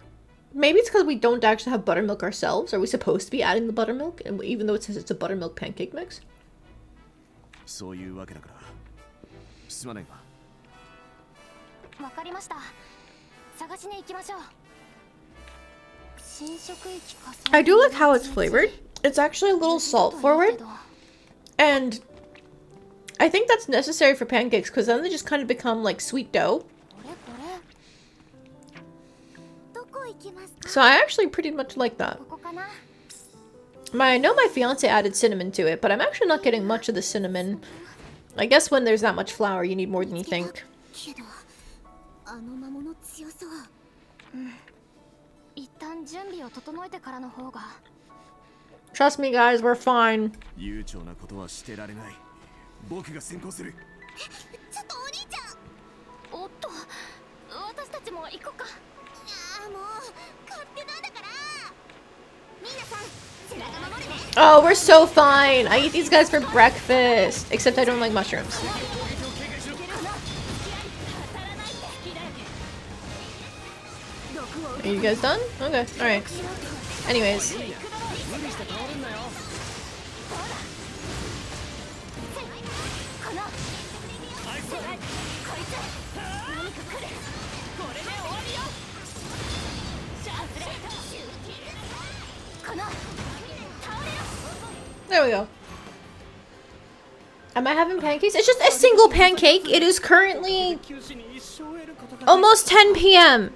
S1: Maybe it's because we don't actually have buttermilk ourselves. Are we supposed to be adding the buttermilk, and even though it says it's a buttermilk pancake mix?
S7: そういうわけだから。すまないが。
S3: わかりました。探しに行きましょう。新職域仮想。
S1: I do like how it's flavored. It's actually a little salt forward. And I think that's necessary for pancakes because then they just kind of become like sweet dough. So I actually pretty much like that. I know my fiance added cinnamon to it, but I'm actually not getting much of the cinnamon. I guess when there's that much flour, you need more than you think. Trust me, guys, we're fine. Oh, we're so fine. I eat these guys for breakfast. Except I don't like mushrooms. Are you guys done? Okay, alright. Anyways. There we go. Am I having pancakes? It's just a single pancake. It is currently almost 10 p.m.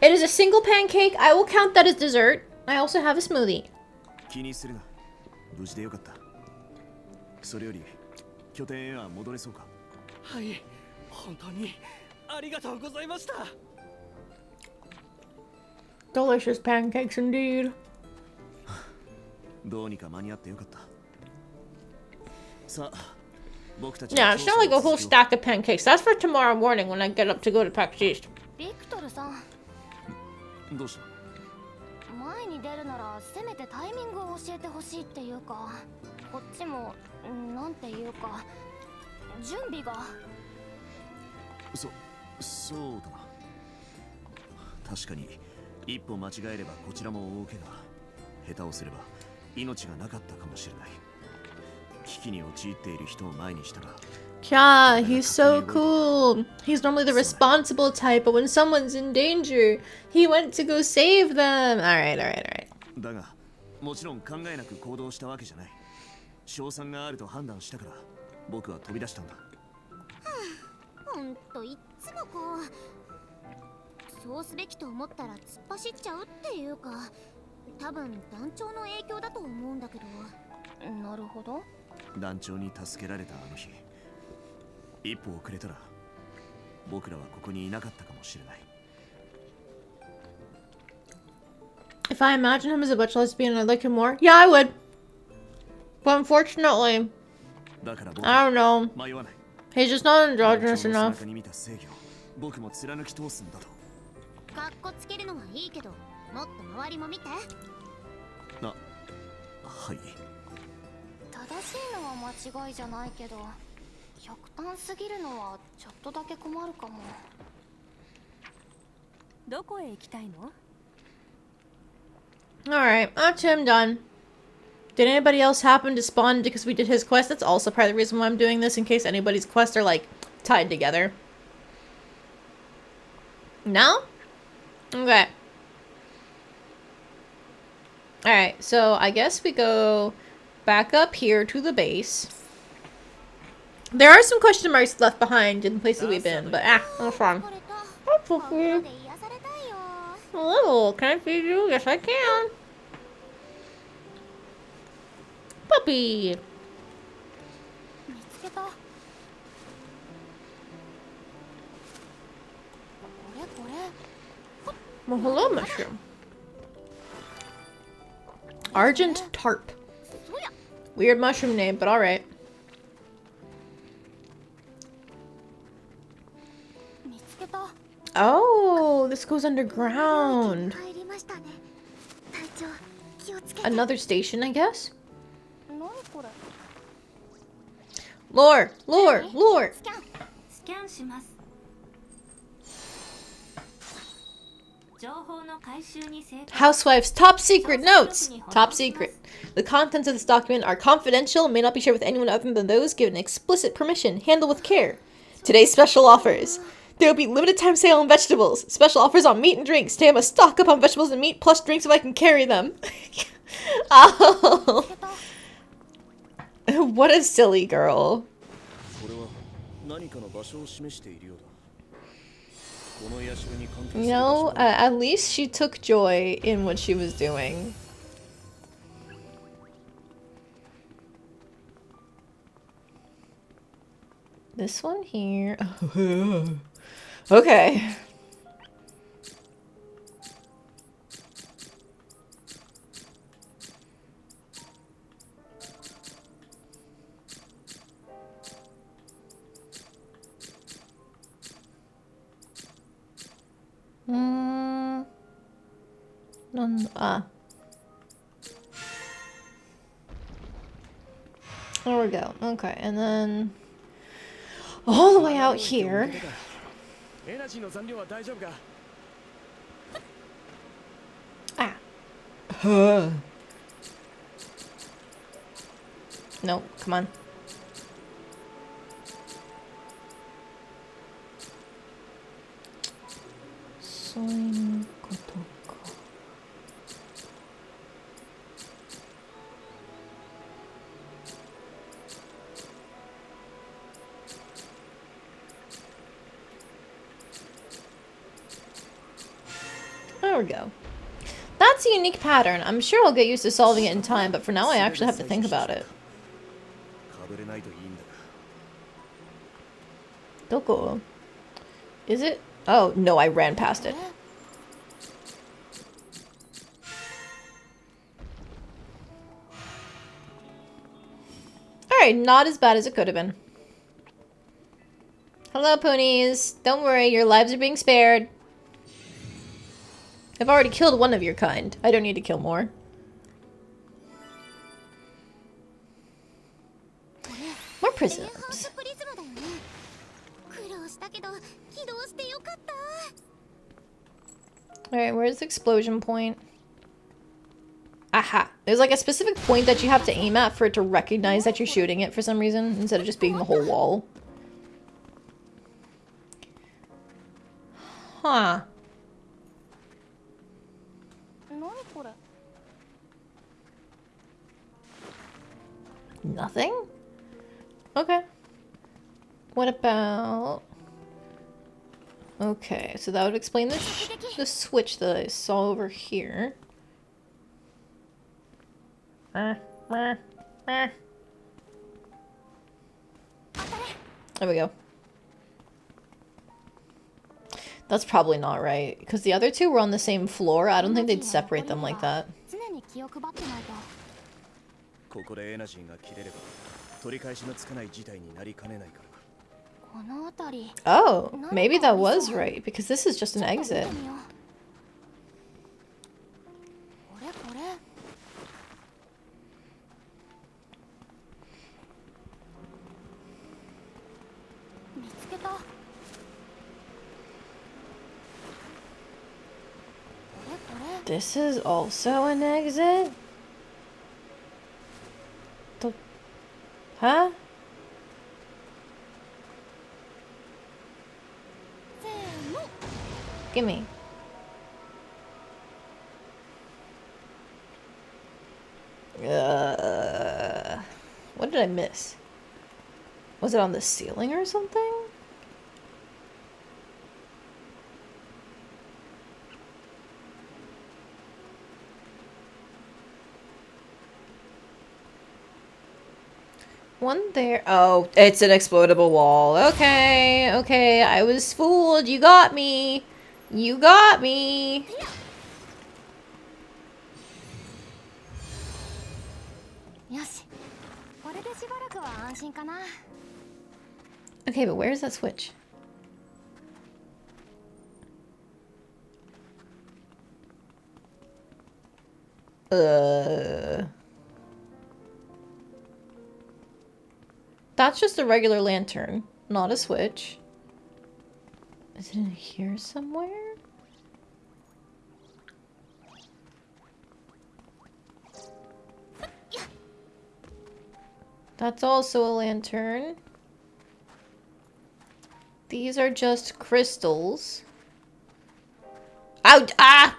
S1: It is a single pancake. I will count that as dessert. I also have a smoothie. Delicious pancakes indeed. Yeah, it's not like a whole stack of pancakes. That's for tomorrow morning when I get up to go to PAX East.
S7: どうした？
S3: 前に出るならせめてタイミングを教えてほしいっていうか、こっちもなんていうか準備が。
S7: そうだな。確かに一歩間違えればこちらも大怪我、下手をすれば命がなかったかもしれない。危機に陥っている人を前にしたら。
S1: Yeah, he's so cool. He's normally the responsible type, but when someone's in danger, he went to go save them. Alright.
S7: だが、もちろん考えなく行動したわけじゃない。勝算があると判断したから、僕は飛び出したんだ。
S3: ほんといっつもこう。そうすべきと思ったら突っ走っちゃうっていうか、多分団長の影響だと思うんだけど。なるほど。
S7: 団長に助けられたあの日、一歩遅れたら僕らはここにいなかったかもしれない。
S1: If I imagine him as a butch lesbian, I'd like him more. Yeah, I would. But unfortunately,
S7: だから僕
S1: I don't know.
S7: 迷わない。
S1: He's just not androgynous
S7: 団長の
S1: enough.
S7: 背中に見た正義を僕も貫き通すんだと。
S3: かっこつけるのはいいけど、もっと周りも見て。
S7: はい。
S3: 正しいのは間違いじゃないけど、極端すぎるのはちょっとだけ困るかも。
S5: どこへ行きたいの？
S1: Alright, that's him done. Did anybody else happen to spawn because we did his quest? That's also part of the reason why I'm doing this, in case anybody's quests are, like, tied together. No? Okay. Alright, so I guess we go back up here to the base. There are some question marks left behind in the places we've been, but that's fine. That's okay. A little. Can I feed you? Yes, I can. Puppy. Well, hello, mushroom. Argent Tarp. Weird mushroom name, but alright. Oh, this goes underground. Another station, I guess? Lore! Lore! Lore!
S5: スキャンします。情報の回収に成功。
S1: Housewife's top secret notes! Top secret. The contents of this document are confidential and may not be shared with anyone other than those given explicit permission. Handle with care. Today's special offers. There will be limited time sale on vegetables. Special offers on meat and drinks. Today I must stock up on vegetables and meat plus drinks if I can carry them. Oh. What a silly girl. You know, at least she took joy in what she was doing. This one here. Okay. There we go. Okay, and then all the way out here. Ah. No, come on. There we go. That's a unique pattern. I'm sure I'll get used to solving it in time, but for now I actually have to think about it. Doko. Is it? Oh, no, I ran past it. Alright, not as bad as it could have been. Hello, ponies. Don't worry, your lives are being spared. I've already killed one of your kind. I don't need to kill more. More prisms. Alright, where's the explosion point? Aha. There's like a specific point that you have to aim at for it to recognize that you're shooting it for some reason, instead of just being the whole wall. Huh. Nothing? Okay. What about... Okay, so that would explain the switch that I saw over here. There we go. That's probably not right, because the other two were on the same floor. I don't think they'd separate them like that. Oh, maybe that was right, because this is just an exit. This is also an exit? Huh? Gimme. What did I miss? Was it on the ceiling or something? One there. Oh, it's an explodable wall. Okay, okay. I was fooled. You got me. You got me. Okay, but where's that switch? That's just a regular lantern, not a switch. Is it in here somewhere? That's also a lantern. These are just crystals. Ouch! Ah!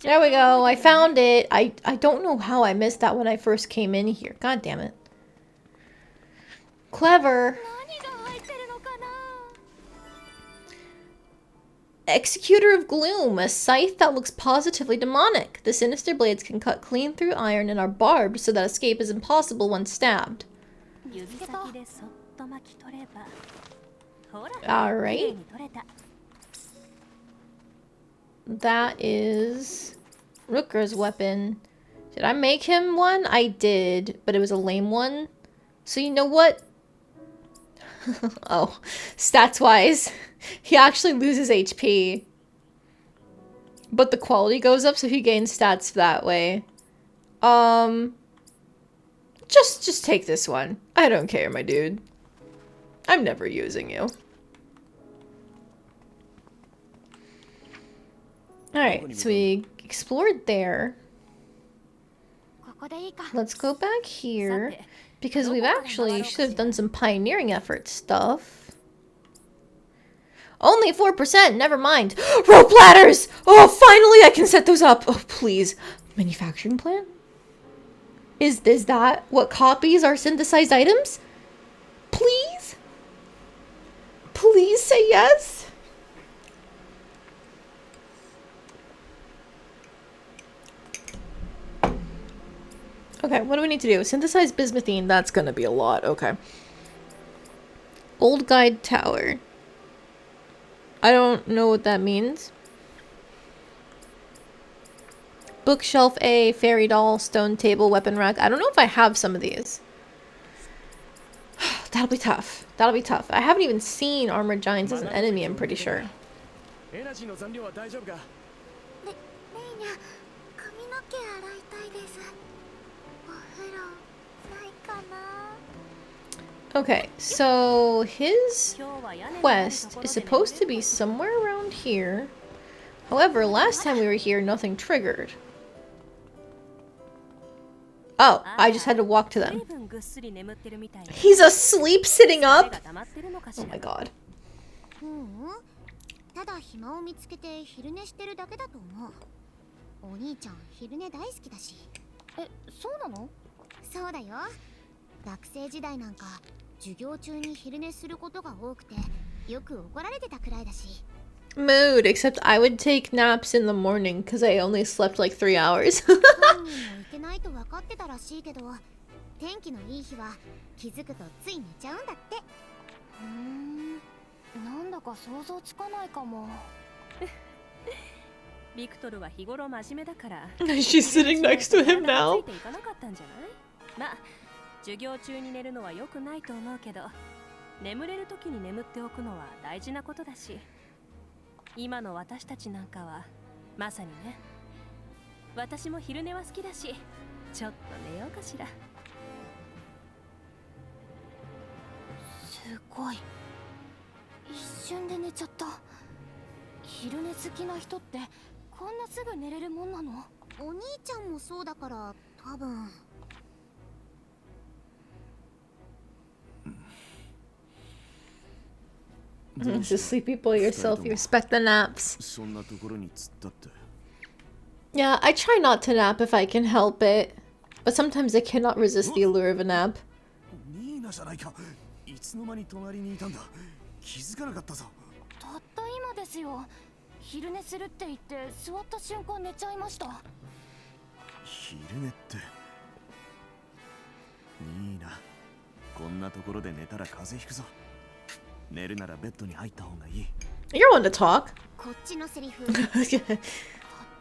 S1: There we go. I found it. I don't know how I missed that when I first came in here. God damn it. Clever. Executor of Gloom, a scythe that looks positively demonic. The sinister blades can cut clean through iron and are barbed so that escape is impossible when stabbed. Alright. That is Rooker's weapon. Did I make him one? I did, but it was a lame one. So you know what? Oh, stats-wise, he actually loses HP. But the quality goes up, so he gains stats that way. Just take this one. I don't care, my dude. I'm never using you. Alright, so we explored there. Let's go back here, because we've actually should have done some pioneering effort stuff. Only 4%, never mind. Rope ladders! Oh, finally I can set those up. Oh, please. Manufacturing plant? Is that what copies are synthesized items? Please? Please say yes? Okay, what do we need to do? Synthesize bismuthine. That's gonna be a lot. Okay. Old Guide Tower. I don't know what that means. Bookshelf A, fairy doll, stone table, weapon rack. I don't know if I have some of these. That'll be tough. That'll be tough. I haven't even seen armored giants as an enemy, I'm pretty sure. Okay, so his quest is supposed to be somewhere around here. However, last time we were here, nothing triggered. Oh, I just had to walk to them. He's asleep sitting up? Oh my god.
S11: ただ暇を見つけて昼寝してるだけだと思う。お兄ちゃん昼寝大好きだし。え、そうなの？そうだよ。学生時代なんか授業中に昼寝することが多くてよく怒られてたくらいだし。
S1: Mood, except I would take naps in the morning because I only slept like 3 hours.
S11: 本人もいけないと分かってたらしいけど、天気のいい日は気づくとつい寝ちゃうんだって。
S3: なんだか想像つかないかも。
S5: ビクトルは日頃真面目だから。
S1: She's sitting next to him now.
S5: ついていかなかったんじゃない？まあ、授業中に寝るのは良くないと思うけど、眠れる時に眠っておくのは大事なことだし、今の私たちなんかはまさにね。私も昼寝は好きだし、ちょっと寝ようかしら。
S3: すごい。一瞬で寝ちゃった。昼寝好きな人ってこんなすぐ寝れるもんなの？
S11: お兄ちゃんもそうだから多分。
S1: It's a sleepy boy yourself. You respect the naps. Yeah, I try not to nap if I can help it, but sometimes I cannot resist the allure of a nap.
S7: いつの間に隣にいたんだ。気づかなかったぞ。
S3: たった今ですよ。昼寝するって言って座った瞬間寝ちゃいました。
S7: 昼寝って。いいな。こんなところで寝たら風邪ひくぞ。寝るならベッドに入った方がいい。
S1: You're one to talk.
S11: こっちのセリフ。
S3: たっ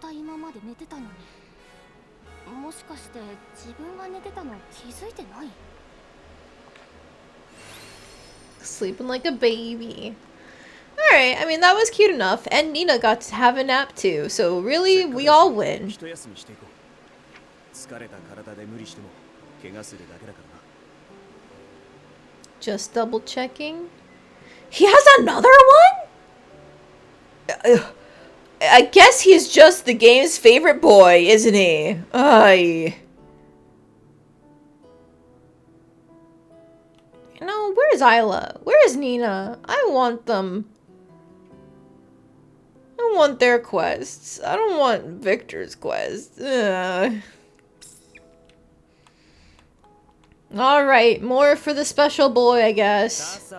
S3: た今まで寝てたのに。もしかして自分が寝てたの気づいてない
S1: ？Sleeping like a baby. Alright, I mean, that was cute enough. And Nina got to have a nap too. So really, we all win. Just double checking. He has another one? I guess he's just the game's favorite boy, isn't he? Ay. You know, where's Isla? Where's Nina? I want them. I want their quests. I don't want Victor's quest. Alright, more for the special boy, I guess.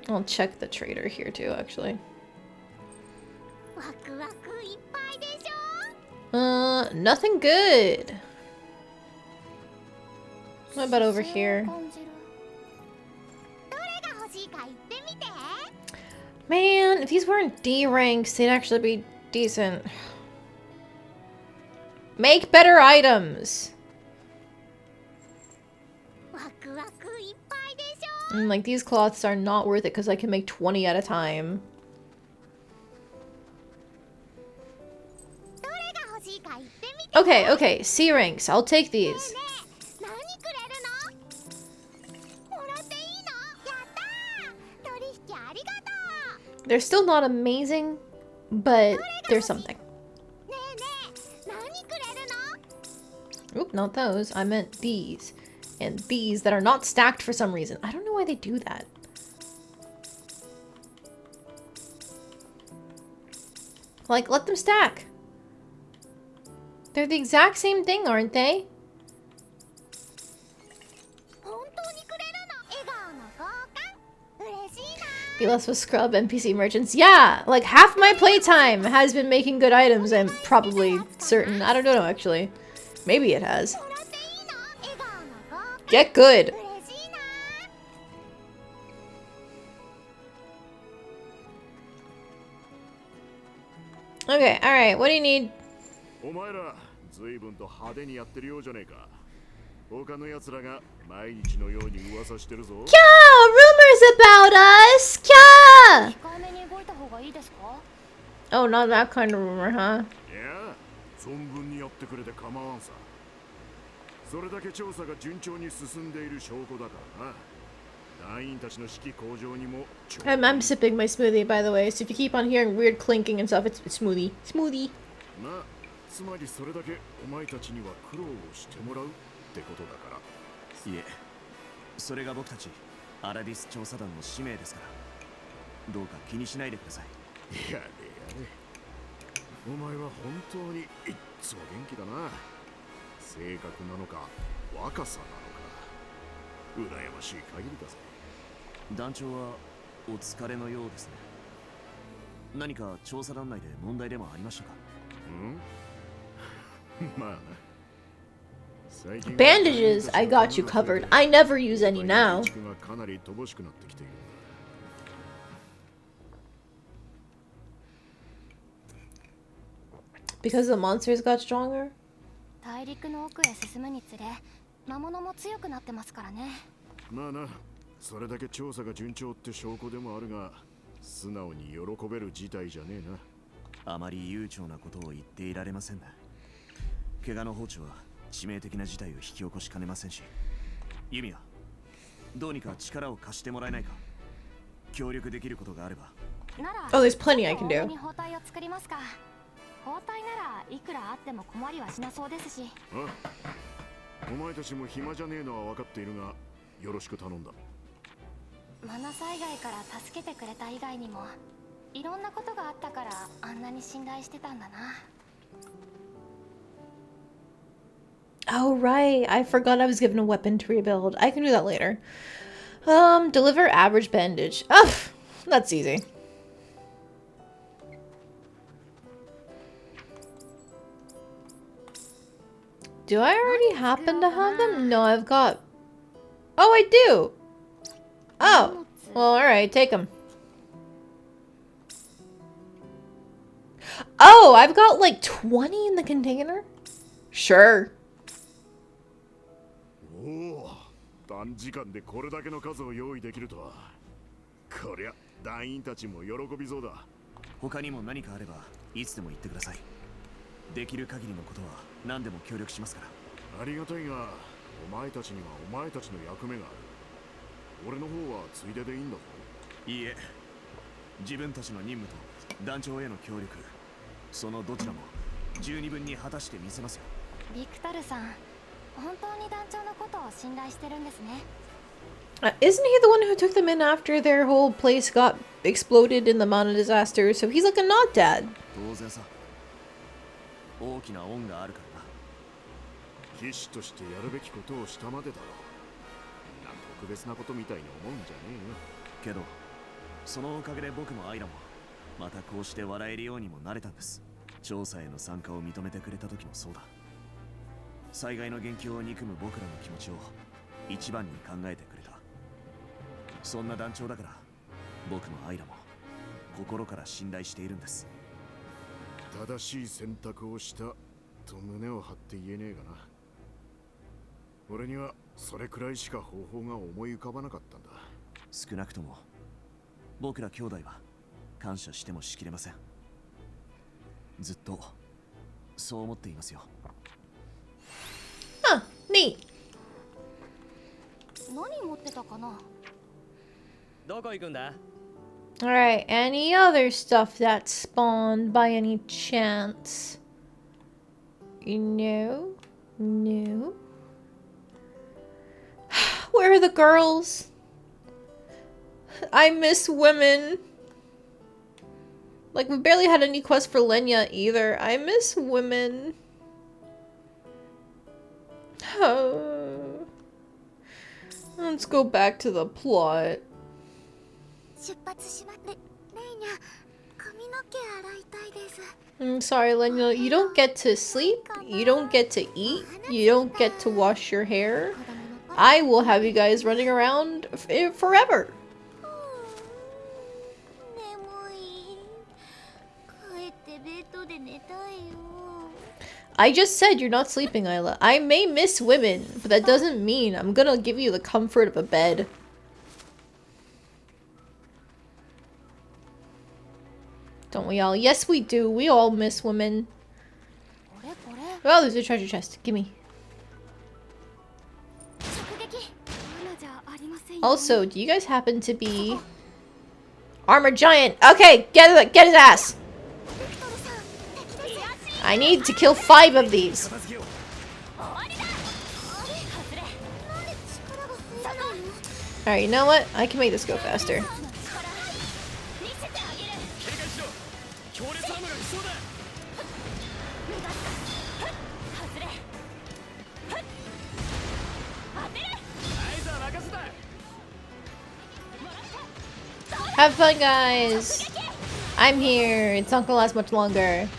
S1: I'll check the trader here too, actually. Nothing good. What about over here? Man, if these weren't D ranks, they'd actually be decent. Make better items. And like these cloths are not worth it because I can make 20 at a time. Okay, okay, C ranks. I'll take these. They're still not amazing, but there's something. Oop, not those. I meant these. And these that are not stacked for some reason. I don't know why they do that. Like, let them stack. They're the exact same thing, aren't they? Be less with scrub NPC merchants. Yeah, like half my playtime has been making good items. I'm probably certain. I don't know, actually. Maybe it has. Get good. Okay, alright, what do you need? Kya! Rumors about us! Kya! Oh, not that kind of rumor, huh?
S4: それだけ調査が順調に進んでいる証拠だからな。団員たちの士気向上にも。
S1: I'm sipping my smoothie, by the way, so if you keep on hearing weird clinking and stuff, it's smoothie. Smoothie.
S4: まあ、つまりそれだけお前たちには苦労をしてもらうってことだから。
S7: いえ、それが僕たちアラディス調査団の使命ですから、どうか気にしないでください。
S4: やれやれ。お前は本当にいっつも元気だな。性格なのか若さなのか羨ましい限りだぜ。
S7: 団長はお疲れのようですね。何か調査団内で問題でもありましたか？
S4: まあな。
S1: Bandages, I got you covered. I never use any now. Because the monsters got stronger?
S3: 大陸の奥へ進むにつれ、魔物も強くなってますからね。
S4: まあな、それだけ調査が順調って証拠でもあるが、素直に喜べる事態じゃねえな。
S7: あまり悠長なことを言っていられませんね。怪我の放置は致命的な事態を引き起こしかねませんし、ユミヤ、どうにか力を貸してもらえないか。協力できることがあれば。
S1: Oh, there's plenty I can do.
S3: 包帯を作りますか。包帯ならいくらあっても困りはしなそうですし。
S4: お前たちも暇じゃねえのは分かっているが、よろしく頼んだ。
S3: マナ災害から助けてくれた以外にも、いろんなことがあったからあんなに信頼してたんだな。
S1: Oh, right. I forgot I was given a weapon to rebuild. I can do that later. Deliver average bandage. Oh, that's easy. Do I already happen to have them? No, I've got... Oh, I do! Oh! Well, alright, take them. Oh, I've got like 20 in the container? Sure.
S4: おお、短時間でこれだけの数を用意できるとは。こりゃ団員たちも喜びそうだ。
S7: 他にも何かあればいつでも言ってください。できる限りのことは何でも協力しますから。
S4: ありがたいが、お前たちにはお前たちの役目がある。俺の方はついででいいんだぞ。
S7: いいえ、自分たちの任務と団長への協力、そのどちらも十二分に果たしてみせますよ。
S3: ビクタルさん、本当に団長のことを信頼してるんですね。
S1: Isn't he the one who took them in after their whole place got exploded in the Mana disaster? So he's like a not dad.
S7: 当然さ。大きな恩があるからな。
S4: 騎士としてやるべきことをしたまでだろう。なん特別なことみたいに思うんじゃね
S7: えよ。けど、そのおかげで僕もアイラもまたこうして笑えるようにもなれたんです。調査への参加を認めてくれた時もそうだ。災害の元凶を憎む僕らの気持ちを一番に考えてくれた。そんな団長だから僕もアイラも心から信頼しているんです。
S4: 正しい選択をしたと胸を張って言えねえがな。俺にはそれくらいしか方法が思い浮かばなかったんだ。
S7: 少なくとも僕ら兄弟は感謝してもしきれません。ずっとそう思っていますよ。
S1: Huh, neat.
S3: 何持ってたかな。
S6: どこ行くんだ？
S1: Alright, any other stuff that spawned by any chance? No? No? Where are the girls? I miss women. Like, we barely had any quests for Lenya either. I miss women. Let's go back to the plot. I'm sorry, Lenya. You don't get to sleep. You don't get to eat. You don't get to wash your hair. I will have you guys running around forever. I just said you're not sleeping, Isla. I may miss women, but that doesn't mean I'm gonna give you the comfort of a bed. Don't we all? Yes, we do. We all miss women. Oh, there's a treasure chest. Gimme. Also, do you guys happen to be Armored Giant? Okay, get his ass. I need to kill 5 of these. Alright, you know what? I can make this go faster. Have fun, guys! I'm here. It's not gonna last much longer.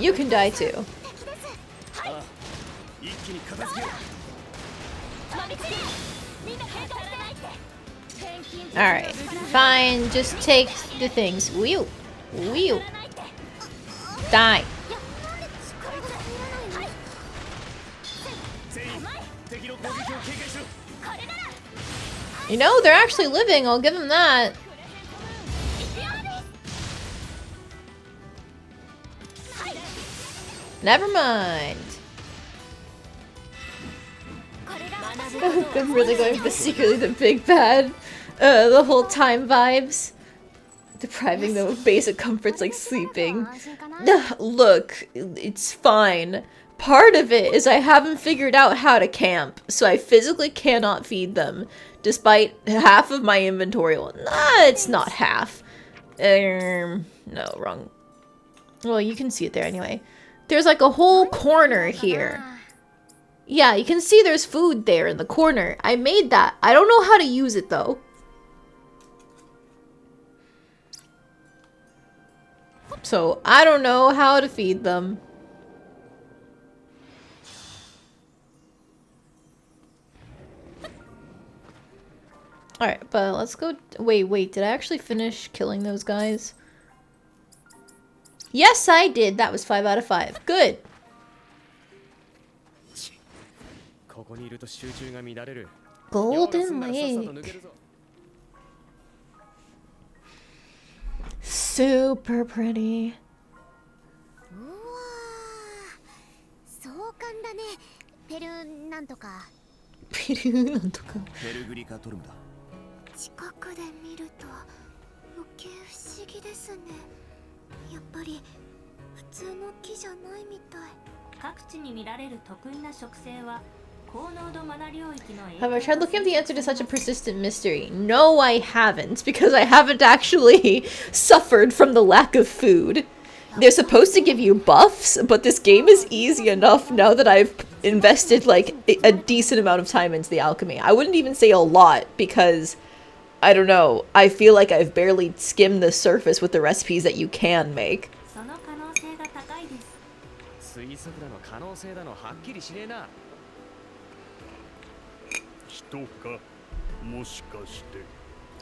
S1: You can die too. Alright, fine. Just take the things. Whew. Whew. Die. You know, they're actually living. I'll give them that. Never mind. I'm really going for secretly the big bad the whole time vibes. Depriving them of basic comforts like sleeping. Look, it's fine. Part of it is I haven't figured out how to camp, so I physically cannot feed them, despite half of my inventory. Well, nah, it's not half. No, wrong. Well, you can see it there anyway. There's like a whole corner here. Yeah, you can see there's food there in the corner. I made that. I don't know how to use it though. So I don't know how to feed them. Alright, but let's go. Wait, did I actually finish killing those guys? Yes, I did. That was 5 out of 5. Good. Golden Lake. Super pretty. Have I tried looking up the answer to such a persistent mystery? No, I haven't, because I haven't actually suffered from the lack of food. They're supposed to give you buffs, but this game is easy enough now that I've invested like a decent amount of time into the alchemy. I wouldn't even say a lot, because I don't know, I feel like I've barely skimmed the surface with the recipes that you can make.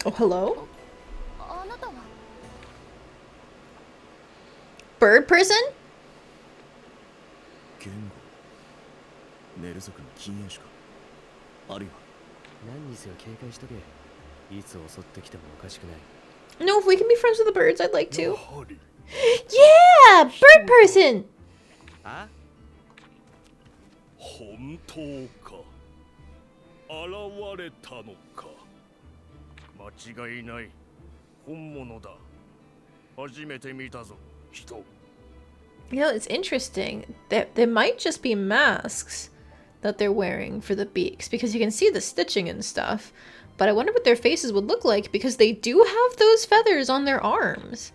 S1: Oh, hello? Bird person? No, if we can be friends with the birds, I'd like to. Yeah! Bird person! Huh?
S9: 本当か現れたのか間違いない本物だ初めて見たぞ人
S1: You know, it's interesting that they might just be masks that they're wearing for the beaks, because you can see the stitching and stuff, but I wonder what their faces would look like, because they do have those feathers on their arms.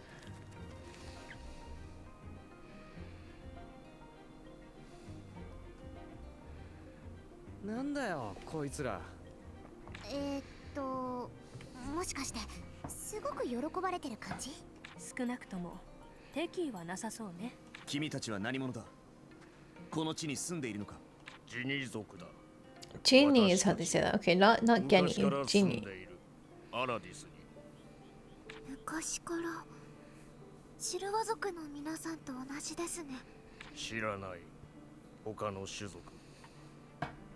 S1: Genie is how they say that. Okay, not Genny, Genie.
S11: 昔からシルワ族の皆さんと同じですね。
S9: 知らない他の種族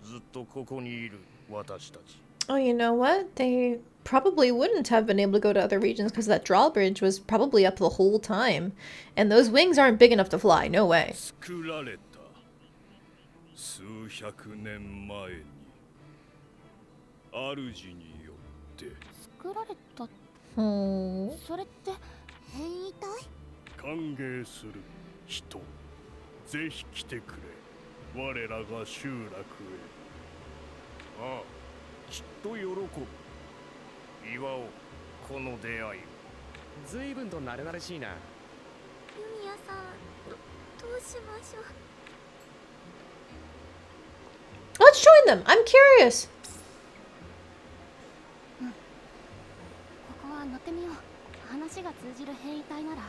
S9: ずっとここにいる私たち
S1: Oh, you know what? They probably wouldn't have been able to go to other regions because that drawbridge was probably up the whole time. And those wings aren't big enough to fly. No way.
S9: 作られた数百年前に主によって
S11: 作られた。
S1: Hmm.
S11: それって変異体？
S9: 歓迎する人ぜひ来てくれ我らが集落へああきっと喜ぶ祝おうこの出会いを
S6: 随分と慣れ慣れしいな。
S11: ユミヤさん、どうしましょう。
S1: Let's join them. I'm curious.
S11: ここは乗ってみよう。話が通じる変異体なら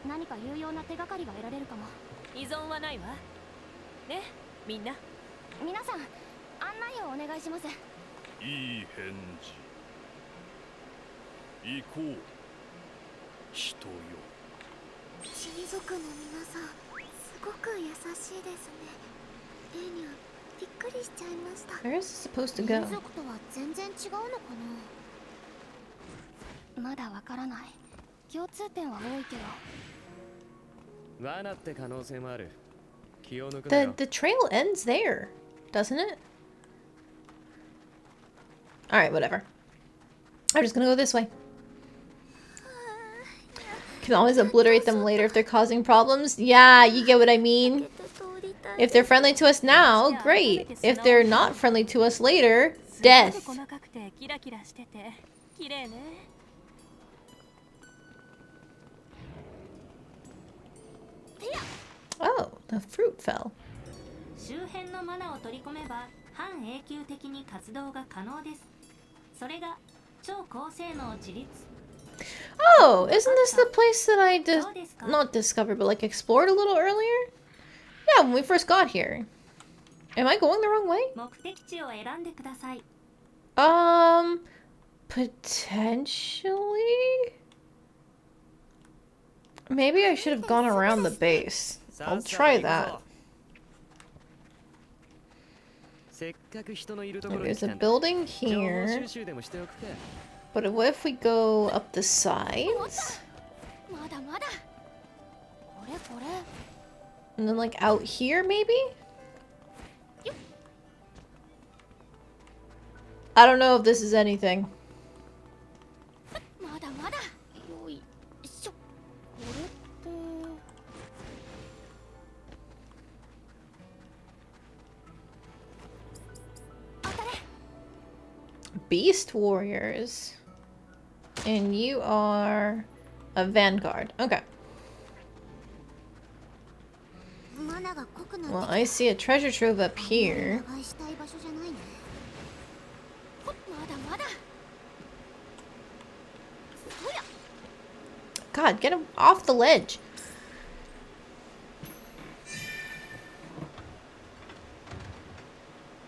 S11: 何か有用な手がかりが得られるかも。
S5: 依存はないわね、みんな。
S11: 皆さん、案内をお願いします。
S9: いい返事行こう人よ
S11: 親族の皆さん、すごく優しいですね。レーニャ、びっくりしちゃいました。
S1: Where is this supposed to
S11: 民
S1: go?
S11: 族とは全然違うのかな。まだわからない。共通点は多いけど。
S6: 罠って可能性もある。気を抜くなよ。
S1: The trail ends there, doesn't it? Alright, whatever. I'm just gonna go this way. Can always obliterate them later if they're causing problems. Yeah, you get what I mean. If they're friendly to us now, great. If they're not friendly to us later, death.
S5: 細かくてキラキラしてて綺麗ね。
S1: Oh, the fruit fell.
S12: 周辺のマナを取り込めば半永久的に活動が可能です。それが超高性能自立。
S1: Oh, isn't this the place that I not discovered, but like explored a little earlier? Yeah, when we first got here. Am I going the wrong way?
S12: 目的地を選んでください。
S1: Potentially? Maybe I should have gone around the base. I'll try that.
S6: せっかく人のいると
S1: Like,
S6: ころに
S1: there's
S6: 来た
S1: a
S6: んだ。
S1: building
S6: 情報
S1: here.
S6: 収集でもしておくか。
S1: But what if we go up the sides?
S11: まだまだ。これこれ。
S1: And then like out here maybe? I don't know if this is anything.
S11: まだまだ。よいしょ。これって。
S1: Beast warriors. And you are a vanguard. Okay.
S11: マナが濃くなってき
S1: Well,
S11: た。
S1: I see a treasure trove up here.
S11: お願いしたい場所じゃないね。まだまだ。おや。
S1: God, get him off the ledge.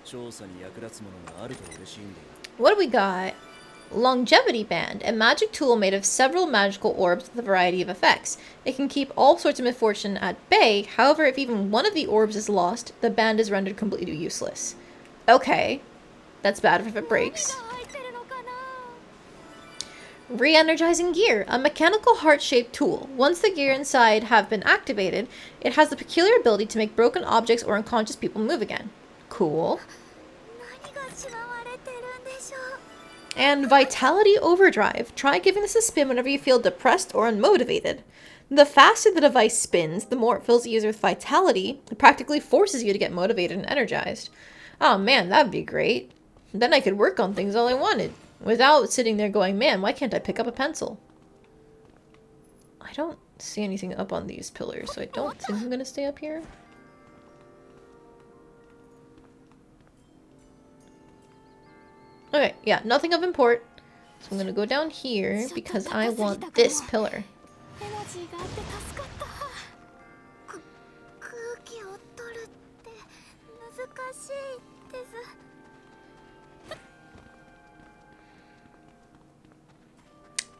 S7: 調査に役立つものがあると嬉しいんだよ。
S1: What do we got? Longevity Band, a magic tool made of several magical orbs with a variety of effects. It can keep all sorts of misfortune at bay. However, if even one of the orbs is lost, the band is rendered completely useless. Okay. That's bad if it breaks. Re-energizing gear, a mechanical heart-shaped tool. Once the gear inside have been activated, it has the peculiar ability to make broken objects or unconscious people move again. Cool.
S11: 何がしまわれてるんでしょう。
S1: And Vitality Overdrive. Try giving this a spin whenever you feel depressed or unmotivated. The faster the device spins, the more it fills the user with vitality. It practically forces you to get motivated and energized. Oh man, that'd be great. Then I could work on things all I wanted, without sitting there going, man, why can't I pick up a pencil? I don't see anything up on these pillars, so I don't think I'm gonna stay up here. Okay, yeah, nothing of import. So I'm gonna go down here because I want this pillar.
S11: エナジーがあって助かった。空気を取るって難しいです。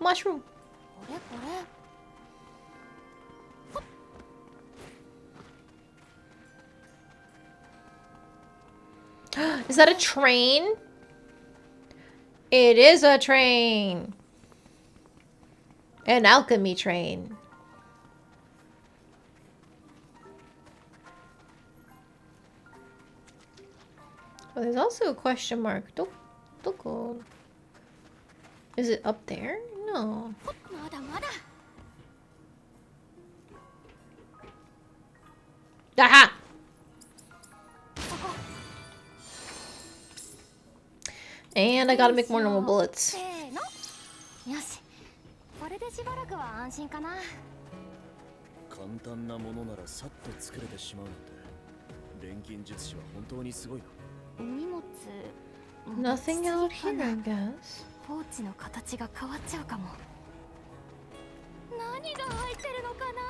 S1: Mushroom.
S11: これこれ。
S1: Is that a train? It is a train. An alchemy train. Oh, there's also a question mark. Doko. Is it up there? No. Aha! And I gotta make more normal bullets.
S11: よし、これでしばらくは安心かな。
S6: 簡単なものならさっと作れてしまうなんて錬金術師は本当にすごいな。
S11: 荷物
S1: Nothing out here, I guess.
S11: ポーチの形が変わっちゃうかも。何が入ってるのかな。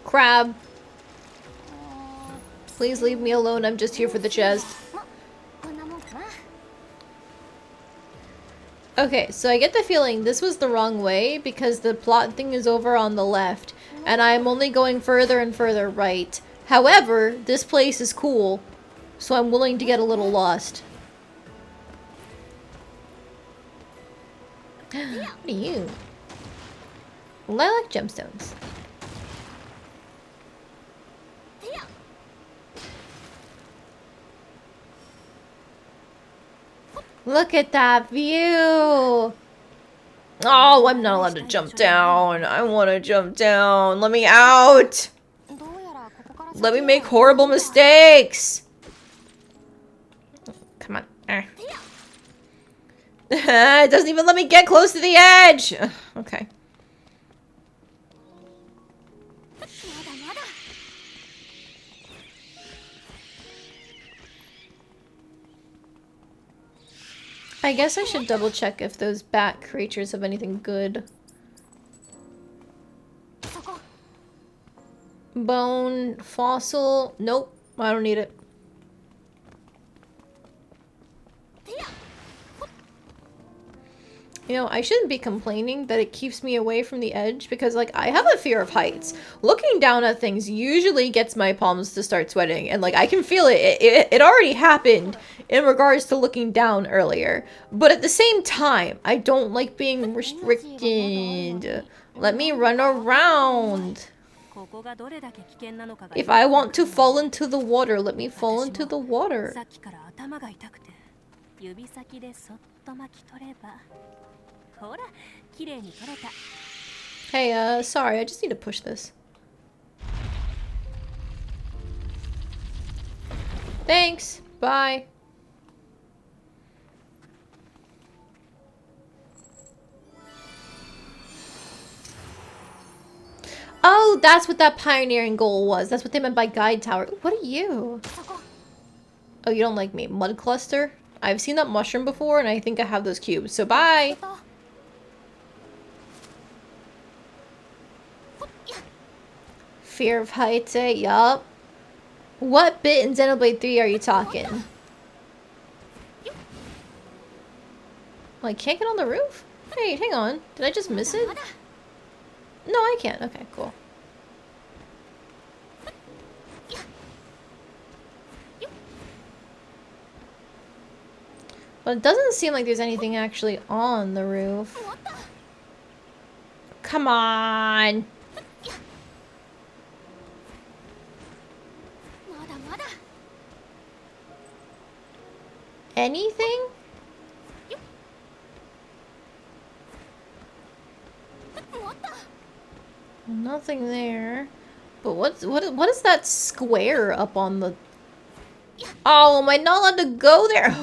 S1: Crab. Please leave me alone. I'm just here for the chest. Okay, so I get the feeling this was the wrong way because the plot thing is over on the left and I'm only going further and further right. However, this place is cool, so I'm willing to get a little lost. What are you? Lilac gemstones. Look at that view! Oh, I'm not allowed to jump down. I want to jump down. Let me out! Let me make horrible mistakes! Come on. It doesn't even let me get close to the edge! Okay. I guess I should double check if those bat creatures have anything good. Bone, fossil, nope, I don't need it. You know, I shouldn't be complaining that it keeps me away from the edge because, like, I have a fear of heights. Looking down at things usually gets my palms to start sweating, and, like, I can feel it. It already happened in regards to looking down earlier. But at the same time, I don't like being restricted. Let me run around. If I want to fall into the water, let me fall into the water. Hey, sorry, I just need to push this. Thanks. Bye. Oh, that's what that pioneering goal was. That's what they meant by guide tower. What are you? Oh, you don't like me. Mud cluster? I've seen that mushroom before, and I think I have those cubes. So bye. Fear of heights, eh? Yup. What bit in Xenoblade 3 are you talking? Well, I can't get on the roof? Hey, hang on. Did I just miss it? No, I can't. Okay, cool. But it doesn't seem like there's anything actually on the roof. Come on! Anything? Nothing there. But what is that square up on the... Oh, am I not allowed to go there?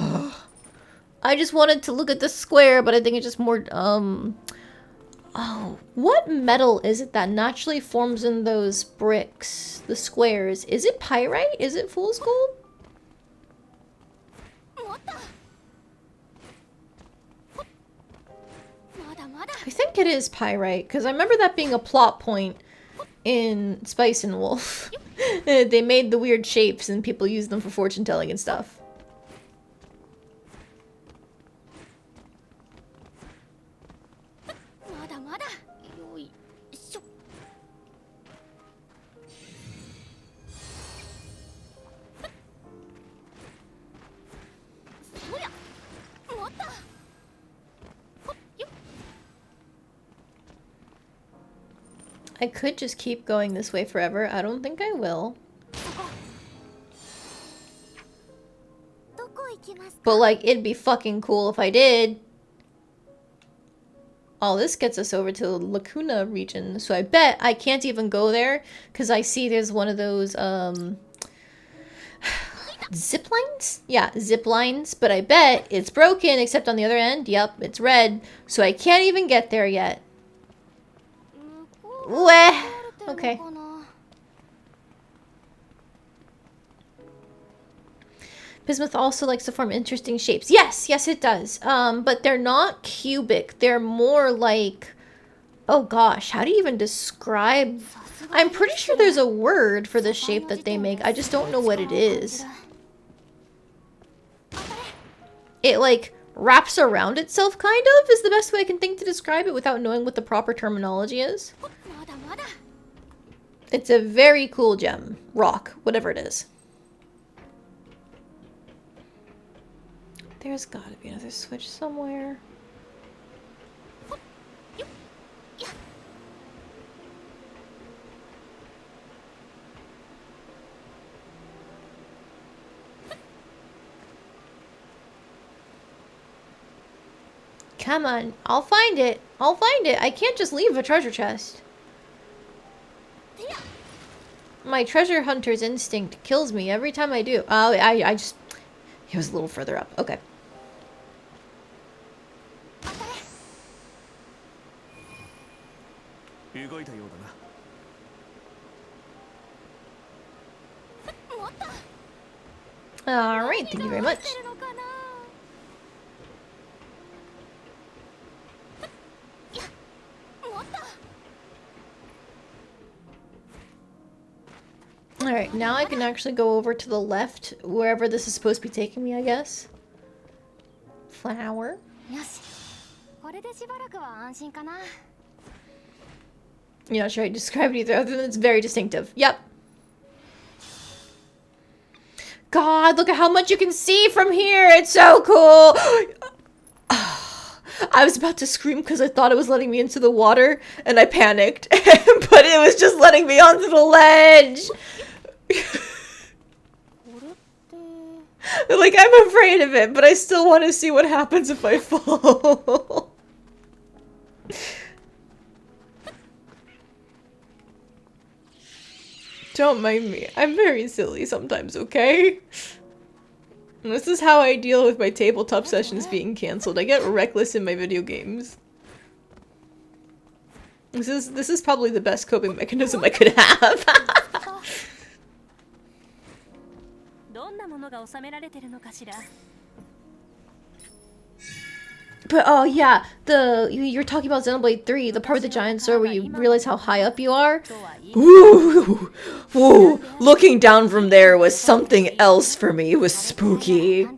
S1: I just wanted to look at the square, but I think it's just more, Oh, what metal is it that naturally forms in those bricks? The squares. Is it pyrite? Is it fool's gold? I think it is pyrite, because I remember that being a plot point in Spice and Wolf. They made the weird shapes and people used them for fortune telling and stuff. I could just keep going this way forever. I don't think I will. But like, it'd be fucking cool if I did. Oh, this gets us over to the Lacuna region. So I bet I can't even go there because I see there's one of those zip lines? Yeah, zip lines. But I bet it's broken except on the other end. Yep, it's red. So I can't even get there yet. Weh. Okay. Bismuth also likes to form interesting shapes. Yes, yes it does. But they're not cubic. They're more like... Oh gosh, how do you even describe... I'm pretty sure there's a word for the shape that they make. I just don't know what it is. It like wraps around itself, kind of, is the best way I can think to describe it without knowing what the proper terminology is. It's a very cool gem. Rock, whatever it is. There's gotta be another switch somewhere. Come on, I'll find it. I'll find it. I can't just leave a treasure chest. My treasure hunter's instinct kills me every time I do. Oh, I just... It was a little further up. Okay. Alright, thank you very much. Alright, now I can actually go over to the left, wherever this is supposed to be taking me, I guess. Flower. You're not sure how to describe it either, other than it's very distinctive. Yep. God, look at how much you can see from here! It's so cool! I was about to scream because I thought it was letting me into the water, and I panicked. But it was just letting me onto the ledge! Like, I'm afraid of it, but I still want to see what happens if I fall. Don't mind me. I'm very silly sometimes, okay? This is how I deal with my tabletop sessions being cancelled. I get reckless in my video games. This is probably the best coping mechanism I could have. But oh yeah, you're talking about Xenoblade 3, the part with the giant sword where you realize how high up you are. Ooh, ooh, looking down from there was something else for me. It was spooky.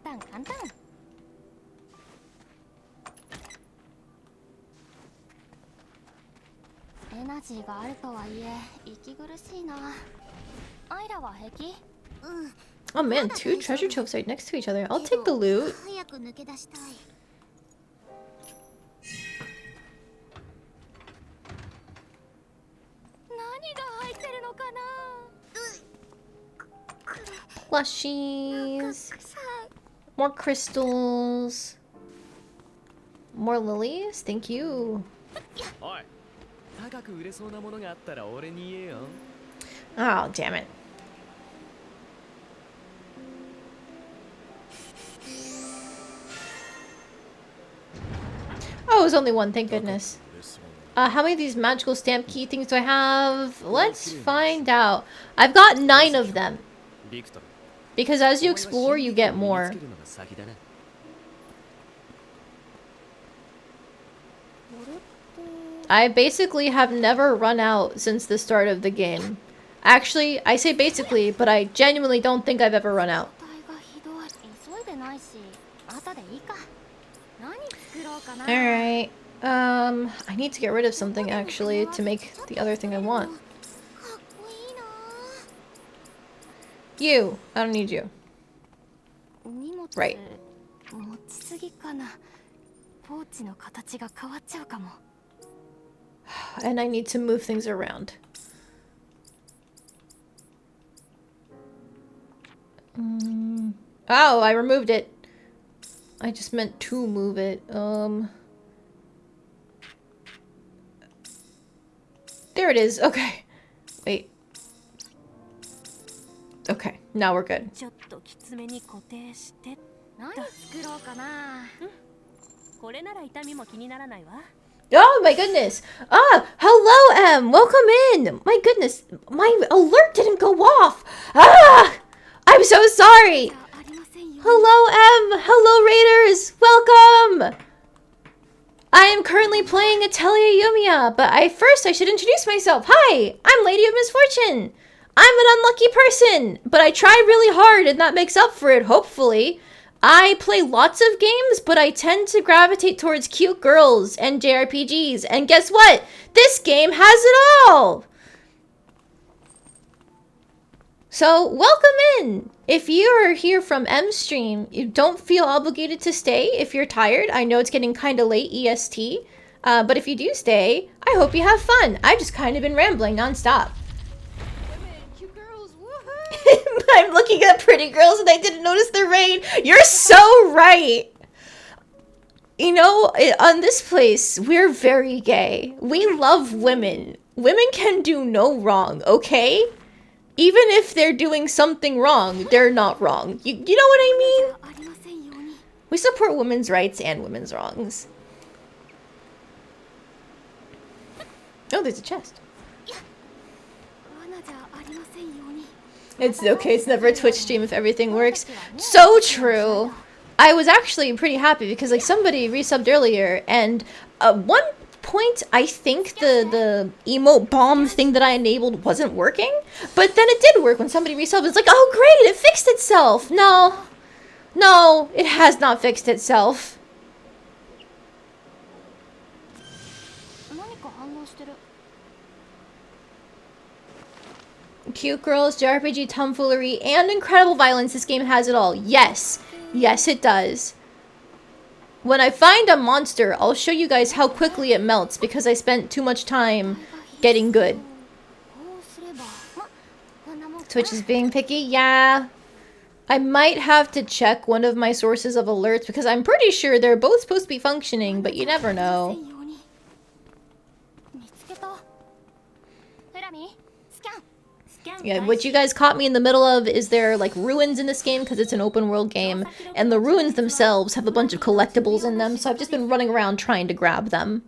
S1: Oh man, 2 treasure troves right next to each other. I'll take the loot. Plushies. More crystals. More lilies? Thank you. Oh, damn it. Oh, it was only one, thank goodness. How many of these magical stamp key things do I have? Let's find out. I've got 9 of them. Because as you explore, you get more. I basically have never run out since the start of the game. Actually, I say basically, but I genuinely don't think I've ever run out. Alright. I need to get rid of something actually to make the other thing I want. You! I don't need you. Right. And I need to move things around. Oh, I removed it. I just meant to move it. There it is. Okay. Wait. Okay, now we're good.
S5: ちょっときつめに固定してっと。
S3: 何作ろうかな。
S5: これなら痛みも気にならないわ。
S1: Oh my goodness! Ah, hello, M. Welcome in. My goodness, my alert didn't go off. Ah, I'm so sorry. Hello, M. Hello, Raiders. Welcome. I am currently playing Atelier Yumia, but first I should introduce myself. Hi, I'm Lady of Misfortune. I'm an unlucky person, but I try really hard and that makes up for it, hopefully. I play lots of games, but I tend to gravitate towards cute girls and JRPGs. And guess what? This game has it all! So, welcome in! If you are here from M Stream, you don't feel obligated to stay if you're tired. I know it's getting kind of late EST. But if you do stay, I hope you have fun. I've just kind of been rambling nonstop. I'm looking at pretty girls and I didn't notice the rain. You're so right. You know, on this place, we're very gay. We love women. Women can do no wrong, okay? Even if they're doing something wrong, they're not wrong. You know what I mean? We support women's rights and women's wrongs. Oh, there's a chest. It's okay, it's never a Twitch stream if everything works. So true! I was actually pretty happy because like somebody resubbed earlier and one point I think the emote bomb thing that I enabled wasn't working, but then it did work when somebody resubbed. It's like, oh great, it fixed itself! No, it has not fixed itself. Cute girls, JRPG tomfoolery, and incredible violence. This game has it all. Yes. Yes, it does. When I find a monster, I'll show you guys how quickly it melts because I spent too much time getting good. Twitch is being picky? Yeah. I might have to check one of my sources of alerts because I'm pretty sure they're both supposed to be functioning, but you never know. Yeah, what you guys caught me in the middle of is there like ruins in this game because it's an open world game, and the ruins themselves have a bunch of collectibles in them, so I've just been running around trying to grab them.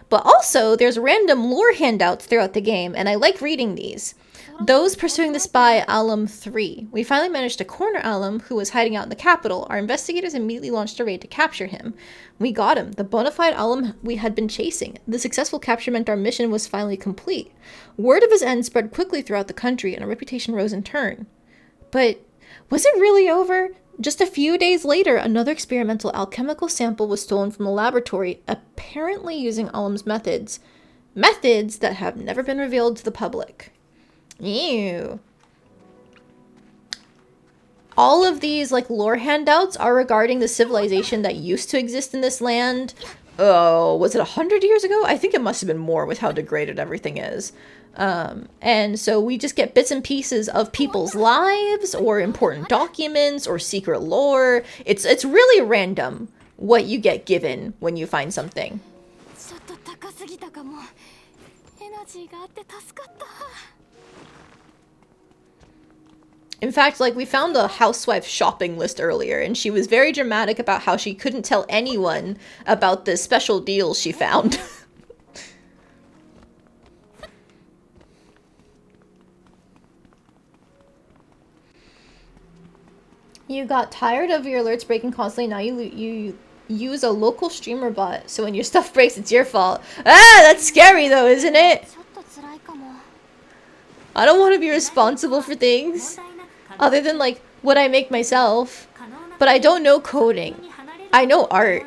S1: But also, there's random lore handouts throughout the game, and I like reading these. Those pursuing the spy Alum 3. We finally managed to corner Alum, who was hiding out in the capital. Our investigators immediately launched a raid to capture him. We got him, the bona fide Alum we had been chasing. The successful capture meant our mission was finally complete. Word of his end spread quickly throughout the country, and our reputation rose in turn. But was it really over? Just a few days later, another experimental alchemical sample was stolen from the laboratory, apparently using Alum's methods. Methods that have never been revealed to the public. Ew. All of these like lore handouts are regarding the civilization that used to exist in this land. Oh, was it 100 years ago? I think it must have been more with how degraded everything is. And so we just get bits and pieces of people's lives or important documents or secret lore. It's really random what you get given when you find something. In fact, like, we found the housewife shopping list earlier, and she was very dramatic about how she couldn't tell anyone about the special deals she found. You got tired of your alerts breaking constantly, now you use a local streamer bot, so when your stuff breaks, it's your fault. Ah, that's scary though, isn't it? I don't want to be responsible for things. Other than, like, what I make myself. But I don't know coding. I know art.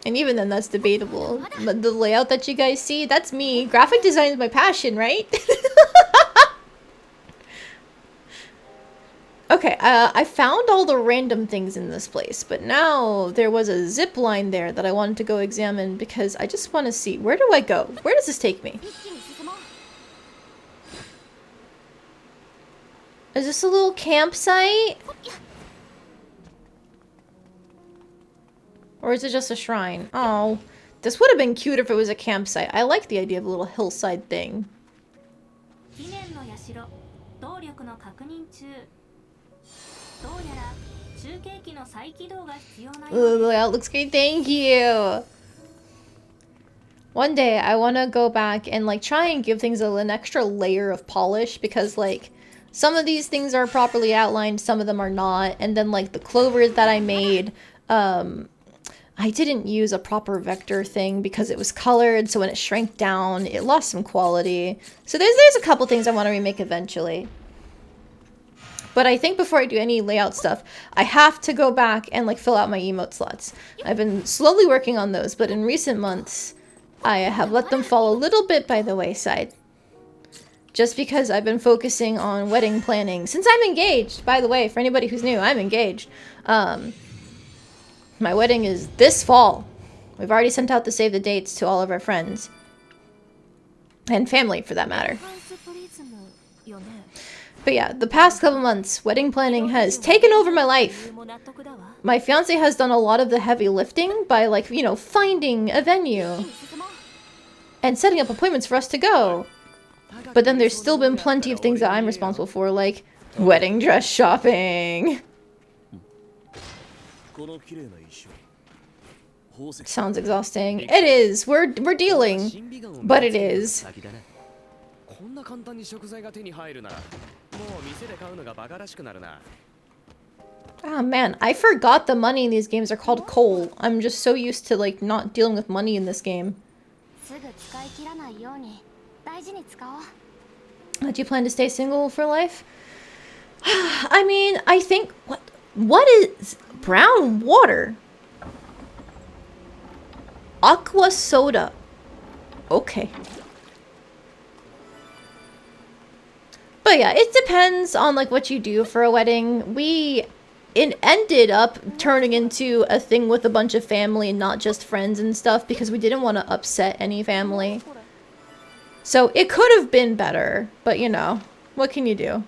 S1: And even then, that's debatable. But the layout that you guys see, that's me. Graphic design is my passion, right? Okay, I found all the random things in this place, but now there was a zip line there that I wanted to go examine because I just want to see, where do I go? Where does this take me? Is this a little campsite? Or is it just a shrine? Oh, this would have been cute if it was a campsite. I like the idea of a little hillside thing. Ooh, the layout looks great. Thank you. One day I want to go back and like try and give things an extra layer of polish because like some of these things are properly outlined, some of them are not, and then like the clovers that I made, I didn't use a proper vector thing because it was colored, so when it shrank down, it lost some quality. So there's a couple things I want to remake eventually. But I think before I do any layout stuff, I have to go back and like fill out my emote slots. I've been slowly working on those, but in recent months, I have let them fall a little bit by the wayside. Just because I've been focusing on wedding planning. Since I'm engaged, by the way, for anybody who's new, I'm engaged. My wedding is this fall. We've already sent out the save the dates to all of our friends. And family, for that matter. But yeah, the past couple months, wedding planning has taken over my life. My fiance has done a lot of the heavy lifting by, like, you know, finding a venue. And setting up appointments for us to go. But then there's still been plenty of things that I'm responsible for, like wedding dress shopping. Sounds exhausting. It is. We're dealing. But it is. Ah man, I forgot the money in these games are called coal. I'm just so used to like not dealing with money in this game. Do you plan to stay single for life? I mean, I think what is brown water? Aqua soda. Okay. But yeah, it depends on like what you do for a wedding. It ended up turning into a thing with a bunch of family and not just friends and stuff because we didn't want to upset any family. So it could have been better, but you know, what can you do?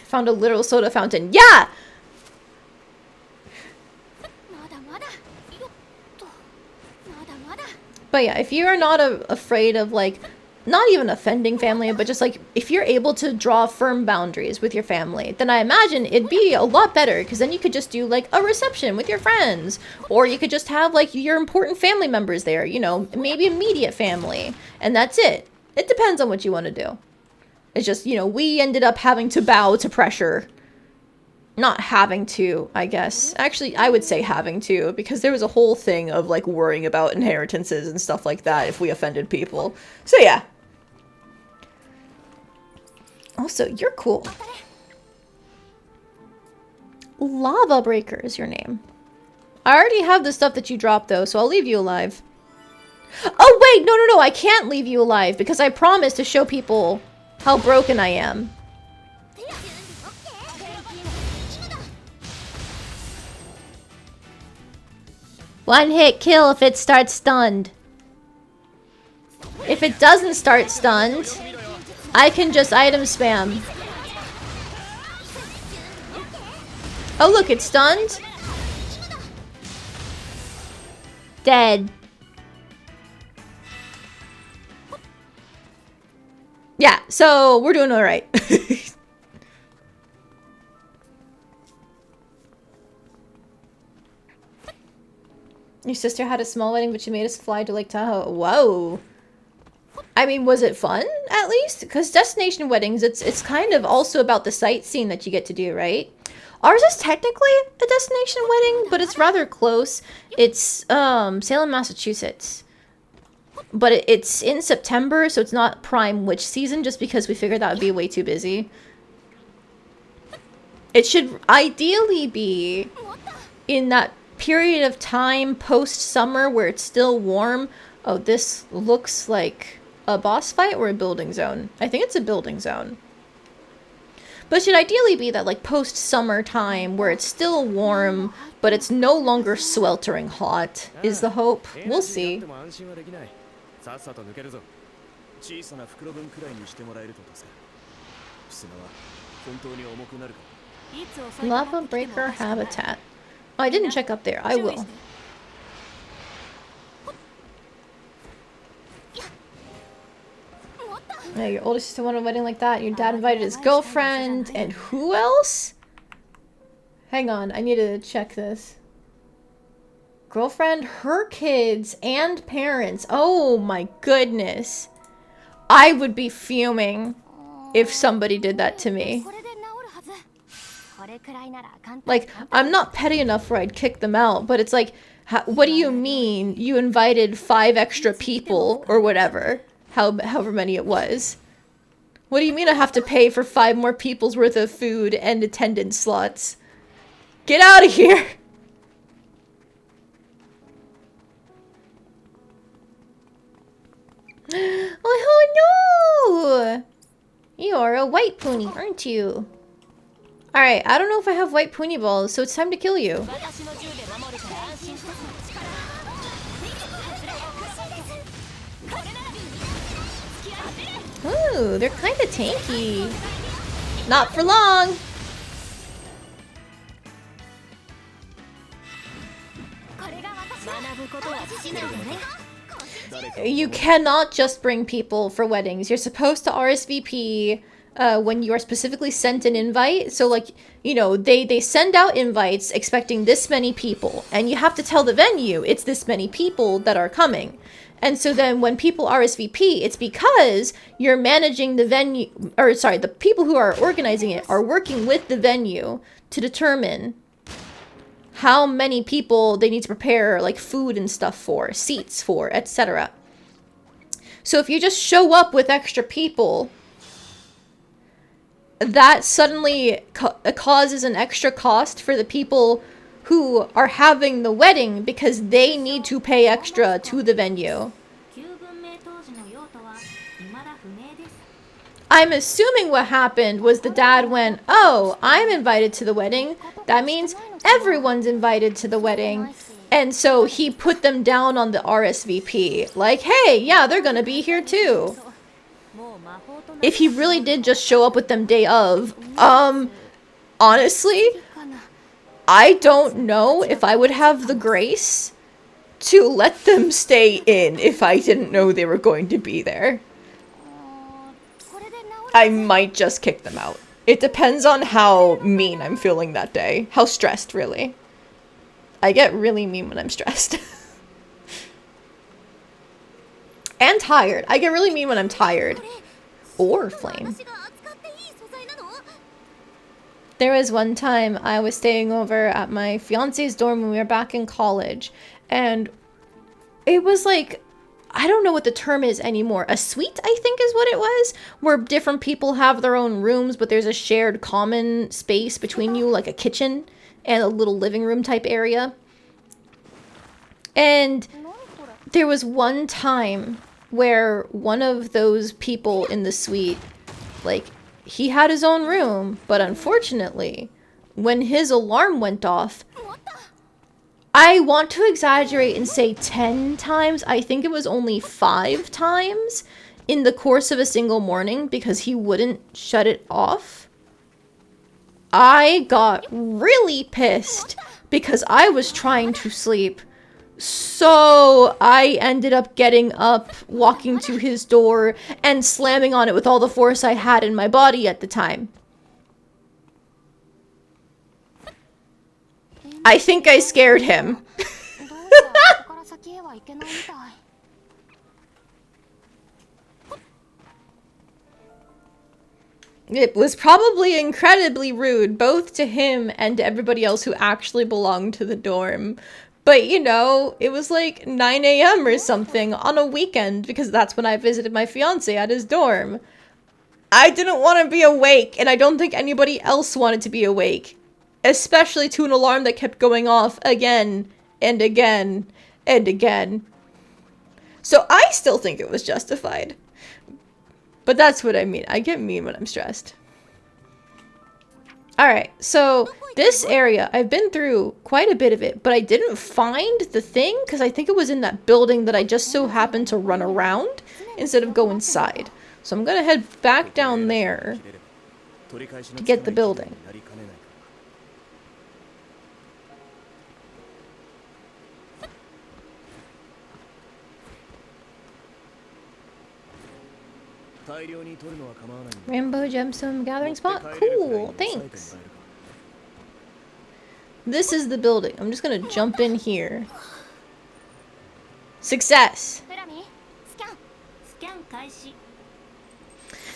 S1: Found a literal soda fountain. Yeah! But yeah, if you're not afraid of like, not even offending family, but just like, if you're able to draw firm boundaries with your family, then I imagine it'd be a lot better because then you could just do like a reception with your friends. Or you could just have like your important family members there, you know, maybe immediate family. And that's it. It depends on what you want to do. It's just, you know, we ended up having to bow to pressure. Not having to, I guess. Actually, I would say having to, because there was a whole thing of like worrying about inheritances and stuff like that if we offended people. So yeah. Also, you're cool. Lava Breaker is your name. I already have the stuff that you dropped though, so I'll leave you alive. Oh wait, no, I can't leave you alive because I promised to show people how broken I am. One hit kill if it starts stunned. If it doesn't start stunned, I can just item spam. Oh look, it's stunned. Dead. Yeah, so we're doing alright. Your sister had a small wedding, but she made us fly to Lake Tahoe. Whoa. I mean, was it fun, at least? Because destination weddings, it's kind of also about the sightseeing that you get to do, right? Ours is technically a destination wedding, but it's rather close. It's Salem, Massachusetts. But it's in September, so it's not prime witch season, just because we figured that would be way too busy. It should ideally be in that period of time post-summer where it's still warm. Oh, this looks like a boss fight or a building zone? I think it's a building zone. But it should ideally be that, like, post-summer time where it's still warm, but it's no longer sweltering hot, is the hope. We'll see.
S7: さっさと抜けるぞ。小さな袋分くらいにしてもらえるとさ。砂は本当に重くなるか。
S1: Lava breaker habitat. Oh, I didn't check up there. I will. Yeah, your older sister went to a wedding like that. Your dad invited his girlfriend. And who else? Hang on, I need to check this. Girlfriend, her kids, and parents. Oh my goodness. I would be fuming if somebody did that to me. Like, I'm not petty enough where I'd kick them out, but it's like, what do you mean you invited 5 extra people or whatever? However many it was. What do you mean I have to pay for 5 more people's worth of food and attendance slots? Get out of here! Oh no! You're a white pony, aren't you? Alright, I don't know if I have white pony balls, so it's time to kill you. Ooh, they're kind of tanky. Not for long. You cannot just bring people for weddings. You're supposed to RSVP when you are specifically sent an invite. So, like, you know, they send out invites expecting this many people, and you have to tell the venue it's this many people that are coming. And so then when people RSVP, it's because you're managing the venue, or sorry, the people who are organizing it are working with the venue to determine how many people they need to prepare, like, food and stuff for, seats for, etc. So if you just show up with extra people, that suddenly causes an extra cost for the people who are having the wedding because they need to pay extra to the venue. I'm assuming what happened was the dad went, oh, I'm invited to the wedding. That means everyone's invited to the wedding. And so he put them down on the RSVP. Like, hey, yeah, they're gonna be here too. If he really did just show up with them day of, honestly, I don't know if I would have the grace to let them stay in if I didn't know they were going to be there. I might just kick them out. It depends on how mean I'm feeling that day. How stressed, really. I get really mean when I'm stressed. And tired. I get really mean when I'm tired. Or flame. There was one time I was staying over at my fiance's dorm when we were back in college. And it was like, I don't know what the term is anymore. A suite, I think is what it was. Where different people have their own rooms, but there's a shared common space between you, like a kitchen and a little living room type area. And there was one time where one of those people in the suite, like, he had his own room, but unfortunately, when his alarm went off, I want to exaggerate and say 10 times. I think it was only 5 times in the course of a single morning because he wouldn't shut it off. I got really pissed because I was trying to sleep. So I ended up getting up, walking to his door, and slamming on it with all the force I had in my body at the time. I think I scared him. It was probably incredibly rude, both to him and to everybody else who actually belonged to the dorm. But, you know, it was like 9 a.m. or something on a weekend because that's when I visited my fiance at his dorm. I didn't want to be awake, and I don't think anybody else wanted to be awake. Especially to an alarm that kept going off again and again and again. So I still think it was justified. But that's what I mean. I get mean when I'm stressed. Alright, so this area, I've been through quite a bit of it, but I didn't find the thing because I think it was in that building that I just so happened to run around instead of go inside. So I'm gonna head back down there to get the building. Rainbow gemstone gathering spot? Cool, thanks. This is the building. I'm just gonna jump in here. Success!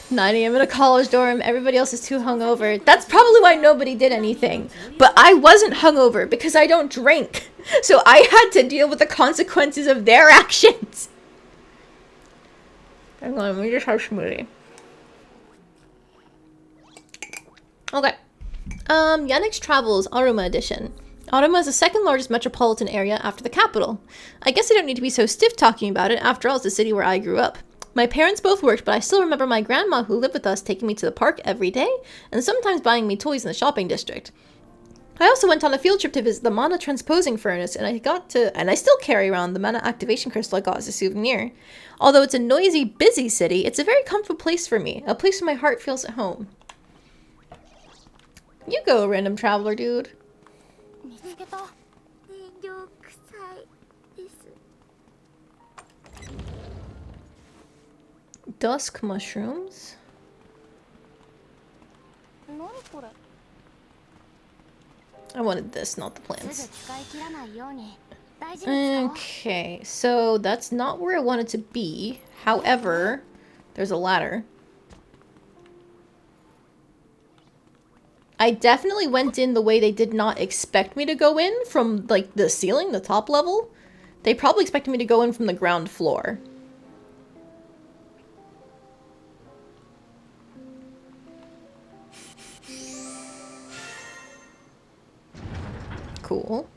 S1: 9 a.m. in a college dorm. Everybody else is too hungover. That's probably why nobody did anything. But I wasn't hungover because I don't drink. So I had to deal with the consequences of their actions. Hang on, let me just have a smoothie. Okay. Yannick's Travels, Aruma Edition. Aruma is the second largest metropolitan area after the capital. I guess I don't need to be so stiff talking about it, after all it's the city where I grew up. My parents both worked, but I still remember my grandma who lived with us taking me to the park every day, and sometimes buying me toys in the shopping district. I also went on a field trip to visit the mana transposing furnace, and I still carry around the mana activation crystal I got as a souvenir. Although it's a noisy, busy city, it's a very comfortable place for me, a place where my heart feels at home. You go, random traveler dude. Dusk mushrooms? I wanted this, not the plants. Okay, so that's not where I wanted to be. However, there's a ladder. I definitely went in the way they did not expect me to go in from, like, the ceiling, the top level. They probably expected me to go in from the ground floor. Cool.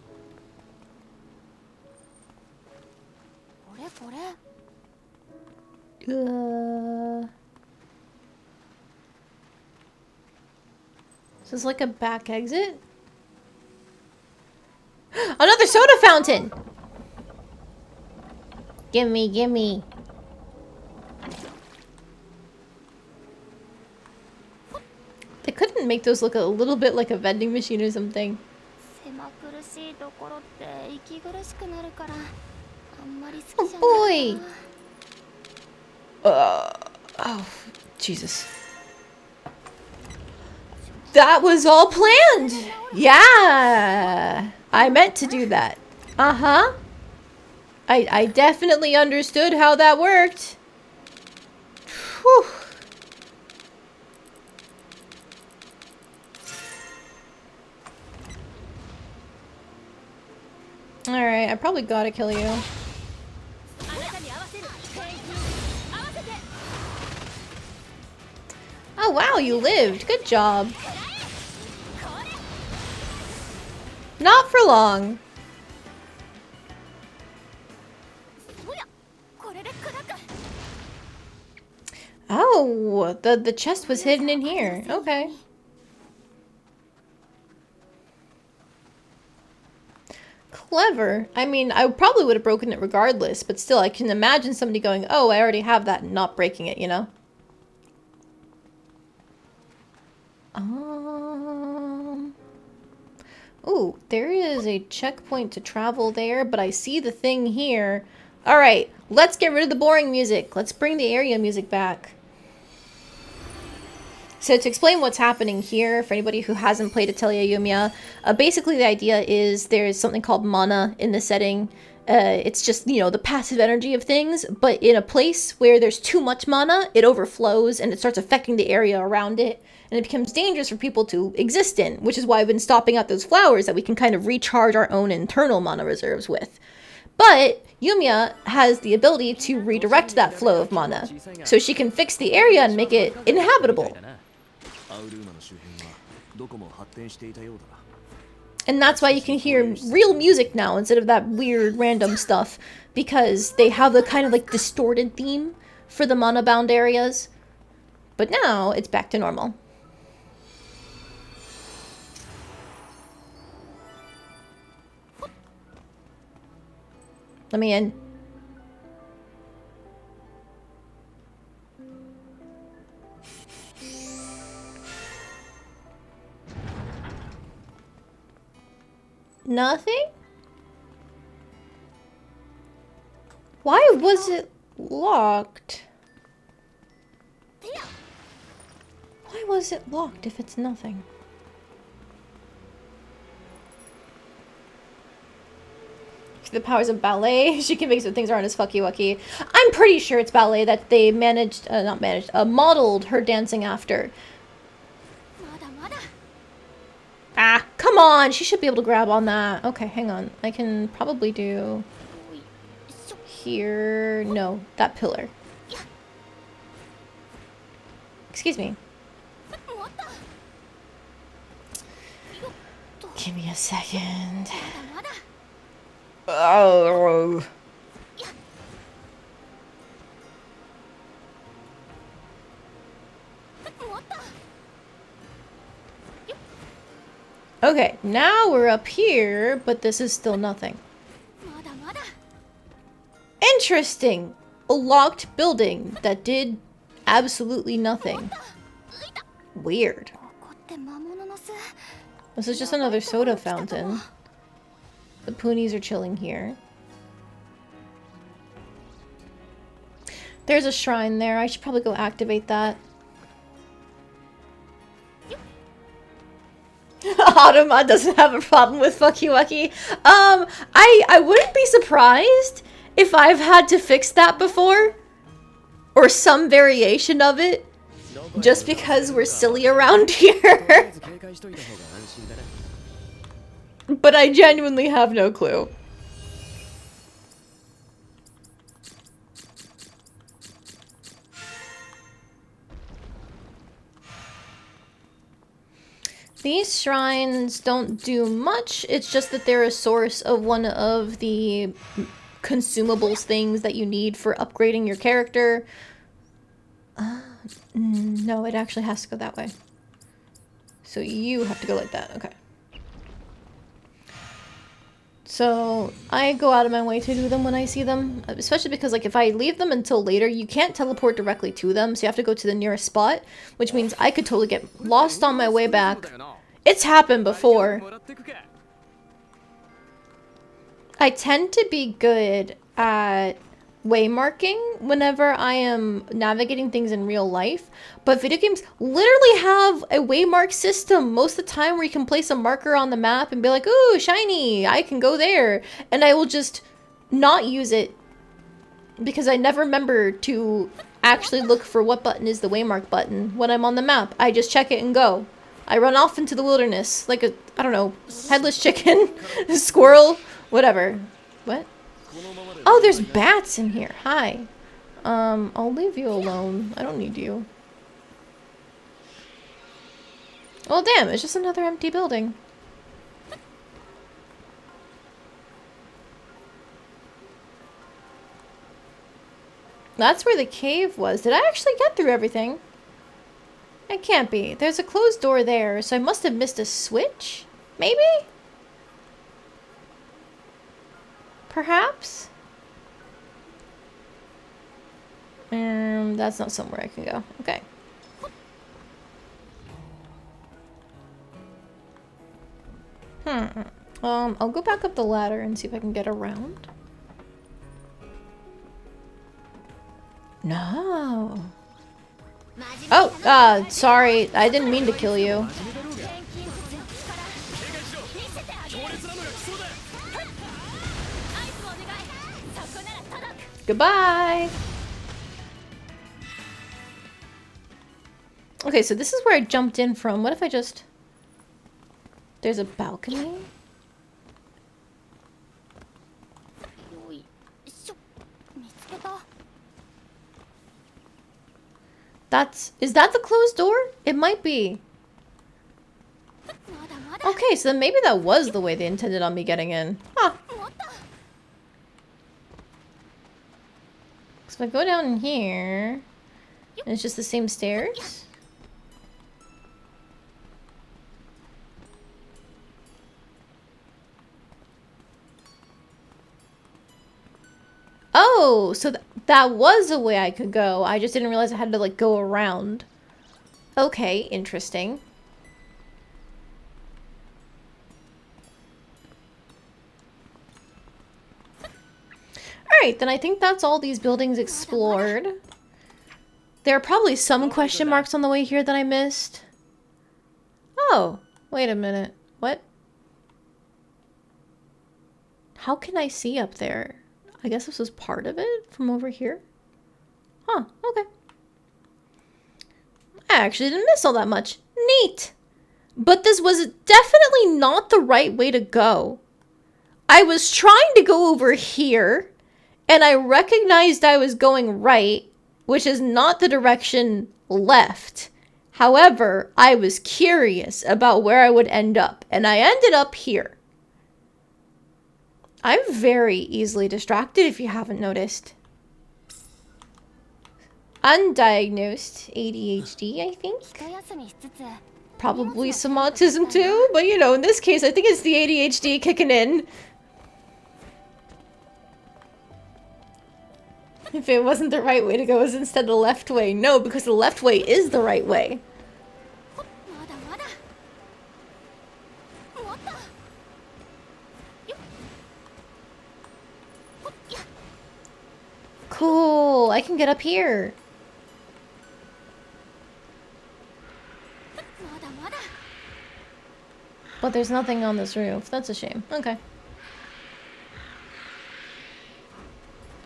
S1: Is this like a back exit? Another soda fountain! Gimme, gimme. They couldn't make those look a little bit like a vending machine or something. Oh boy! Oh, Jesus. That was all planned! Yeah! I meant to do that. Uh-huh. I definitely understood how that worked. Whew. Alright, I probably gotta kill you. Oh wow, you lived. Good job. Not for long. Oh, the chest was hidden in here. Okay. Clever. I mean, I probably would have broken it regardless, but still, I can imagine somebody going, oh, I already have that, and not breaking it, you know? Ooh, there is a checkpoint to travel there, but I see the thing here. Alright, let's get rid of the boring music. Let's bring the area music back. So to explain what's happening here, for anybody who hasn't played Atelier Yumia, basically the idea is there's something called mana in the setting. It's just, you know, the passive energy of things, but in a place where there's too much mana, it overflows and it starts affecting the area around it, and it becomes dangerous for people to exist in, which is why I've been stopping out those flowers that we can kind of recharge our own internal mana reserves with. But Yumia has the ability to redirect that flow of mana, so she can fix the area and make it inhabitable. And that's why you can hear real music now instead of that weird random stuff, because they have the kind of like distorted theme for the mana bound areas. But now it's back to normal. Let me in. Nothing? Why was it locked? Why was it locked if it's nothing? The powers of ballet. She can make so things aren't as fucky wucky. I'm pretty sure it's ballet that they managed, not managed, modeled her dancing after. Ah, come on! She should be able to grab on that. Okay, hang on. I can probably do... Here... No, that pillar. Excuse me. Give me a second. Oh. Okay, now we're up here, but this is still nothing. Interesting! A locked building that did absolutely nothing. Weird. This is just another soda fountain. The Poonies are chilling here. There's a shrine there. I should probably go activate that. Automa doesn't have a problem with Fucky Wucky. I wouldn't be surprised if I've had to fix that before. Or some variation of it. Just because we're silly around here. But I genuinely have no clue. These shrines don't do much. It's just that they're a source of one of the consumables things that you need for upgrading your character. No, it actually has to go that way. So you have to go like that. Okay. So I go out of my way to do them when I see them, especially because like if I leave them until later, you can't teleport directly to them, so you have to go to the nearest spot, which means I could totally get lost on my way back. It's happened before. I tend to be good at waymarking whenever I am navigating things in real life, but video games literally have a waymark system most of the time where you can place a marker on the map and be like, ooh, shiny, I can go there, and I will just not use it because I never remember to actually look for what button is the waymark button when I'm on the map. I just check it and go. I run off into the wilderness like a, I don't know, headless chicken, squirrel, whatever. What? Oh, there's bats in here. Hi. I'll leave you alone. I don't need you. Well, damn, it's just another empty building. That's where the cave was. Did I actually get through everything? It can't be. There's a closed door there, so I must have missed a switch? Maybe? Perhaps? That's not somewhere I can go. Okay. I'll go back up the ladder and see if I can get around. No. Oh, sorry. I didn't mean to kill you. Goodbye. Okay, so this is where I jumped in from. What if I just... There's a balcony? Is that the closed door? It might be. Okay, so then maybe that was the way they intended on me getting in. Huh. So if I go down here... And it's just the same stairs? Oh, so that was a way I could go. I just didn't realize I had to, like, go around. Okay, interesting. Alright, then I think that's all these buildings explored. There are probably some question marks on the way here that I missed. Oh, wait a minute. What? How can I see up there? I guess this was part of it from over here? Huh, okay. I actually didn't miss all that much. Neat! But this was definitely not the right way to go. I was trying to go over here, and I recognized I was going right, which is not the direction left. However, I was curious about where I would end up, and I ended up here. I'm very easily distracted if you haven't noticed. Undiagnosed ADHD, I think. Probably some autism too, but you know, in this case, I think it's the ADHD kicking in. If it wasn't the right way to go, it was instead the left way. No, because the left way is the right way. Cool, I can get up here. But there's nothing on this roof. That's a shame. Okay.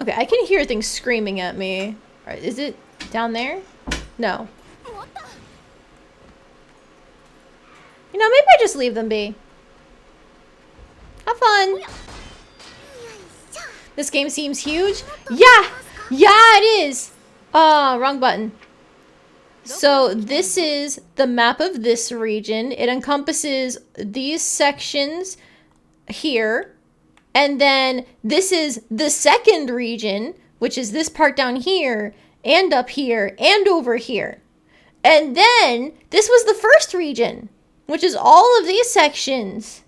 S1: Okay, I can hear things screaming at me. Alright, is it down there? No. You know, maybe I just leave them be. Have fun. This game seems huge. Yeah! Yeah, it is! Wrong button. So this is the map of this region. It encompasses these sections here. And then this is the second region, which is this part down here, and up here, and over here. And then this was the first region, which is all of these sections,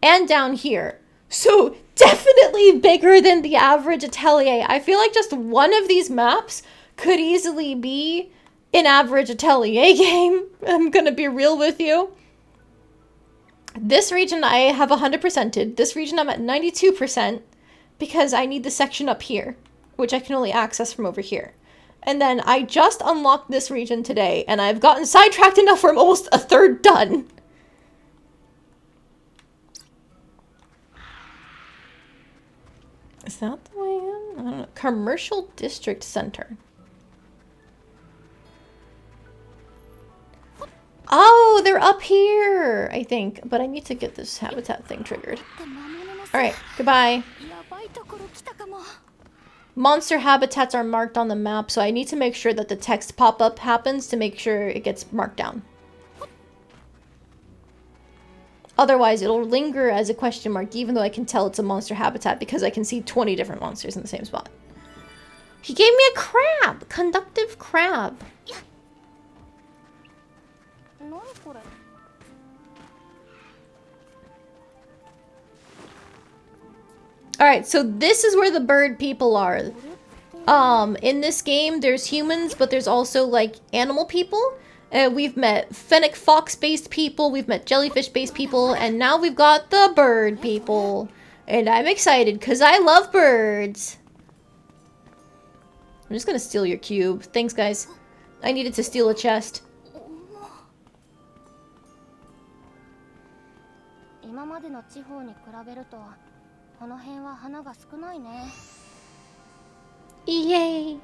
S1: and down here. So definitely bigger than the average Atelier. I feel like just one of these maps could easily be an average Atelier game. I'm gonna be real with you. This region I have 100%ed. This region I'm at 92% because I need the section up here, which I can only access from over here. And then I just unlocked this region today, and I've gotten sidetracked enough where I'm almost a third done. Is that the way in? I don't know. Commercial District Center. Oh, they're up here, I think. But I need to get this habitat thing triggered. Alright, goodbye. Monster habitats are marked on the map, so I need to make sure that the text pop-up happens to make sure it gets marked down. Otherwise, it'll linger as a question mark, even though I can tell it's a monster habitat because I can see 20 different monsters in the same spot. He gave me a crab! Conductive crab. Alright, so this is where the bird people are. In this game, there's humans, but there's also, like, animal people. We've met fennec fox-based people, we've met jellyfish-based people, and now we've got the bird people. And I'm excited, because I love birds. I'm just gonna steal your cube. Thanks, guys. I needed to steal a chest. Yay!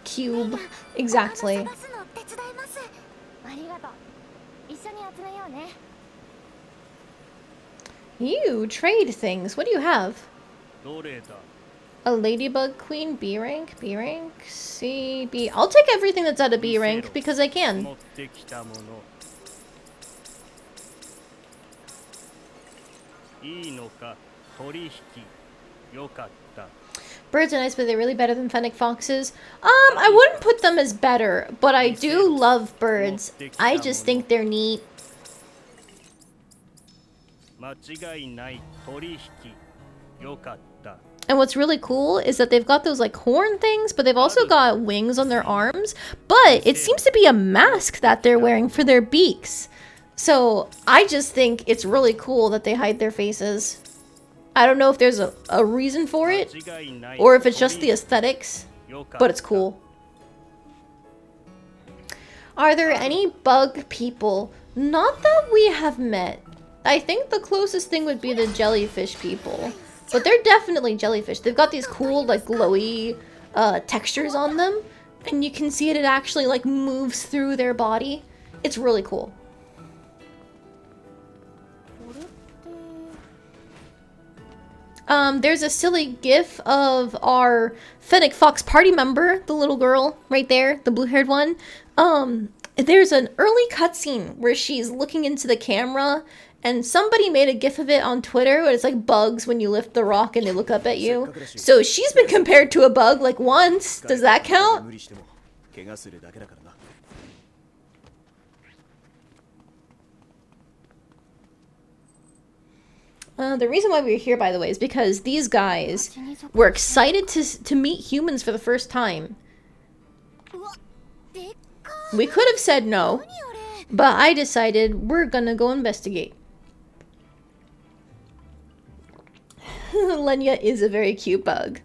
S1: Cube. Exactly. You trade things. What do you have? A ladybug queen, B rank, B rank, C, B. I'll take everything that's at a B rank because I can. Birds are nice, but they're really better than fennec foxes. I wouldn't put them as better, but I do love birds. I just think they're neat. And what's really cool is that they've got those like horn things, but they've also got wings on their arms. But it seems to be a mask that they're wearing for their beaks. So I just think it's really cool that they hide their faces. I don't know if there's a reason for it, or if it's just the aesthetics, but it's cool. Are there any bug people? Not that we have met. I think the closest thing would be the jellyfish people. But they're definitely jellyfish. They've got these cool, like, glowy textures on them. And you can see it actually, like, moves through their body. It's really cool. There's a silly gif of our Fennec Fox party member, the little girl right there, the blue-haired one. There's an early cutscene where she's looking into the camera, and somebody made a gif of it on Twitter where it's like bugs when you lift the rock and they look up at you. So she's been compared to a bug like once. Does that count? The reason why we're here, by the way, is because these guys were excited to meet humans for the first time. We could have said no, but I decided we're gonna go investigate. Lenya is a very cute bug.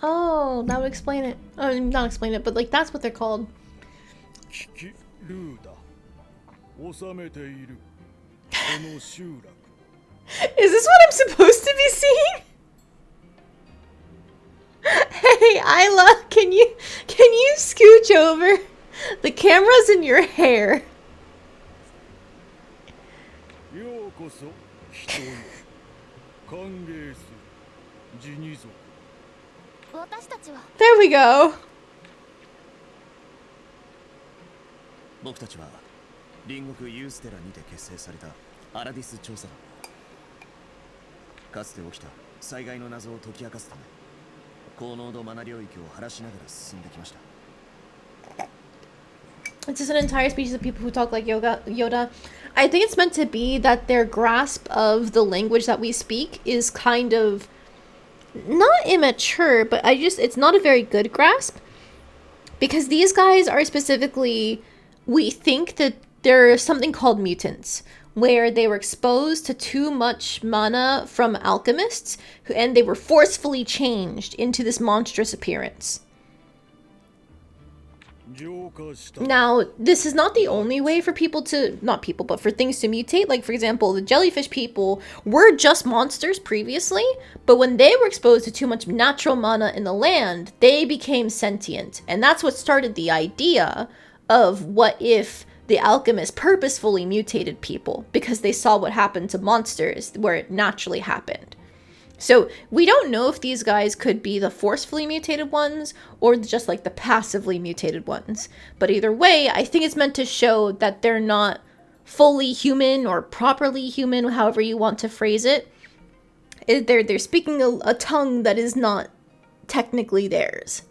S1: Oh, that would explain it. Not explain it, but like that's what they're called. Is this what I'm supposed to be seeing? Hey, Isla, can you scooch over? The camera's in your hair. There we go.
S7: 僕たちは隣国ユーステラにて結成されたアラディス調査団。かつて起きた災害の謎を解き明かすため、高濃度マナ領域を晴らしながら進んできました。
S1: It's just an entire species of people who talk like Yoda. I think it's meant to be that their grasp of the language that we speak is kind of not immature, but it's not a very good grasp. Because these guys are specifically, we think that there's something called mutants, where they were exposed to too much mana from alchemists, and they were forcefully changed into this monstrous appearance. Now, this is not the only way for people to, not people, but for things to mutate. Like, for example, the jellyfish people were just monsters previously, but when they were exposed to too much natural mana in the land, they became sentient. And that's what started the idea of what if the alchemists purposefully mutated people because they saw what happened to monsters where it naturally happened. So we don't know if these guys could be the forcefully mutated ones or just like the passively mutated ones. But either way, I think it's meant to show that they're not fully human or properly human, however you want to phrase it. They're speaking a tongue that is not technically theirs.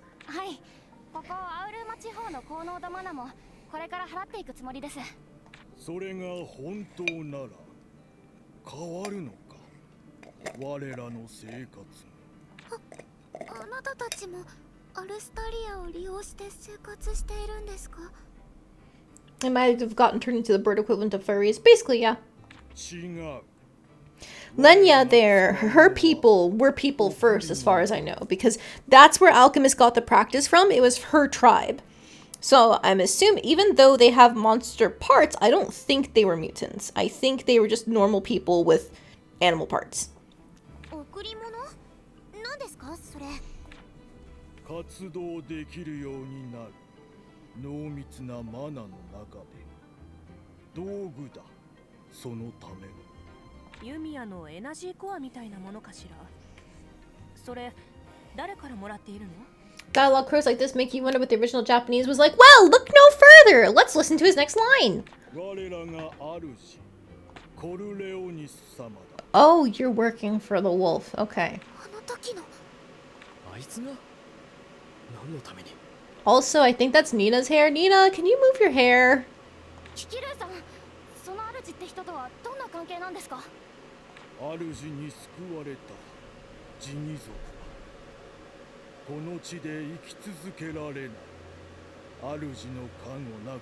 S1: They might have gotten turned into the bird equivalent of furries. Basically, yeah. Lenya there, her people were people first as far as I know, because that's where alchemists got the practice from. It was her tribe. So I'm assuming, even though they have monster parts, I don't think they were mutants. I think they were just normal people with animal parts.
S5: Yumia のエナジーコアみたいなものかしら。それ誰からもらっているの？
S1: Dialogue quotes like this make you wonder what the original Japanese was like. Well, look no further, let's listen to his next line.
S9: 我らが主コルレオニス様だ。
S1: Oh, you're working for the wolf. Okay.
S11: あの時の
S6: あいつが何のために
S1: Also, I think that's Nina's hair. Nina, can you move your hair?
S11: キキルーさん、その主って人とはどんな関係なんですか？
S9: 主に救われたジギ族はこの地で生き続けられない。主の加護なく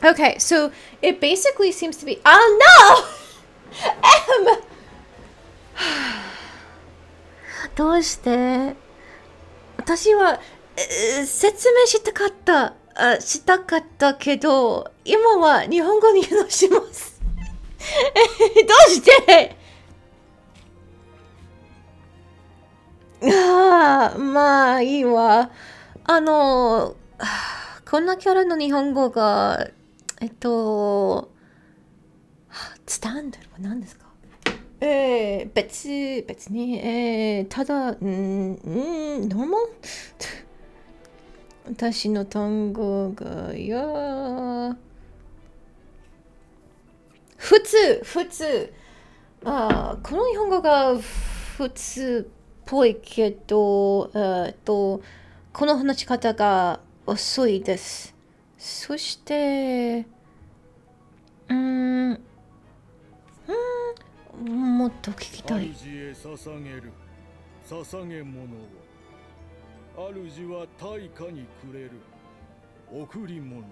S1: Okay, so it basically seems to be. Oh no! M! どうして私は説明したかったけど、今は日本語に直します。どうしてまあいいわ。こんなキャラの日本語が、スタンダルは何ですか？別に、ただ、ノーマル私の単語が、普通。この日本語が普通っぽいけど、この話し方が遅いです。そして、もっと聞きたい。
S9: 主へ捧げる捧げ物を主は対価にくれる贈り物。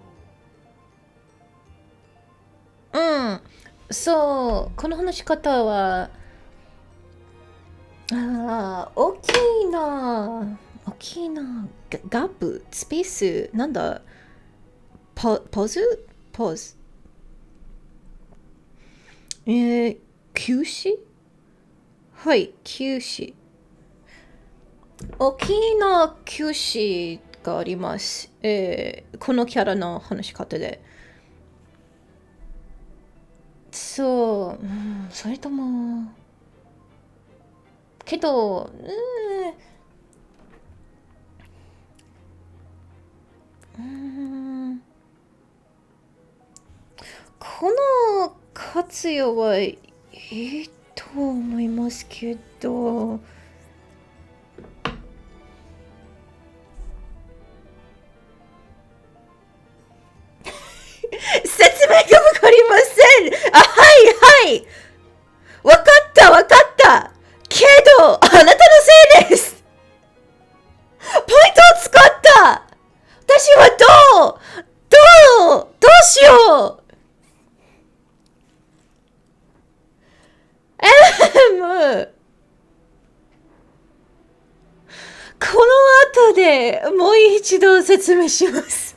S1: そう、この話し方は、大きなガップ、スペース、なんだ、ポズ休止はい、休止。大きな休止があります。このキャラの話し方で。そう、それとも、けど、この活用はいいと思いますけど、説明がわかりません。はいわかったけどあなたのせいです。ポイントを使った。私はどうしよう。この後でもう一度説明します。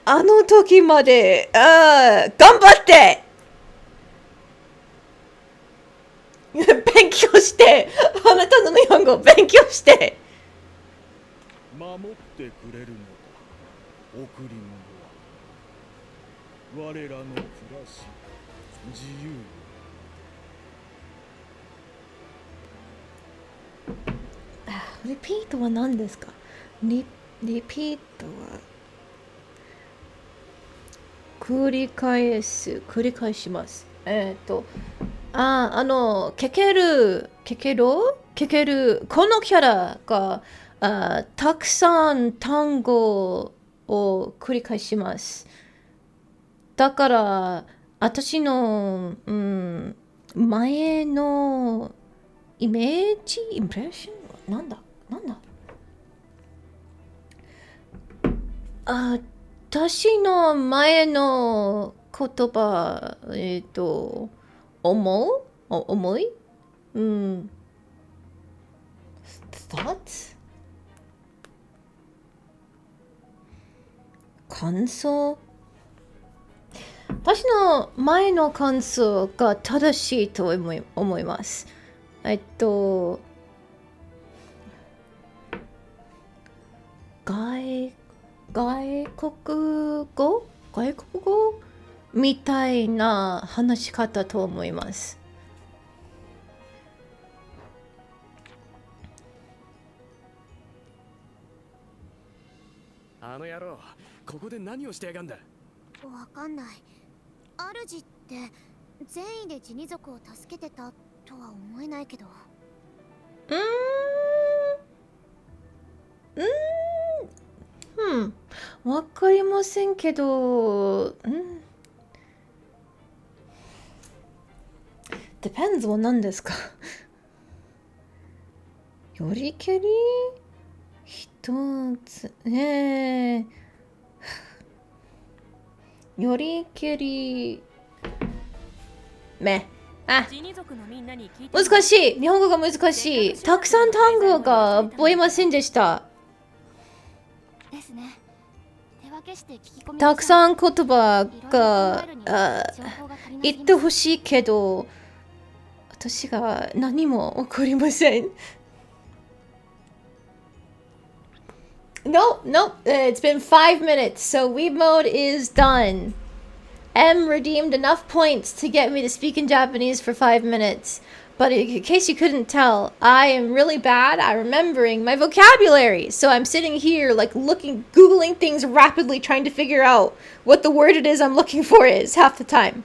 S1: あの時まで、頑張って勉強して、あなたの日本語を勉強して。
S9: 守ってくれるのだ贈り物は我らの暮らし自由。
S1: リピートは何ですか？リピートは繰り返します。ケケル、このキャラがたくさん単語を繰り返します。だから、私の、前のイメージ、インプレッションなんだ私の前の言葉、思いthoughts 感想。私の前の感想が正しいと思います。外国語みたいな話し方と思います。
S6: あの野郎、ここで何をしてやがんだ。
S11: わかんない。主って善意でジニ族を助けてたとは思えないけど。
S1: わかりませんけど、Depends は何ですか？よりけり一つ、よりけり難しい。日本語が難しい。たくさん単語が覚えませんでした。
S3: ですね。手分けして聞き込み。
S1: たくさん言葉が言ってほしいけど、私が何もわかりません。No, it's been 5 minutes, so weeb mode is done. M redeemed enough points to get me to speak in Japanese for 5 minutes. But in case you couldn't tell, I am really bad at remembering my vocabulary. So I'm sitting here like googling things rapidly, trying to figure out what the word it is I'm looking for is half the time.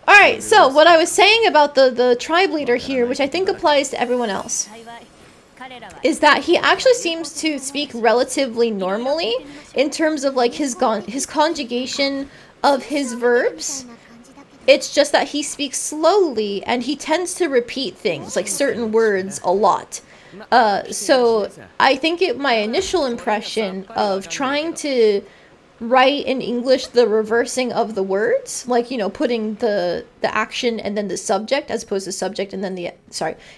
S1: Alright, so what I was saying about the tribe leader here, which I think applies to everyone else, is that he actually seems to speak relatively normally in terms of like his conjugation of his verbs. It's just that he speaks slowly and he tends to repeat things, like certain words, a lot. So I think my initial impression of trying to write in English the reversing of the words, like, you know, putting the action and then the subject as opposed to subject and then it'd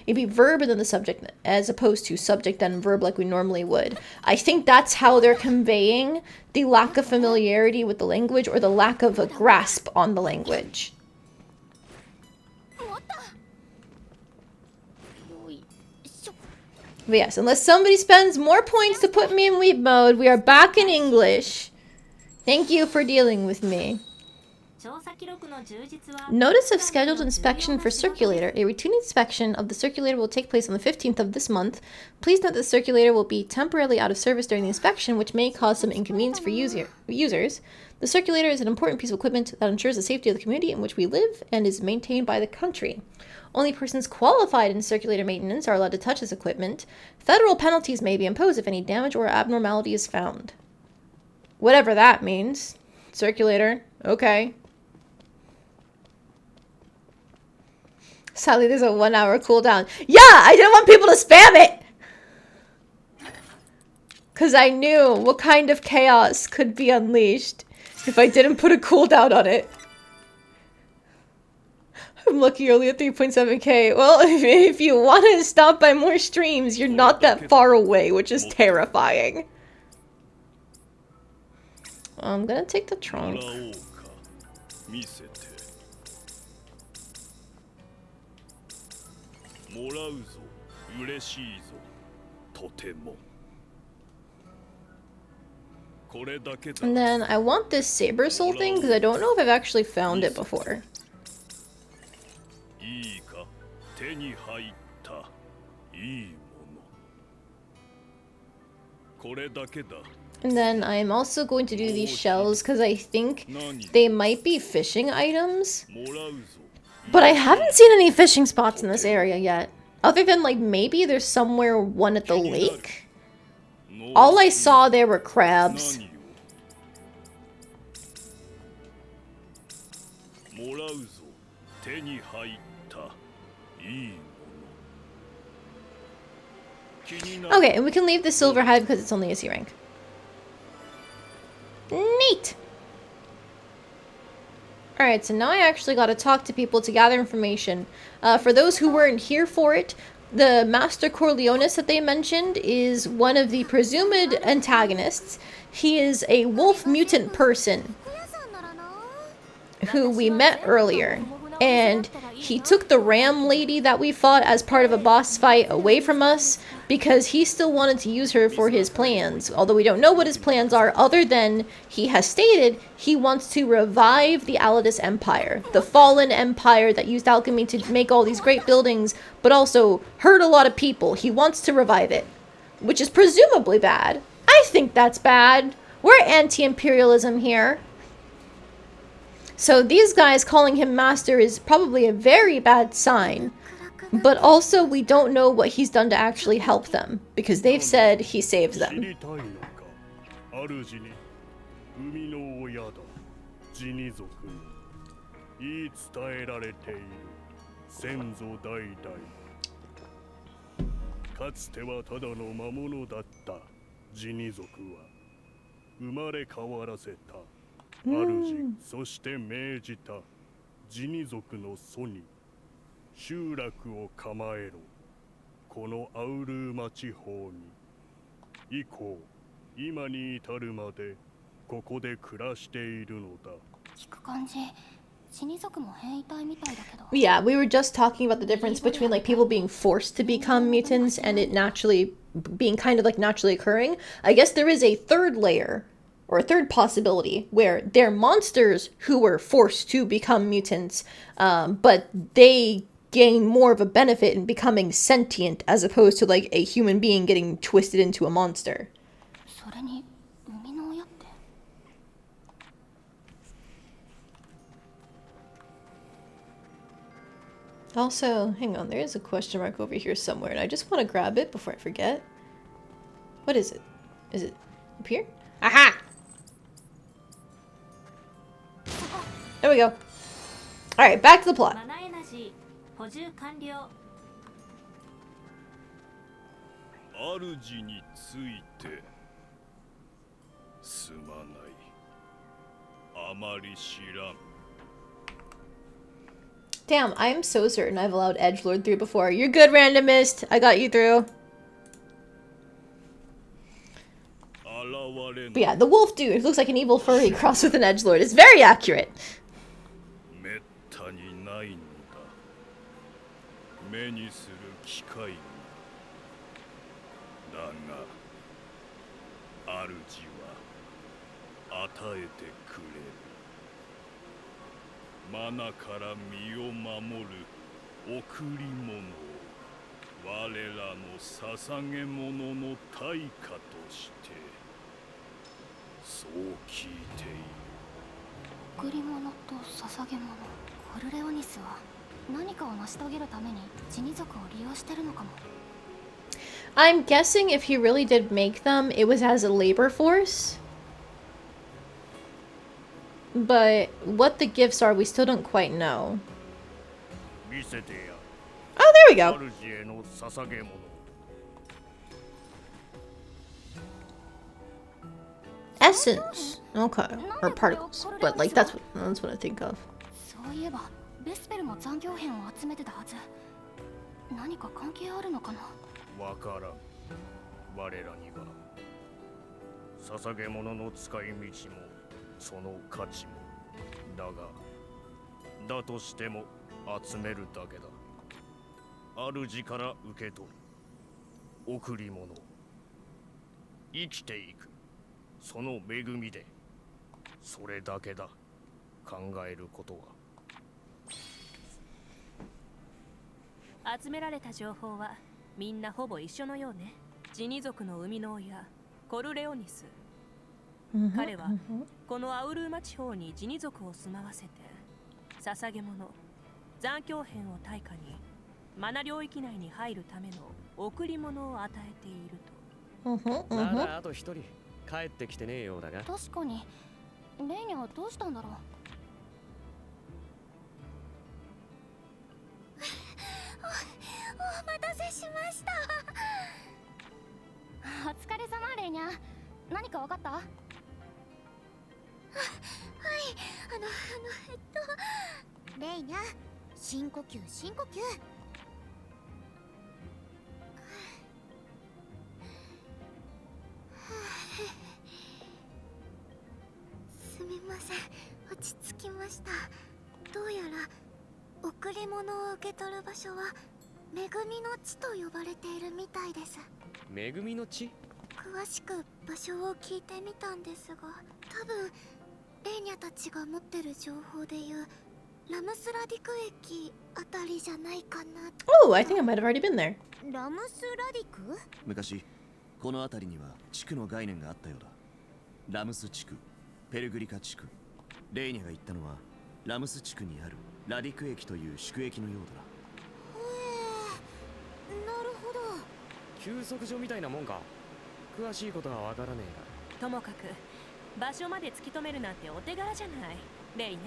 S1: be verb and then the subject as opposed to subject and verb like we normally would. I think that's how they're conveying the lack of familiarity with the language or the lack of a grasp on the language. But yes, unless somebody spends more points to put me in weeb mode, we are back in English. Thank you for dealing with me. Notice of scheduled inspection for circulator. A routine inspection of the circulator will take place on the 15th of this month. Please note the circulator will be temporarily out of service during the inspection, which may cause some inconvenience for users. The circulator is an important piece of equipment that ensures the safety of the community in which we live and is maintained by the country. Only persons qualified in circulator maintenance are allowed to touch this equipment. Federal penalties may be imposed if any damage or abnormality is found. Whatever that means. Circulator. Okay. Sadly, there's a 1 hour cooldown. Yeah, I didn't want people to spam it! Because I knew what kind of chaos could be unleashed if I didn't put a cooldown on it. I'm lucky you're only at 3.7k. Well, if you want to stop by more streams, you're not that far away, which is terrifying. I'm gonna take the trunk. And then I want this saber soul thing because I don't know if I've actually found it before. And then I'm also going to do these shells because I think they might be fishing items. But I haven't seen any fishing spots in this area yet. Other than like maybe there's somewhere one at the lake. All I saw there were crabs. Okay, and we can leave the silver hive because it's only a C rank. Neat! Alright, so now I actually got to talk to people to gather information. For those who weren't here for it, the Master Corleonis that they mentioned is one of the presumed antagonists. He is a wolf mutant person who we met earlier. And he took the ram lady that we fought as part of a boss fight away from us because he still wanted to use her for his plans. Although we don't know what his plans are other than he has stated he wants to revive the Alidus Empire. The fallen empire that used alchemy to make all these great buildings but also hurt a lot of people. He wants to revive it. which is presumably bad. I think that's bad. We're anti-imperialism here. So these guys calling him master is probably a very bad sign. But also, we don't know what he's done to actually help them, because they've said he saves them. Mm.
S9: 集落を構えろ。このアウルーマ地方に。以降、今に至るまでここで暮らしているのだ。
S3: 聞く感じ、死に族も変異体みたいだけど。
S1: Yeah, we were just talking about the difference between like people being forced to become mutants and it naturally being kind of like naturally occurring. I guess there is a third layer or a third possibility where they're monsters who were forced to become mutants, but they gain more of a benefit in becoming sentient as opposed to like a human being getting twisted into a monster. Also, hang on, there is a question mark over here somewhere and I just want to grab it before I forget. What is it? Is it up here? Aha! There we go. Alright, back to the plot.
S9: 主についてすまない。あまり知らん。
S1: Damn, I'm so certain I've allowed Edgelord through before. You're good, randomist. I got you through. But yeah, the wolf dude looks like an evil furry crossed with an edgelord. It's very accurate. I'm guessing if he really did make them, it was as a labor force. But what the gifts are, we still don't quite know. Oh, there we go. Essence. Okay. Or particles. But like that's what I think of.
S5: "集められた情報はみんなほぼ一緒のようね。ジニ族の生みの親コルレオニス。彼はこのアウルーマ地方にジニ族を住まわせて捧げ物、残響片を対価にマナ領域内に入るための贈り物を与えていると。
S6: まだあと一人帰ってきてねえようだが。
S3: 確かに。レイニャはどうしたんだろう。お待たせしました。お疲れ様レイニャ。何かわかった？はい、
S11: レイニャ、深呼吸深呼吸。すみません、落ち着きました。どうやら贈り物を受け取る場所は恵みの地と呼ばれているみたいです。
S6: 恵みの地？
S11: 詳しく場所を聞いてみたんですが、多分レイニャたちが持ってる情報でいうラムスラディク駅あたりじゃないかな。
S1: Oh, I think I might have already been there.
S11: ラムスラディク？
S7: 昔この辺りには地区の概念があったようだ。ラムス地区、ペルグリカ地区。レイニャが言ったのはラムス地区にあるラディク駅という宿駅のようだな。
S11: なるほど。
S6: 休息所みたいなもんか。詳しいことはわからねえ
S5: ともかく場所まで突き止めるなんてお手柄じゃないレイナ。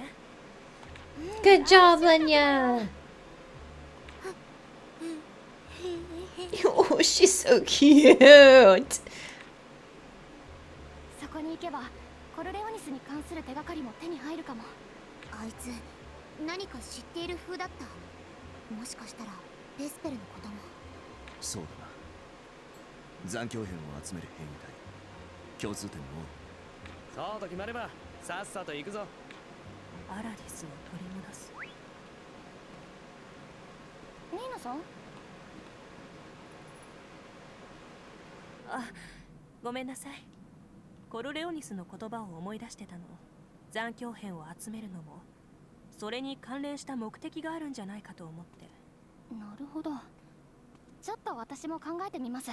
S1: Good job, Lenya. Oh, she's so cute.
S11: そこに行けばコルレオニスに関する手がかりも手に入るかも。あいつ何か知っている風だった。もしかしたらベスペルのことも。
S7: そうだな。残響片を集める変異体。共通点も
S6: え。そうと決まればさっさと行くぞ。
S5: アラディスを取り戻す。
S11: ニーナさん？
S5: あ、ごめんなさい。コルレオニスの言葉を思い出してたの。残響片を集めるのもそれに関連した目的があるんじゃないかと思って。
S11: なるほど。ちょっと私も考えてみます。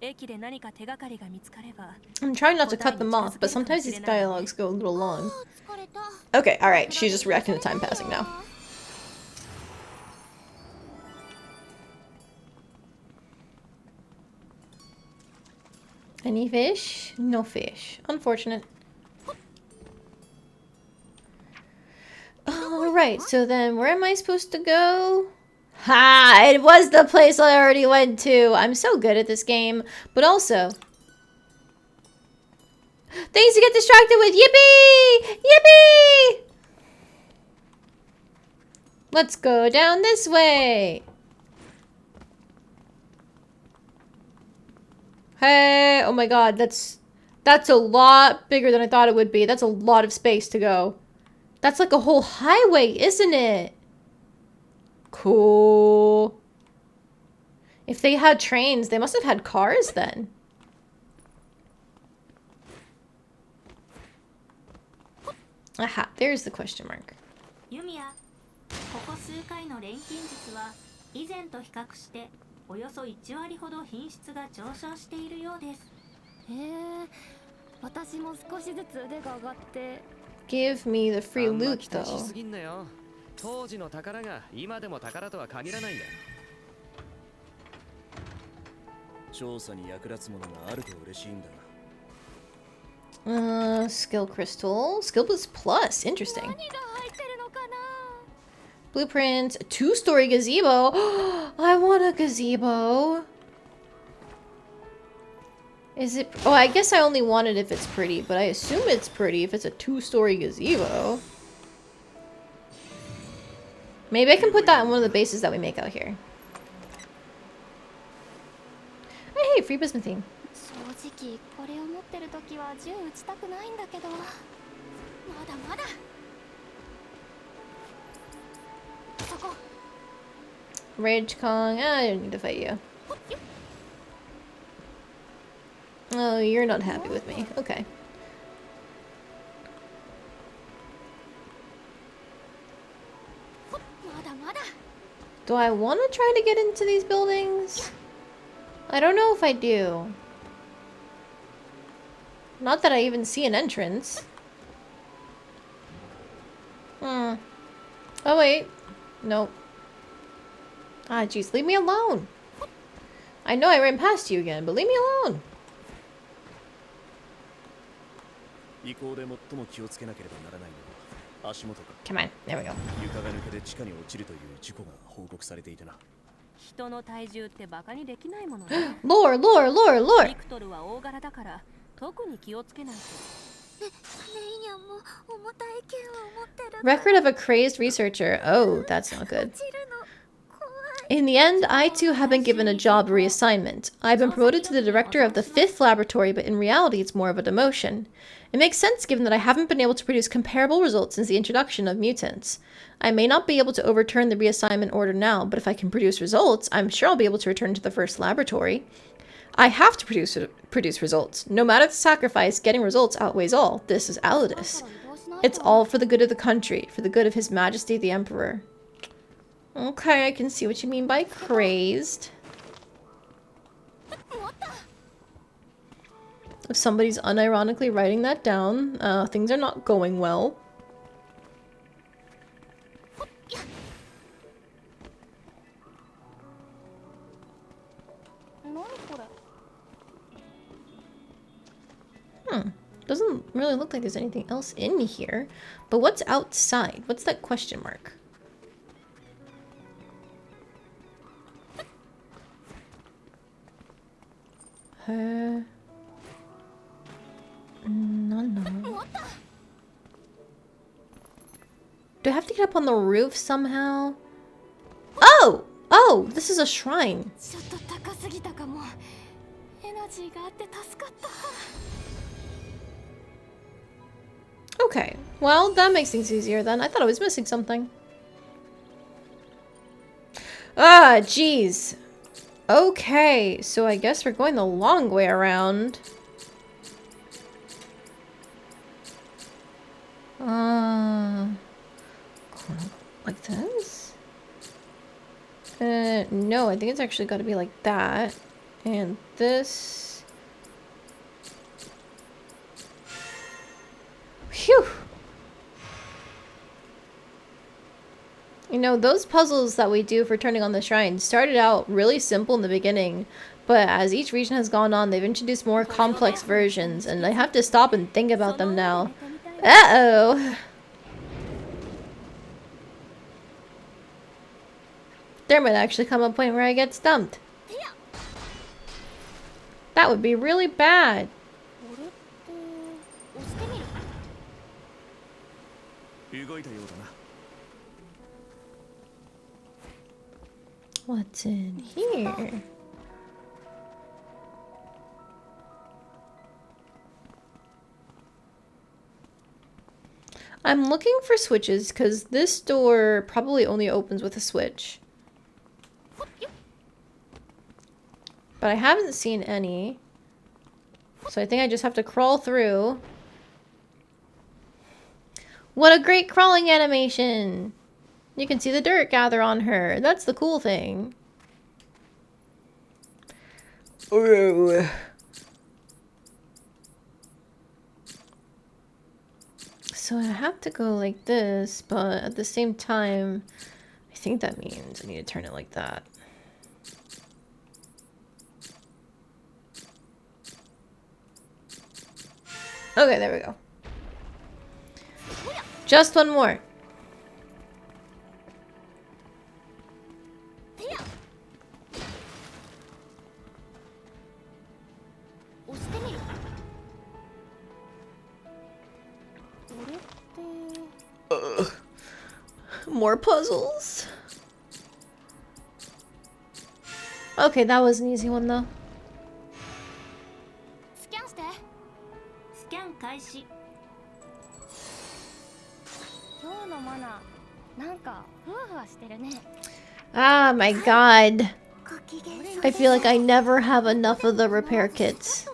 S5: 駅で何か手がかりが見つかれば。
S1: I'm trying not to cut them off, but sometimes these dialogues go a little long. Okay, alright, she's just reacting to time passing now. Any fish? No fish. Unfortunate. Alright, so then where am I supposed to go? Ha! It was the place I already went to! I'm so good at this game. But also... things to get distracted with! Yippee! Yippee! Let's go down this way! Hey! Oh my god, that's a lot bigger than I thought it would be. That's a lot of space to go. That's like a whole highway, isn't it? Cool. If they had trains, they must have had cars then. Aha, there's the question mark.
S12: Yumia, ここ数回の錬金術は以前と比較しておよそ1割ほど品質が上昇しているようです。
S11: へえ、私も少しずつ腕が上がって。
S1: Give me the free loot though.
S6: すぎんなよ。当時の宝が今でも宝とは限らないんだよ。
S7: 調査に役立つものがあると嬉しいんだな。
S1: Skill crystal. Skill boost plus. Interesting. Blueprint. 2-story gazebo. I want a gazebo. Is it... oh, I guess I only want it if it's pretty, but I assume it's pretty if it's a 2-story gazebo. Maybe I can put that on one of the bases that we make out here. Oh, hey, free bismuthine.
S11: 正直これを持ってる時は銃撃ちたくないんだけど。まだまだ。そこ。
S1: Rage Kong. I don't need to fight you. Oh, you're not happy with me. Okay. Do I want to try to get into these buildings? I don't know if I do. Not that I even see an entrance. Oh, wait. Nope. Ah, jeez. Leave me alone. I know I ran past you again, but leave me alone. Come on. There we go.
S6: 床が抜けて地下に落ちるという事故が報告されていたな。
S5: 人の体重ってバカにできないものね。
S1: Lore, lore, lore, lore.
S5: ビクトルは大柄だから特に気をつけないと。
S1: Record of a crazed researcher. Oh, that's not good. In the end, I too have been given a job reassignment. I've been promoted to the director of the 5th laboratory, but in reality it's more of a demotion. It makes sense given that I haven't been able to produce comparable results since the introduction of mutants. I may not be able to overturn the reassignment order now, but if I can produce results, I'm sure I'll be able to return to the 1st laboratory. I have to produce results. No matter the sacrifice, getting results outweighs all. This is Alidus. It's all for the good of the country, for the good of His Majesty the Emperor. Okay, I can see what you mean by crazed. If somebody's unironically writing that down, things are not going well. Doesn't really look like there's anything else in here. But what's outside? What's that question mark? No. Do I have to get up on the roof somehow? Oh! Oh! This is a shrine. Okay. Well, that makes things easier then. I thought I was missing something. Ah, jeez. Okay, so I guess we're going the long way around. Like this? No, I think it's actually got to be like that. And this. Phew! You know, those puzzles that we do for turning on the shrine started out really simple in the beginning, but as each region has gone on, they've introduced more complex versions, and I have to stop and think about them now. Uh-oh! There might actually come a point where I get stumped. That would be really bad. What's in here? I'm looking for switches because this door probably only opens with a switch. But I haven't seen any. So I think I just have to crawl through. What a great crawling animation! You can see the dirt gather on her. That's the cool thing. Ooh. So I have to go like this, but at the same time, I think that means I need to turn it like that. Okay, there we go. Just one more. More puzzles. Okay, that was an easy one though. Ah, my god. I feel like I never have enough of the repair kits.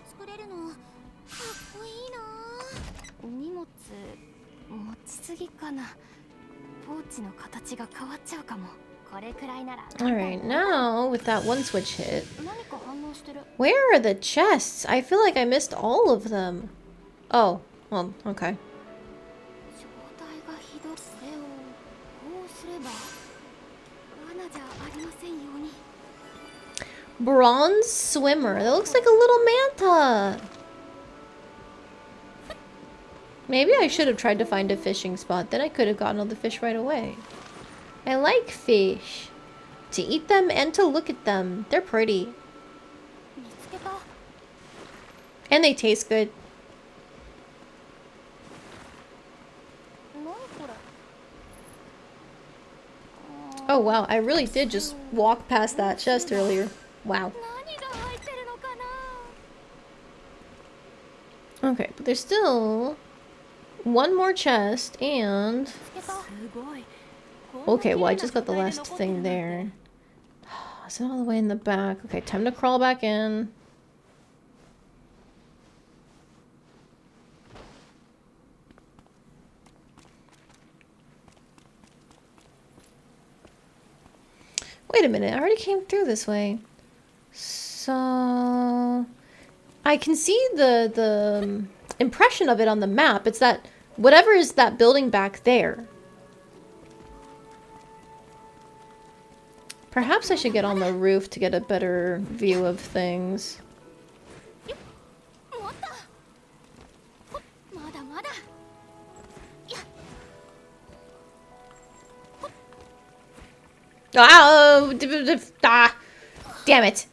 S1: Alright, now with that one switch hit. Where are the chests? I feel like I missed all of them. Oh, well, okay. Bronze swimmer. That looks like a little manta. Maybe I should have tried to find a fishing spot. Then I could have gotten all the fish right away. I like fish. To eat them and to look at them. They're pretty. And they taste good. Oh wow, I really did just walk past that chest earlier. Wow. Okay, but there's still one more chest and... Okay, well I just got the last thing there. Is it all the way in the back? Okay, time to crawl back in. Wait a minute, I already came through this way. So... I can see the impression of it on the map. It's that whatever is that building back there. Perhaps I should get on the roof to get a better view of things. Oh, damn it.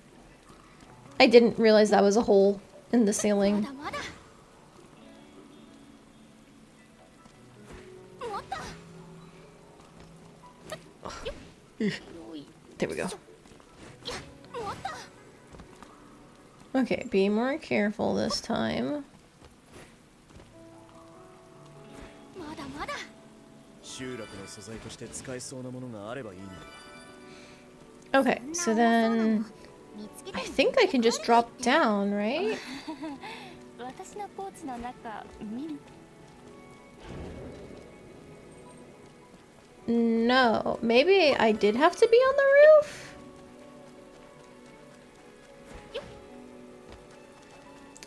S1: I didn't realize that was a hole in the ceiling. There we go. Okay, be more careful this time. Okay, so then I think I can just drop down, right? No, maybe I did have to be on the roof?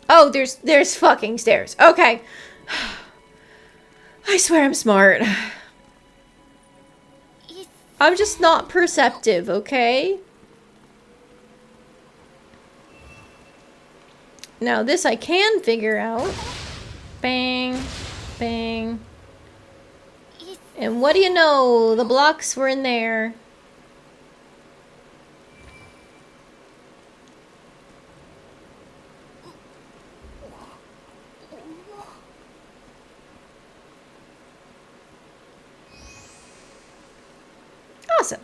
S1: Oh, there's fucking stairs. Okay. I swear I'm smart. I'm just not perceptive, okay? Now this I can figure out. Bang, bang. And what do you know? The blocks were in there. Awesome.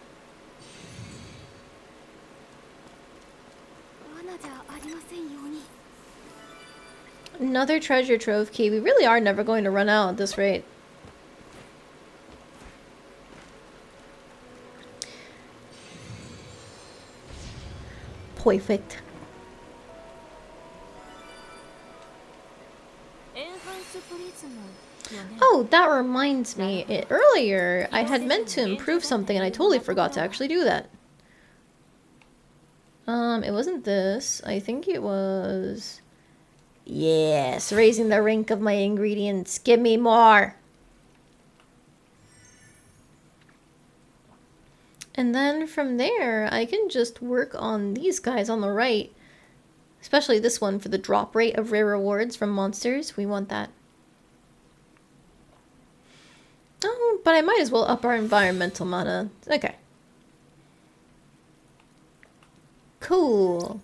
S1: Another treasure trove key. We really are never going to run out at this rate. Perfect. Oh, that reminds me. Earlier, I had meant to improve something and I totally forgot to actually do that. It wasn't this. I think it was... Yes, raising the rank of my ingredients. Give me more! And then from there, I can just work on these guys on the right. Especially this one for the drop rate of rare rewards from monsters. We want that. Oh, but I might as well up our environmental mana. Okay. Cool.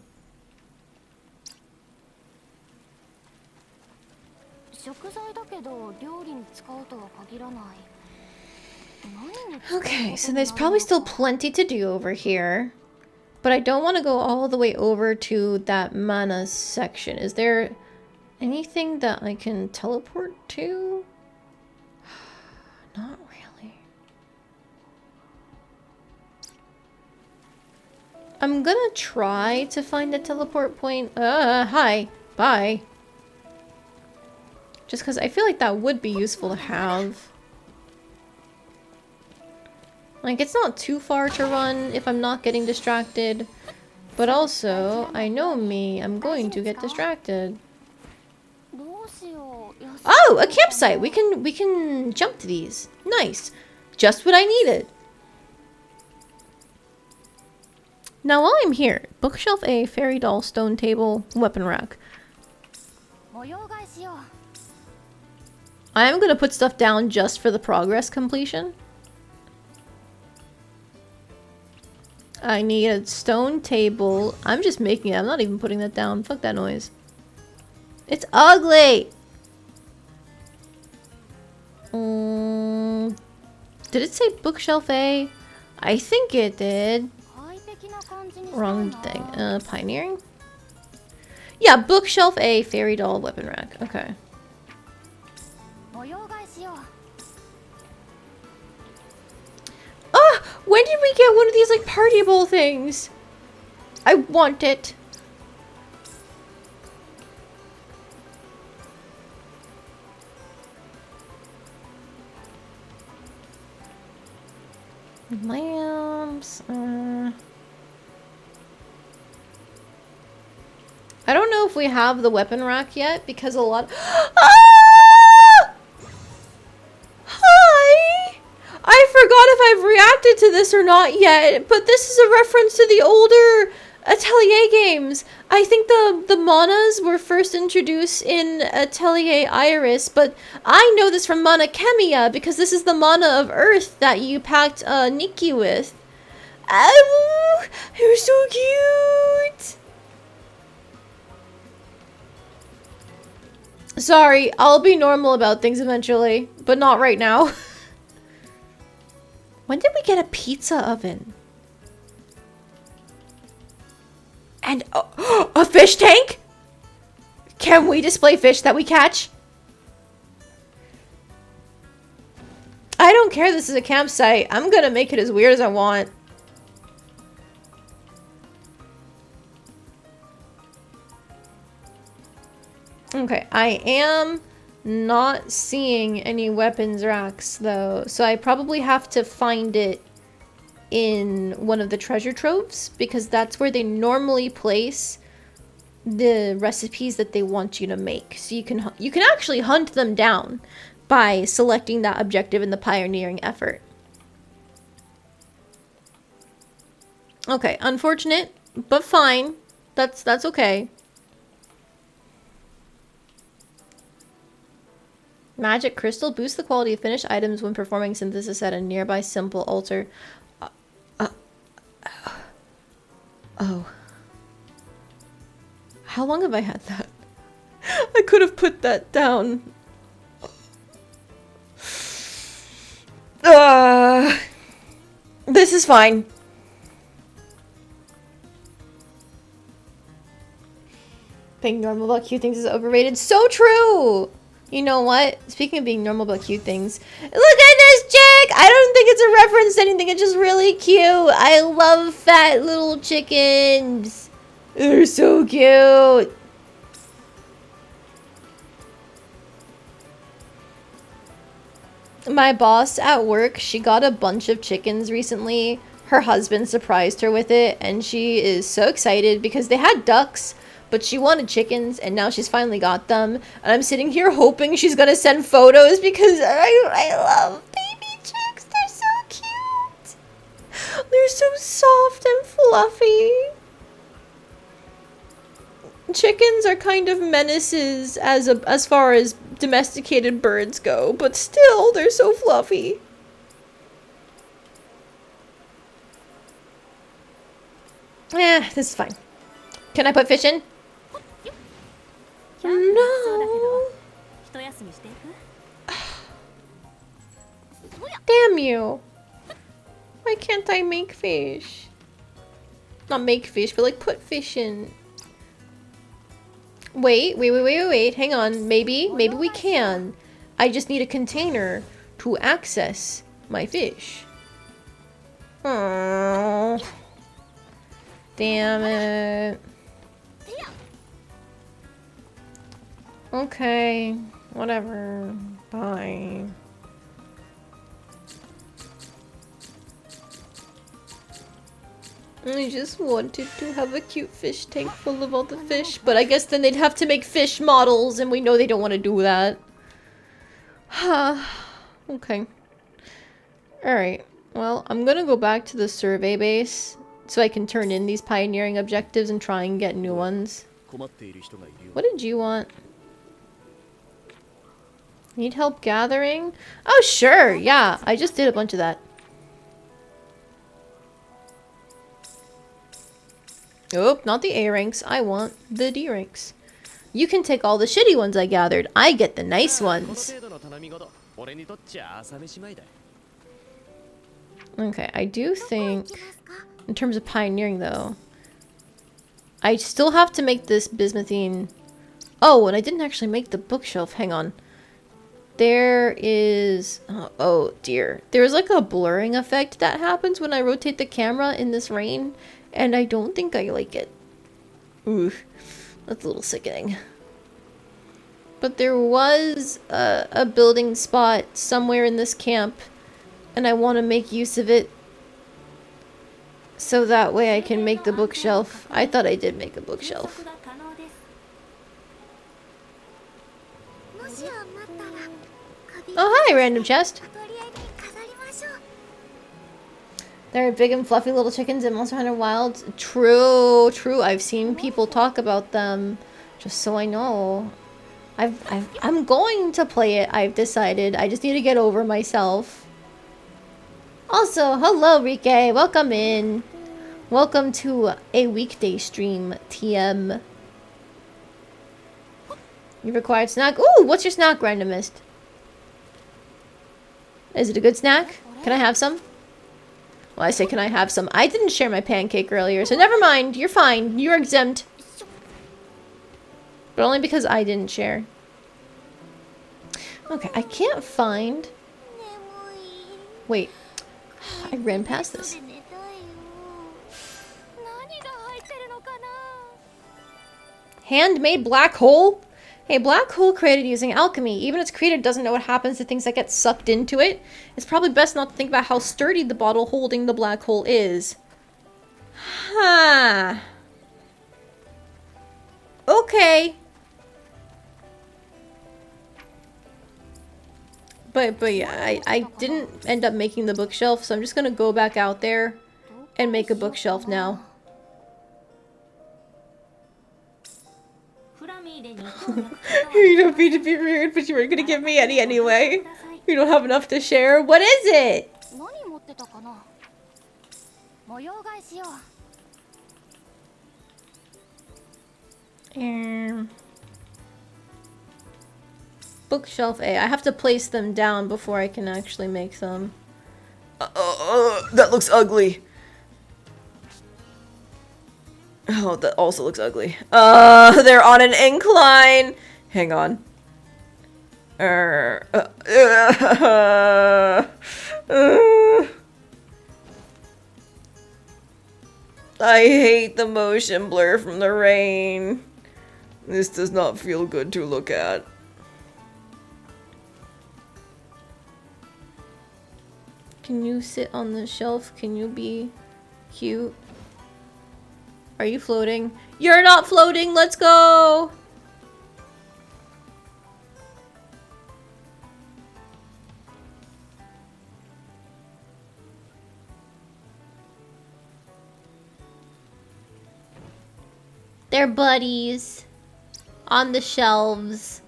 S1: Okay, so there's probably still plenty to do over here. But I don't want to go all the way over to that mana section. Is there anything that I can teleport to? Not really. I'm gonna try to find a teleport point. Hi. Bye. Just because I feel like that would be useful to have. Like, it's not too far to run if I'm not getting distracted. But also, I know me, I'm going to get distracted. Oh, a campsite! We can jump to these. Nice. Just what I needed. Now while I'm here, bookshelf A, fairy doll, stone table, weapon rack. I'm gonna put stuff down just for the progress completion. I need a stone table. I'm just making it. I'm not even putting that down. Fuck that noise. It's ugly! Did it say bookshelf A? I think it did. Wrong thing. Pioneering? Yeah, bookshelf A, fairy doll, weapon rack. Okay. Ah! When did we get one of these, like, party bowl things? I want it. Lamps. I don't know if we have the weapon rack yet, because a lot. Ah! Hi! I forgot if I've reacted to this or not yet, but this is a reference to the older Atelier games. I think the manas were first introduced in Atelier Iris, but I know this from Mana Chemia because this is the mana of Earth that you packed Nikki with. Oh, you're so cute! Sorry, I'll be normal about things eventually, but not right now. When did we get a pizza oven? And a fish tank? Can we display fish that we catch? I don't care, this is a campsite. I'm gonna make it as weird as I want. Okay, I am not seeing any weapons racks though, so I probably have to find it in one of the treasure troves because that's where they normally place the recipes that they want you to make. So you can actually hunt them down by selecting that objective in the pioneering effort. Okay, unfortunate, but fine. That's okay. Magic crystal boosts the quality of finished items when performing synthesis at a nearby simple altar. Oh. How long have I had that? I could have put that down. This is fine. Being normal about cute things is overrated. So true! You know what? Speaking of being normal about cute things, look at this chick! I don't think it's a reference to anything, it's just really cute. I love fat little chickens. They're so cute. My boss at work, she got a bunch of chickens recently. Her husband surprised her with it, and she is so excited because they had ducks, but she wanted chickens, and now she's finally got them. And I'm sitting here hoping she's gonna send photos because I love baby chicks. They're so cute. They're so soft and fluffy. Chickens are kind of menaces as far as domesticated birds go, but still, they're so fluffy. This is fine. Can I put fish in? No. Damn you. Why can't I make fish? Not make fish, but like put fish in. Wait. Hang on. Maybe we can. I just need a container to access my fish. Aww. Damn it. Okay, whatever. Bye. I just wanted to have a cute fish tank full of all the fish, but I guess then they'd have to make fish models, and we know they don't want to do that. Okay. Alright, well, I'm gonna go back to the survey base so I can turn in these pioneering objectives and try and get new ones. What did you want? Need help gathering? Oh, sure, yeah, I just did a bunch of that. Oh, not the A ranks. I want the D ranks. You can take all the shitty ones I gathered. I get the nice ones. Okay, I do think, in terms of pioneering though, I still have to make this bismuthine. Oh, and I didn't actually make the bookshelf. Hang on. There is... Oh, dear. There's like a blurring effect that happens when I rotate the camera in this rain. And I don't think I like it. Ooh, that's a little sickening. But there was a building spot somewhere in this camp. And I want to make use of it. So that way I can make the bookshelf. I thought I did make a bookshelf. Oh, hi, random chest.
S11: アトリエに飾りましょう。
S1: There are big and fluffy little chickens in Monster Hunter Wilds. True, true. I've seen people talk about them. Just so I know. I'm going to play it, I've decided. I just need to get over myself. Also, hello, Rike. Welcome in. Welcome to a weekday stream, TM. You required snack? Ooh, what's your snack, Randomist? Is it a good snack? Can I have some? Well, I say, can I have some? I didn't share my pancake earlier, so never mind. You're fine. You're exempt. But only because I didn't share. Okay, I can't find... Wait. I ran past this. Handmade black hole? A black hole created using alchemy. Even its creator doesn't know what happens to things that get sucked into it. It's probably best not to think about how sturdy the bottle holding the black hole is. Huh. Okay. But yeah, I didn't end up making the bookshelf, so I'm just gonna go back out there and make a bookshelf now. You don't mean to be rude, but you were gonna give me any anyway. You don't have enough to share. What is it? Bookshelf A. I have to place them down before I can actually make them. That looks ugly. Oh, that also looks ugly. They're on an incline. Hang on. I hate the motion blur from the rain. This does not feel good to look at. Can you sit on the shelf? Can you be cute? Are you floating? You're not floating! Let's go! They're buddies. On the shelves.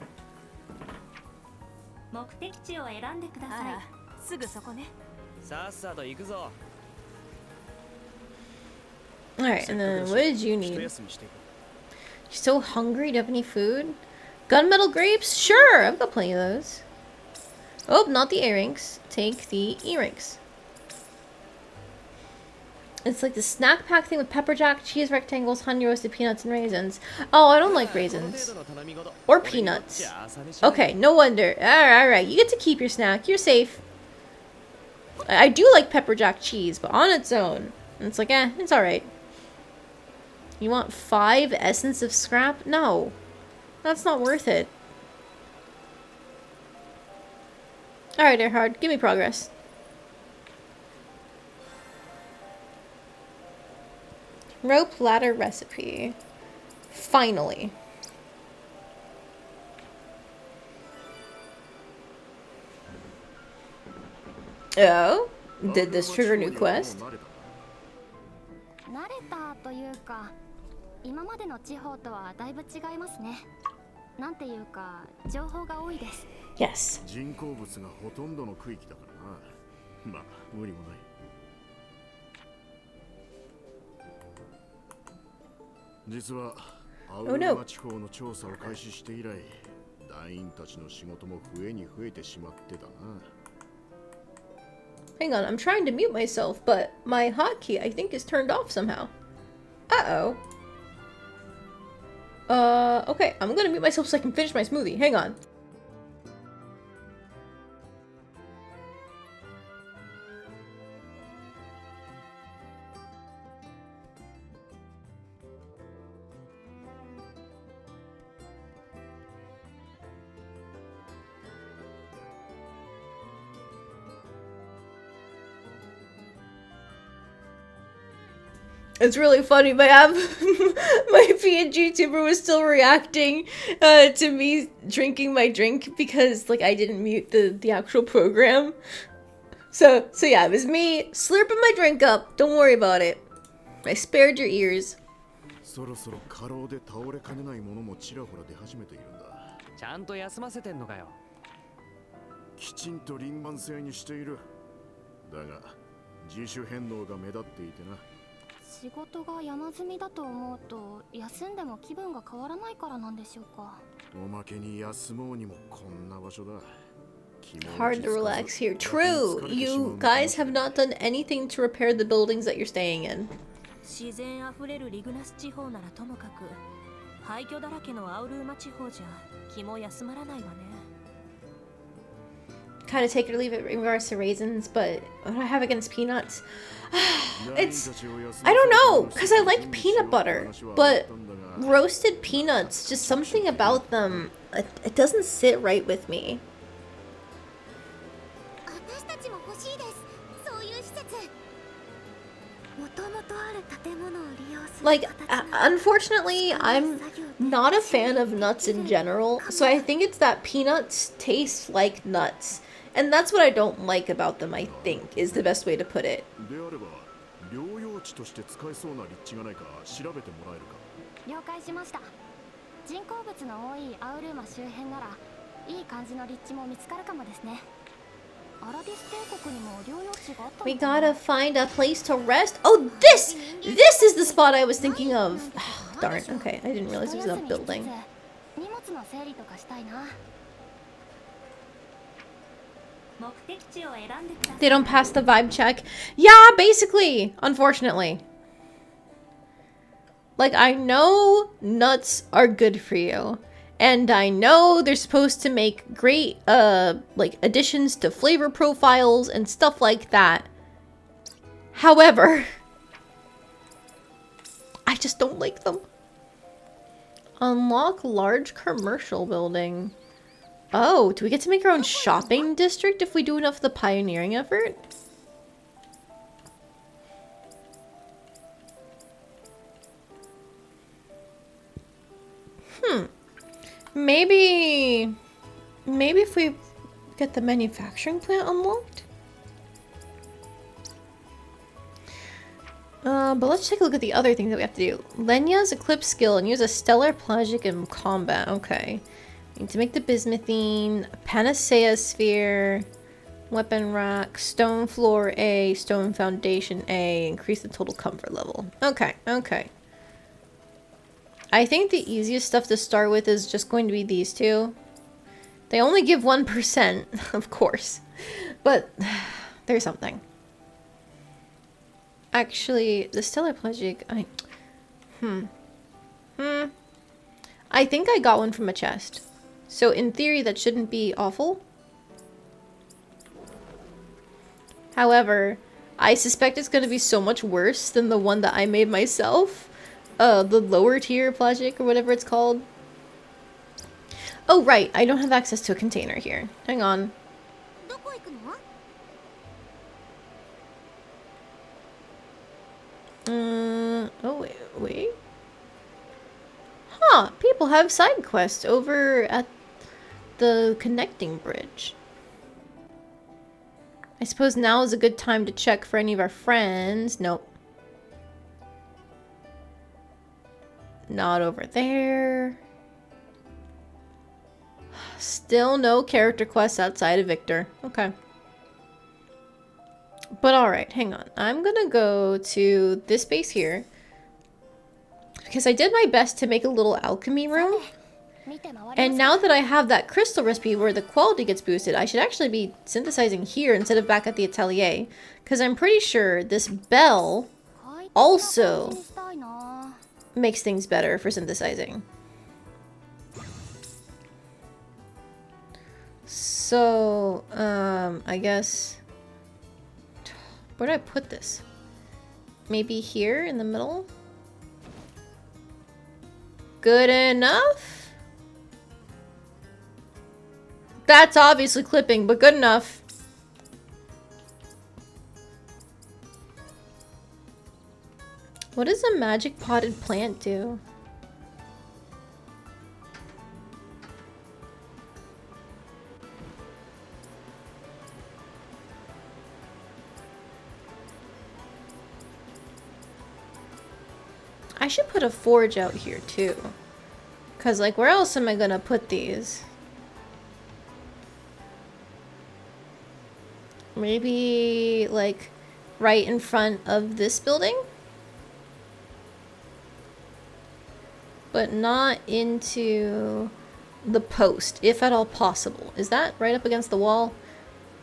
S12: 目的地を選んでください。
S5: すぐそこね。
S6: さっさと行くぞ。
S1: Alright, and then what did you need? You're so hungry. Do you have any food? Gunmetal grapes? Sure, I've got plenty of those. Oh, not the earrings. Take the earrings. It's like the snack pack thing with pepper jack, cheese rectangles, honey roasted peanuts, and raisins. Oh, I don't like raisins. Or peanuts. Okay, no wonder. Alright, you get to keep your snack. You're safe. I do like pepper jack cheese, but on its own. It's like, it's alright. You want 5 essence of scrap? No. That's not worth it. Alright, Erhard, give me progress. Rope ladder recipe. Finally. Oh? Did this trigger a new quest?
S11: 慣れたというか、今までの地方とはだいぶ違いますね。なんていうか、情報が多いです。
S1: Yes.
S4: 人工物がほとんどの区域だからな。まあ、無理もない。実は、アウロマ地方の調査を開始して以来、団員たちの仕事も増えに増えてしまってたな。
S1: Hang on, I'm trying to mute myself, but my hotkey, I think, is turned off somehow. Uh-oh. Okay, I'm gonna mute myself so I can finish my smoothie. Hang on. It's really funny. My PNG tuber was still reacting to me drinking my drink because like I didn't mute the actual program. So yeah, it was me slurping my drink up. Don't worry about it. I spared your ears.
S4: そろそろ過労で倒れかねないものもちらほら出始めているんだ。
S6: ちゃんと休ませてんのかよ。
S4: きちんと輪番制にしている。だが自主返納が目立っていてな。
S11: 仕事が山積みだと思うと休んでも気分が変わらないからなんでしょうか。
S4: おまけに休もうにもこんな場所だ。
S1: Hard to relax here. True. You guys have not done anything to repair the buildings that you're staying in.
S5: 自然あふれるリグナス地方ならともかく、廃墟だらけのアウルーマ地方じゃ気も休まらないわね。
S1: Kind of take it or leave it in regards to raisins, but what do I have against peanuts? I don't know, because I like peanut butter, but roasted peanuts, just something about them, it doesn't sit right with me. Like, unfortunately, I'm not a fan of nuts in general, so I think it's that peanuts taste like nuts. And that's what I don't like about them, I think, is the best way to put it.
S4: 療養地として使えそうな立地がないか調べてもらえるか。
S11: 了解しました。人工物の多いアウルーマ周辺ならいい感じの立地も見つかるかもですね。
S1: We gotta find a place to rest. Oh, this is the spot I was thinking of. Darn. Okay, I didn't realize it was a building. They don't pass the vibe check. Yeah, basically. Unfortunately. Like, I know nuts are good for you. And I know they're supposed to make great, like, additions to flavor profiles and stuff like that. However, I just don't like them. Unlock large commercial building. Oh, do we get to make our own shopping district if we do enough of the pioneering effort? Maybe if we get the manufacturing plant unlocked? But let's take a look at the other things that we have to do. Lenya's Eclipse skill and use a Stellar Plagic in combat. Okay. We need to make the Bismuthine, Panacea Sphere, Weapon Rack, Stone Floor A, Stone Foundation A, increase the total comfort level. Okay, okay. I think the easiest stuff to start with is just going to be these two. They only give 1%, of course. But there's something. Actually, the Stellar Plagic, I think I got one from a chest. So in theory, that shouldn't be awful. However, I suspect it's going to be so much worse than the one that I made myself. The lower tier Plagic or whatever it's called. Oh, right. I don't have access to a container here. Hang on. Oh, wait. Huh. People have side quests over at the connecting bridge. I suppose now is a good time to check for any of our friends. Nope. Not over there. Still no character quests outside of Victor. Okay. But alright, hang on. I'm gonna go to this base here. Because I did my best to make a little alchemy room. And now that I have that crystal recipe where the quality gets boosted, I should actually be synthesizing here instead of back at the Atelier. Because I'm pretty sure this bell also makes things better for synthesizing. So, I guess... Where do I put this? Maybe here in the middle? Good enough? That's obviously clipping, but good enough. What does a magic potted plant do? I should put a forge out here too. Cause like where else am I gonna put these? Maybe like right in front of this building? But not into the post, if at all possible. Is that right up against the wall?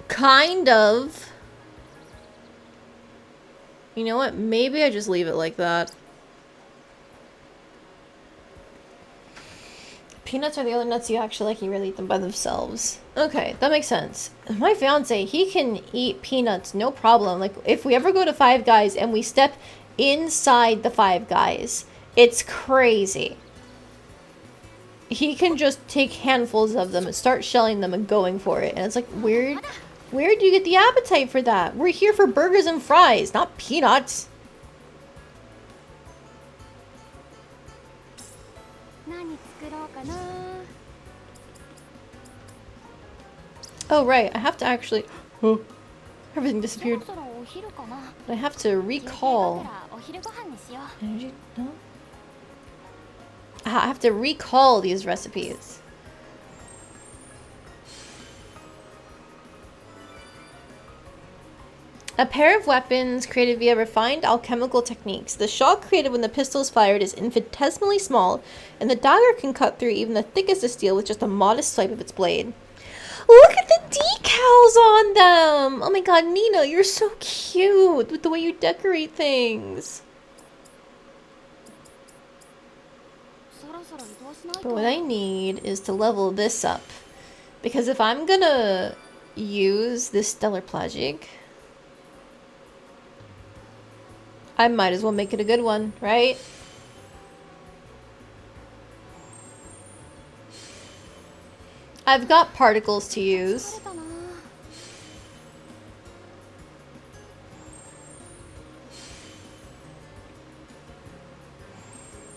S1: Kind of. You know what? Maybe I just leave it like that. Peanuts are the only nuts you actually like. You really eat them by themselves. Okay, that makes sense. My fiance, he can eat peanuts, no problem. Like, if we ever go to Five Guys and we step inside the Five Guys, it's crazy. He can just take handfuls of them and start shelling them and going for it. And it's like, where do you get the appetite for that? We're here for burgers and fries, not peanuts. Oh, right. I have to actually... Oh, everything disappeared. I have to recall... Energy? No? I have to recall these recipes. A pair of weapons created via refined alchemical techniques. The shock created when the pistol is fired is infinitesimally small, and the dagger can cut through even the thickest of steel with just a modest swipe of its blade. Look at the decals on them! Oh my god, Nina, you're so cute with the way you decorate things. But what I need is to level this up. Because if I'm gonna use this stellar plagic, I might as well make it a good one, right? I've got particles to use.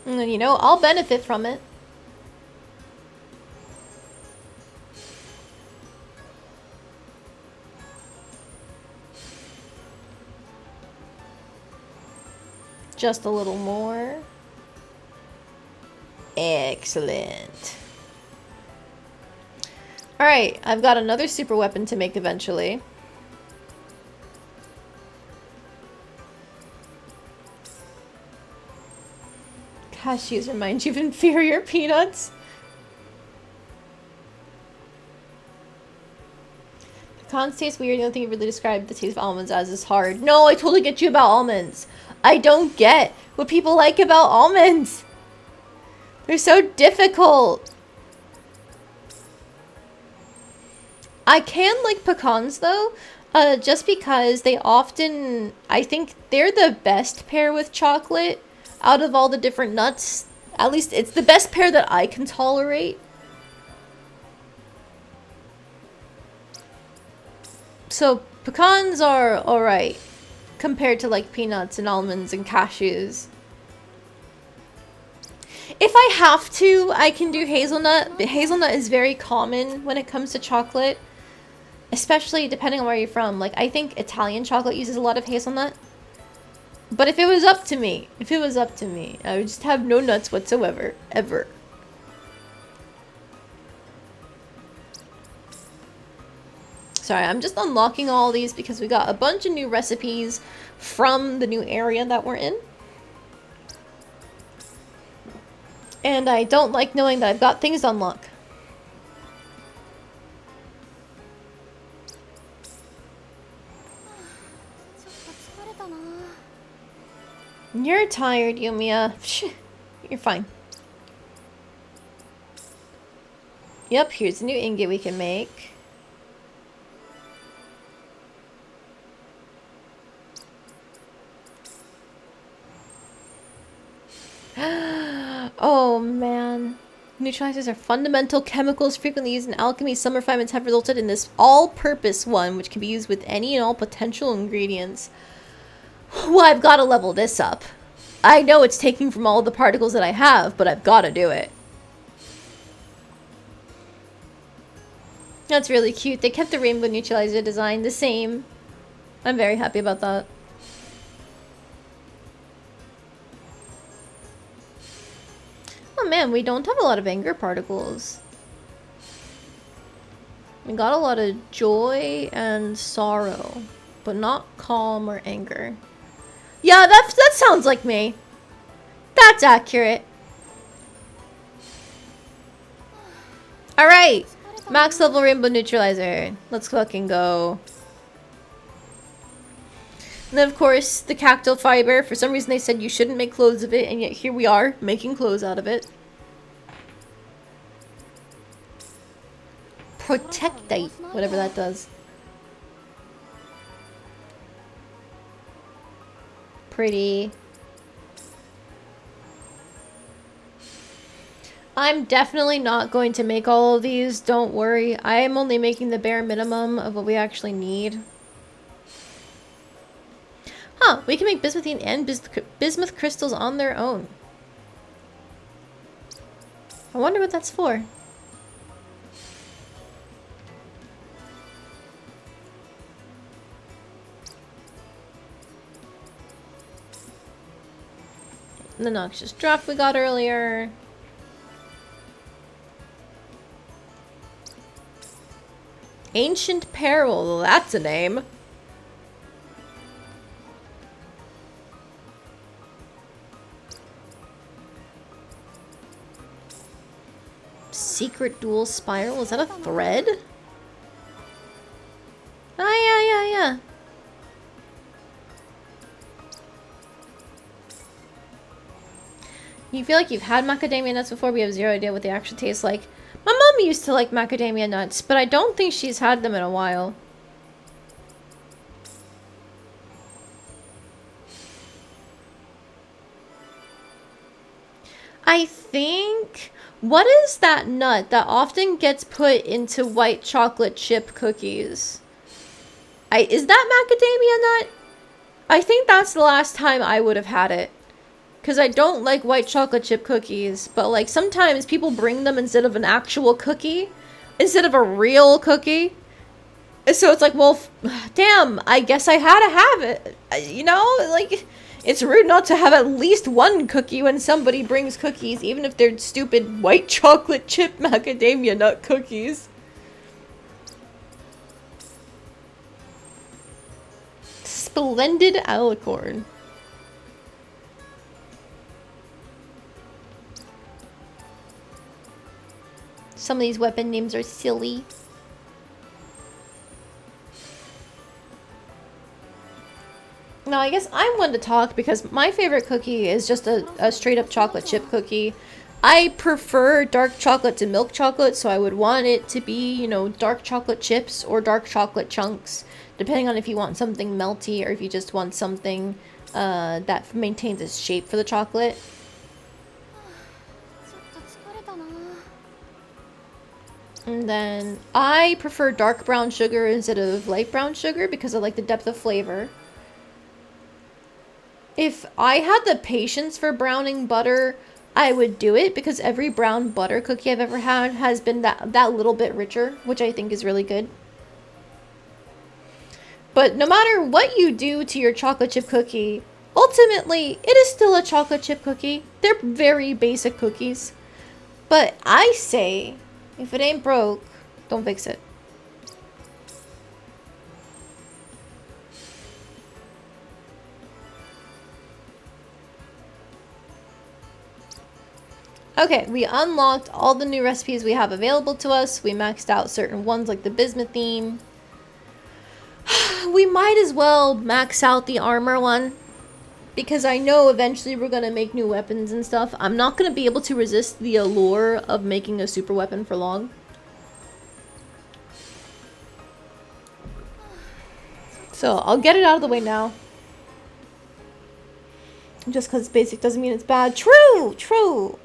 S1: And you know, I'll benefit from it. Just a little more. Excellent. Alright, I've got another super weapon to make eventually. Cashews remind you of inferior peanuts. Pecans taste weird. The only thing you really describe the taste of almonds as is hard. No, I totally get you about almonds. I don't get what people like about almonds. They're so difficult. I can like pecans though, just because they often, I think they're the best pair with chocolate out of all the different nuts. At least it's the best pair that I can tolerate. So pecans are alright compared to like peanuts and almonds and cashews. If I have to, I can do hazelnut, but hazelnut is very common when it comes to chocolate. Especially depending on where you're from. Like, I think Italian chocolate uses a lot of hazelnut. But if it was up to me, I would just have no nuts whatsoever. Ever. Sorry, I'm just unlocking all these because we got a bunch of new recipes from the new area that we're in. And I don't like knowing that I've got things to unlock. You're tired, Yumia. You're fine. Yep, here's a new ingot we can make. Oh man. Neutralizers are fundamental chemicals frequently used in alchemy. Some refinements have resulted in this all-purpose one, which can be used with any and all potential ingredients. Well, I've got to level this up. I know it's taking from all the particles that I have, but I've got to do it. That's really cute. They kept the rainbow neutralizer design the same. I'm very happy about that. Oh man, we don't have a lot of anger particles. We got a lot of joy and sorrow, but not calm or anger. Yeah, that sounds like me. That's accurate. Alright. Max level rainbow neutralizer. Let's fucking go. And then of course, the cactal fiber. For some reason they said you shouldn't make clothes of it, and yet here we are, making clothes out of it. Protectite, whatever that does. Pretty. I'm definitely not going to make all of these, don't worry. I am only making the bare minimum of what we actually need. Huh, we can make bismuthine and bismuth crystals on their own. I wonder what that's for. The noxious drop we got earlier. Ancient Peril, that's a name. Secret dual spiral, is that a thread? Ah, yeah. You feel like you've had macadamia nuts before, but you have zero idea what they actually taste like. My mom used to like macadamia nuts, but I don't think she's had them in a while. I think... What is that nut that often gets put into white chocolate chip cookies? Is that macadamia nut? I think that's the last time I would have had it. Because I don't like white chocolate chip cookies, but like sometimes people bring them instead of an actual cookie, instead of a real cookie. So it's like, well, damn, I guess I had to have it. You know, like, it's rude not to have at least one cookie when somebody brings cookies, even if they're stupid white chocolate chip macadamia nut cookies. Splendid alicorn. Some of these weapon names are silly. Now, I guess I'm one to talk because my favorite cookie is just a straight up chocolate chip cookie. I prefer dark chocolate to milk chocolate, so I would want it to be, you know, dark chocolate chips or dark chocolate chunks, depending on if you want something melty or if you just want something that maintains its shape for the chocolate. And then I prefer dark brown sugar instead of light brown sugar because I like the depth of flavor. If I had the patience for browning butter, I would do it because every brown butter cookie I've ever had has been that little bit richer, which I think is really good. But no matter what you do to your chocolate chip cookie, ultimately, it is still a chocolate chip cookie. They're very basic cookies. But I say, if it ain't broke, don't fix it. Okay, we unlocked all the new recipes we have available to us. We maxed out certain ones like the bismuthine. We might as well max out the armor one. Because I know eventually we're going to make new weapons and stuff. I'm not going to be able to resist the allure of making a super weapon for long. So I'll get it out of the way now. Just because it's basic doesn't mean it's bad. True! True!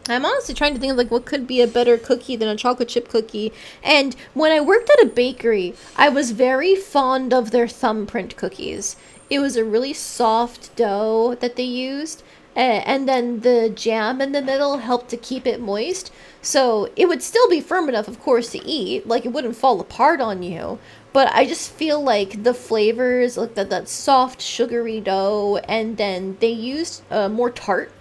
S1: I'm honestly trying to think of like what could be a better cookie than a chocolate chip cookie. And when I worked at a bakery, I was very fond of their thumbprint cookies. It was a really soft dough that they used, and then the jam in the middle helped to keep it moist. So it would still be firm enough, of course, to eat. Like, it wouldn't fall apart on you. But I just feel like the flavors, like that soft, sugary dough, and then they used more tart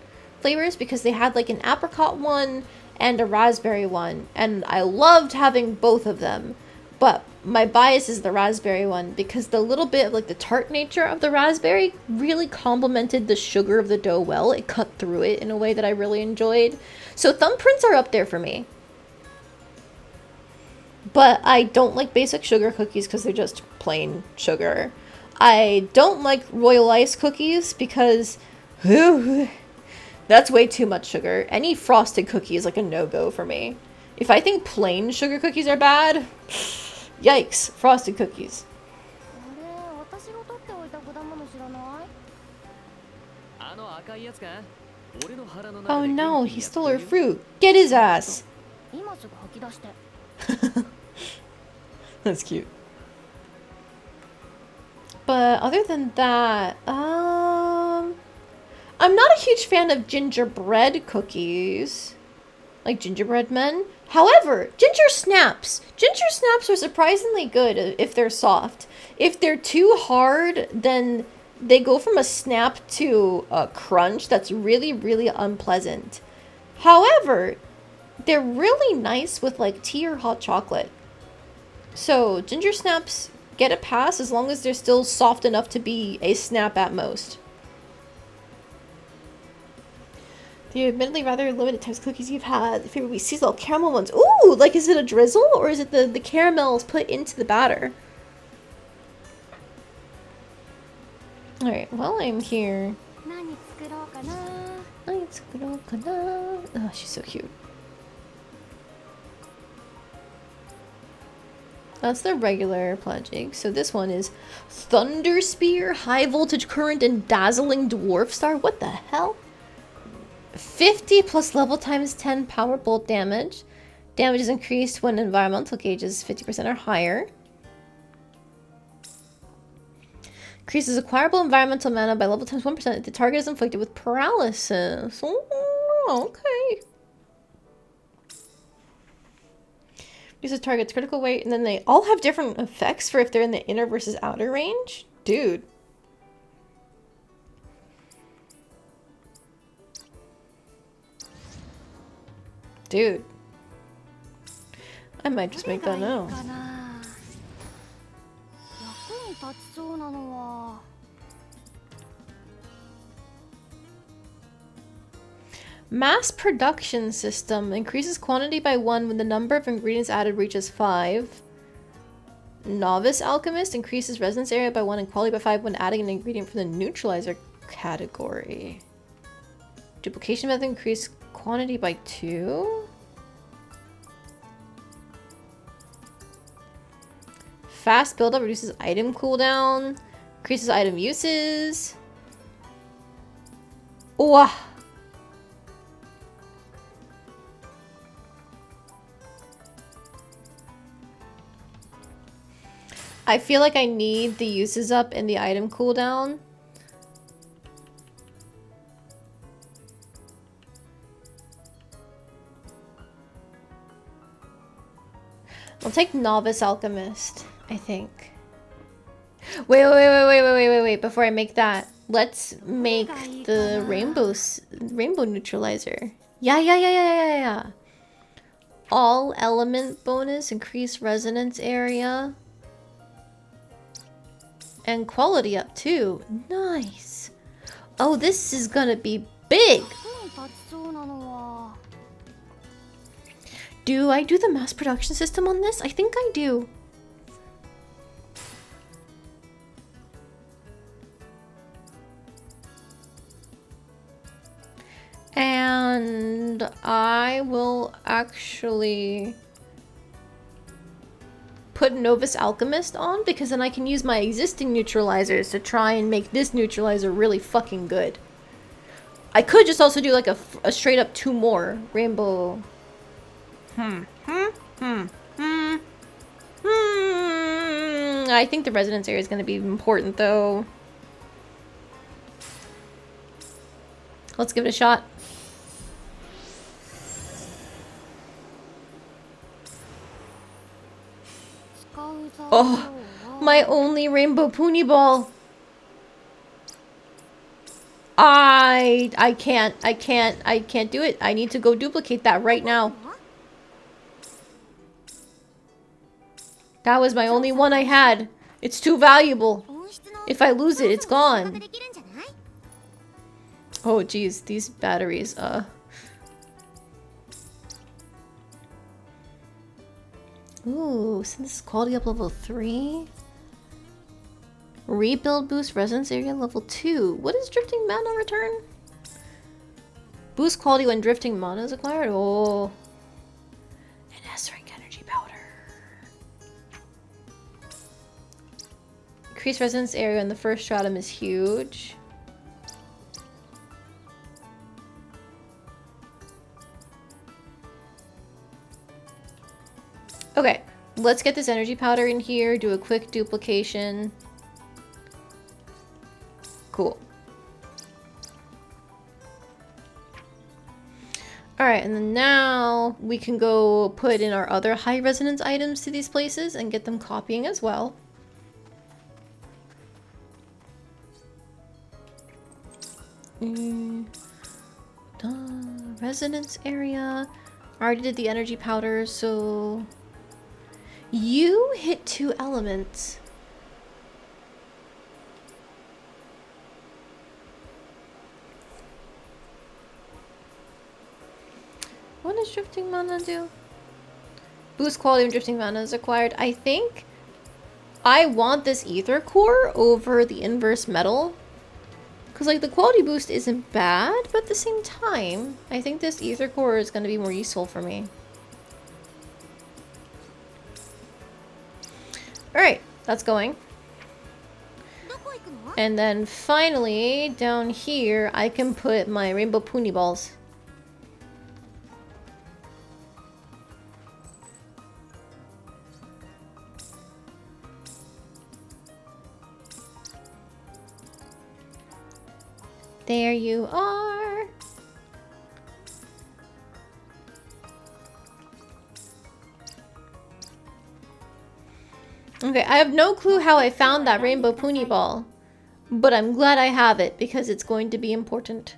S1: flavors because they had like an apricot one and a raspberry one, and I loved having both of them. But my bias is the raspberry one because the little bit of like the tart nature of the raspberry really complemented the sugar of the dough well. It cut through it in a way that I really enjoyed. So thumbprints are up there for me. But I don't like basic sugar cookies because they're just plain sugar. I don't like royal ice cookies because that's way too much sugar. Any frosted cookie is like a no-go for me. If I think plain sugar cookies are bad, yikes, frosted cookies. Oh no, he stole her fruit. Get his ass. That's cute. But other than that, I'm not a huge fan of gingerbread cookies. Like gingerbread men. However, ginger snaps. Ginger snaps are surprisingly good if they're soft. If they're too hard, then they go from a snap to a crunch that's really, really unpleasant. However, they're really nice with like tea or hot chocolate. So ginger snaps get a pass as long as they're still soft enough to be a snap at most. The admittedly rather limited types of cookies you've had. Favorite seasonal caramel ones. Ooh, like is it a drizzle or is it the caramels put into the batter? Alright, while I'm here. Oh, she's so cute. That's the regular Plagic. So this one is Thunder Spear, High Voltage Current, and Dazzling Dwarf Star. What the hell? 50 plus level times 10 power bolt damage. Damage is increased when environmental gauges 50% or higher. Increases acquirable environmental mana by level times 1% if the target is inflicted with paralysis. Oh, okay. Use a target's critical weight, and then they all have different effects for if they're in the inner versus outer range. Dude. Dude. I might just make that now. Mass production system increases quantity by 1 when the number of ingredients added reaches 5. Novice alchemist increases resonance area by 1 and quality by 5 when adding an ingredient from the neutralizer category. Duplication method increase quantity by 2. Fast buildup reduces item cooldown. Increases item uses. Wow. I feel like I need the uses up and the item cooldown. I'll take Novice Alchemist, I think. Wait. Before I make that, let's make the rainbow neutralizer. Yeah. All element bonus, increase resonance area. And quality up too. Nice. Oh, this is gonna be big. Do I do the mass production system on this? I think I do. And I will actually put Novice Alchemist on because then I can use my existing neutralizers to try and make this neutralizer really fucking good. I could just also do like a straight up 2 more rainbow. I think the residence area is going to be important though. Let's give it a shot. Oh, my only rainbow pony ball. I can't do it. I need to go duplicate that right now. That was my only one I had. It's too valuable. If I lose it, it's gone. Oh geez, these batteries, Ooh, so this is quality up level 3. Rebuild boost residence area level 2. What is drifting mana return? Boost quality when drifting mana is acquired. Oh. An S-rank energy powder. Increase residence area in the first stratum is huge. Okay, let's get this energy powder in here, do a quick duplication. Cool. Alright, and then now we can go put in our other high resonance items to these places and get them copying as well. Resonance area. I already did the energy powder, so... You hit 2 elements. What does drifting mana do? Boost quality when drifting mana is acquired. I think I want this ether core over the inverse metal. Because like the quality boost isn't bad, but at the same time, I think this ether core is going to be more useful for me. Alright, that's going. And then finally, down here, I can put my rainbow pony balls. There you are. Okay, I have no clue how I found that rainbow pony ball, but I'm glad I have it because it's going to be important.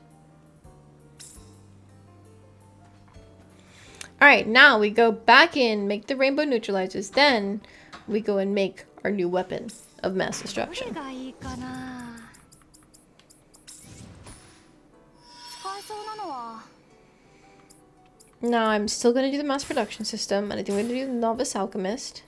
S1: Alright, now we go back in, make the rainbow neutralizers, then we go and make our new weapon of mass destruction. Now I'm still going to do the mass production system, and I think we're going to do the novice alchemist.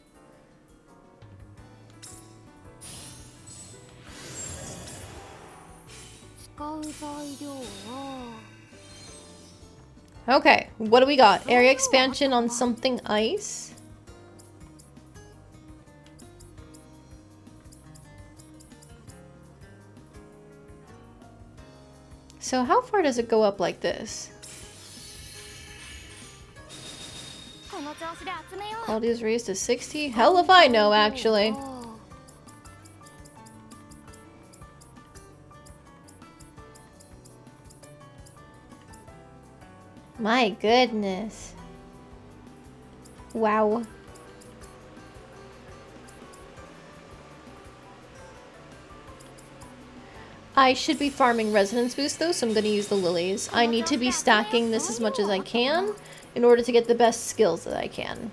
S1: Okay, what do we got? Area expansion on something ice. So how far does it go up like this? Quality is raised to 60? Hell if I know, actually. My goodness. Wow. I should be farming resonance boost though, so I'm going to use the lilies. I need to be stacking this as much as I can in order to get the best skills that I can.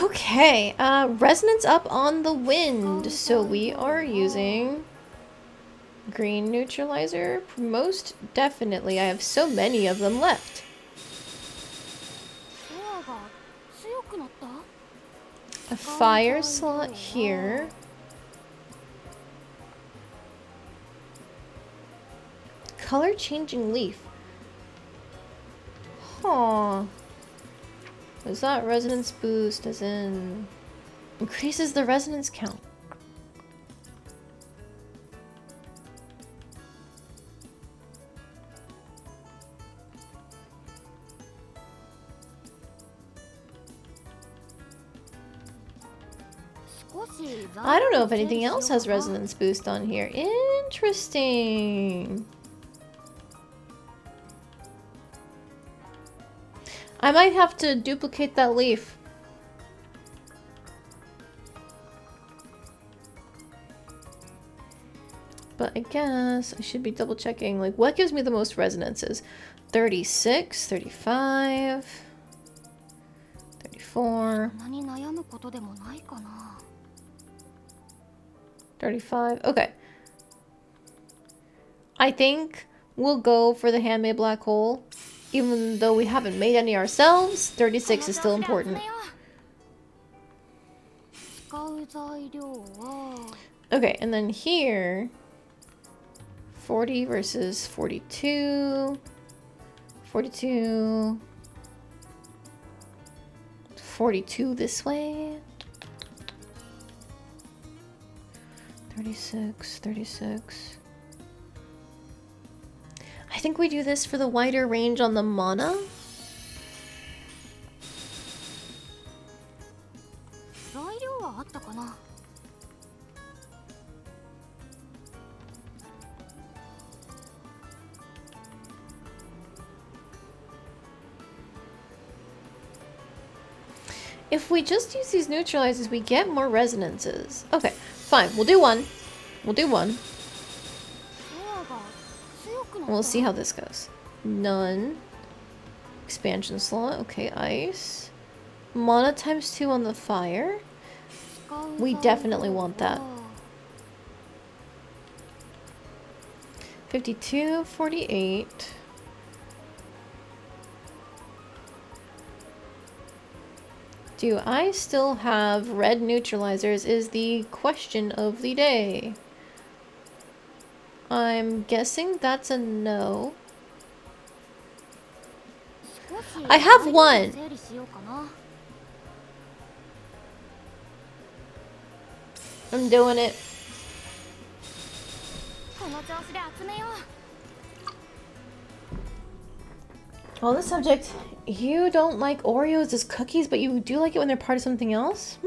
S1: Okay, resonance up on the wind. So we are using green neutralizer. Most definitely. I have so many of them left. A fire slot here. Color changing leaf. Huh. Is that resonance boost as in increases the resonance count? I don't know if anything else has resonance boost on here. Interesting. I might have to duplicate that leaf. But I guess I should be double checking, like, what gives me the most resonances? 36, 35, 34, 35. Okay. I think we'll go for the handmade black hole. Even though we haven't made any ourselves, 36 is still important. Okay, and then here, 40 versus 42, 42, 42 this way, 36, 36. I think we do this for the wider range on the mana. If we just use these neutralizers, we get more resonances. Okay, fine. We'll do one. We'll do one. We'll see how this goes. None. Expansion slot. Okay, ice. Mana times 2 on the fire. We definitely want that. 52, 48. Do I still have red neutralizers is the question of the day. I'm guessing that's a no. I have one. I'm doing it. On the subject, you don't like Oreos as cookies, but you do like it when they're part of something else?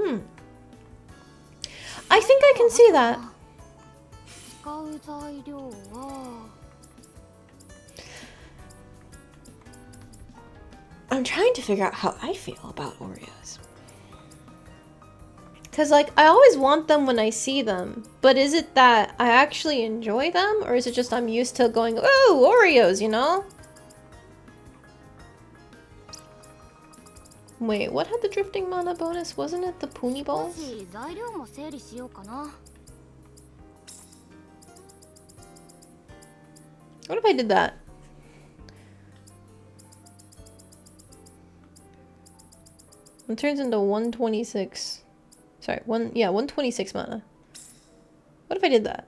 S1: I think I can see that. I'm trying to figure out how I feel about Oreos. Because, like, I always want them when I see them. But is it that I actually enjoy them? Or is it just I'm used to going, oh, Oreos, you know? Wait, what had the drifting mana bonus? Wasn't it the Pony Balls? What if I did that? It turns into 126. Sorry, 126 mana. What if I did that?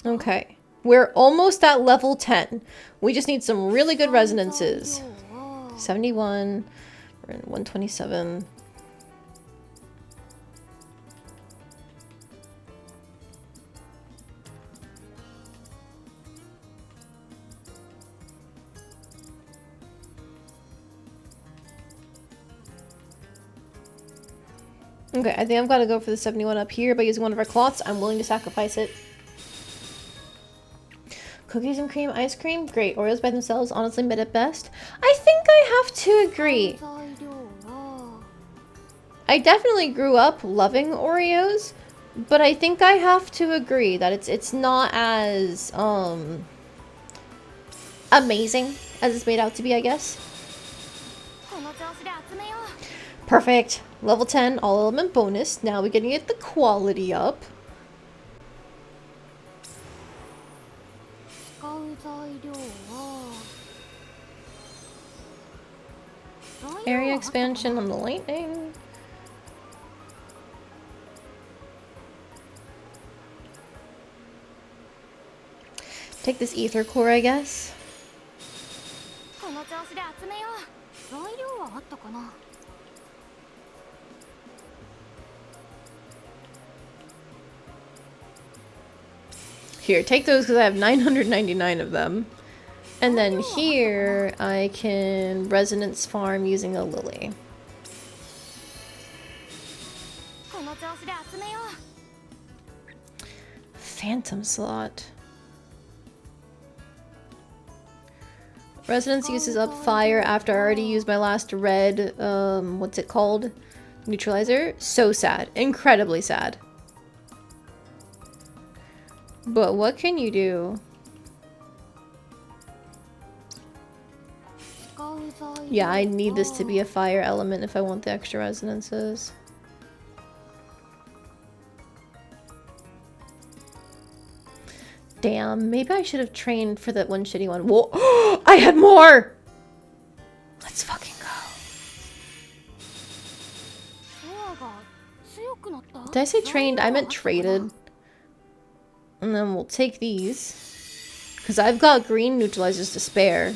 S1: Okay. We're almost at level 10. We just need some really good resonances. 71. We're in 127. Okay, I think I've got to go for the 71 up here by using one of our cloths. I'm willing to sacrifice it. Cookies and cream ice cream? Great. Oreos by themselves, honestly mid at best. I think I have to agree. I definitely grew up loving Oreos, but I think I have to agree that it's not as amazing as it's made out to be, I guess. Perfect. Level 10, all element bonus. Now we're getting it the quality up. Area expansion on the lightning. Take this ether core, I guess. Here, take those because I have 999 of them. And then here, I can resonance farm using a lily. Phantom slot. Resonance uses up fire after I already used my last red, what's it called? Neutralizer. So sad. Incredibly sad. But what can you do? Yeah, I need this to be a fire element if I want the extra resonances. Damn, maybe I should have trained for that one shitty one. Whoa, I had more! Let's fucking go. Did I say trained? I meant traded. And then we'll take these. Because I've got green neutralizers to spare.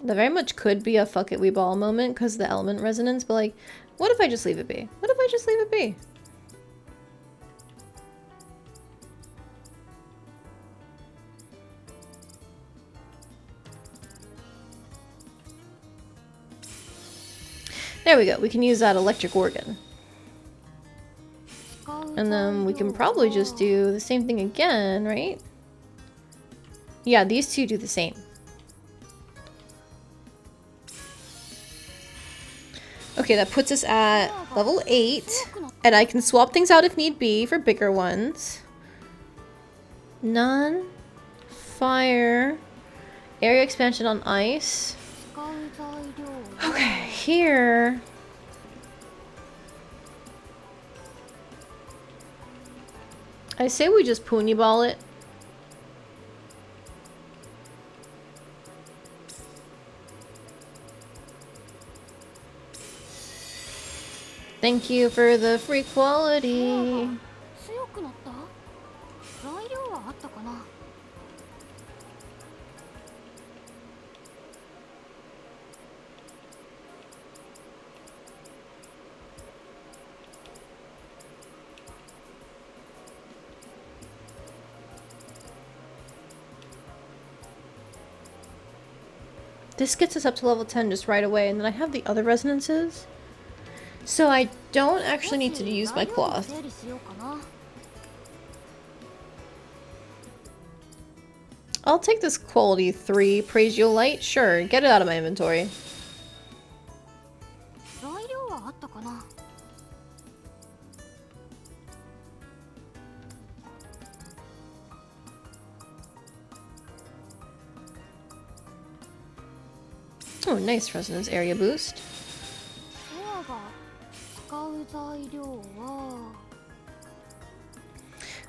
S1: That very much could be a fuck it we ball moment because the element resonance, but like, what if I just leave it be? What if I just leave it be? There we go. We can use that electric organ. And then we can probably just do the same thing again, right? Yeah, these two do the same. Okay, that puts us at level 8. And I can swap things out if need be for bigger ones. None. Fire. Area expansion on ice. Okay, here. I say we just pony ball it. Thank you for the free quality. This gets us up to level 10 just right away, and then I have the other resonances. So I don't actually need to use my cloth. I'll take this quality 3 Praesiolite. Sure, get it out of my inventory. Oh, nice resonance area boost.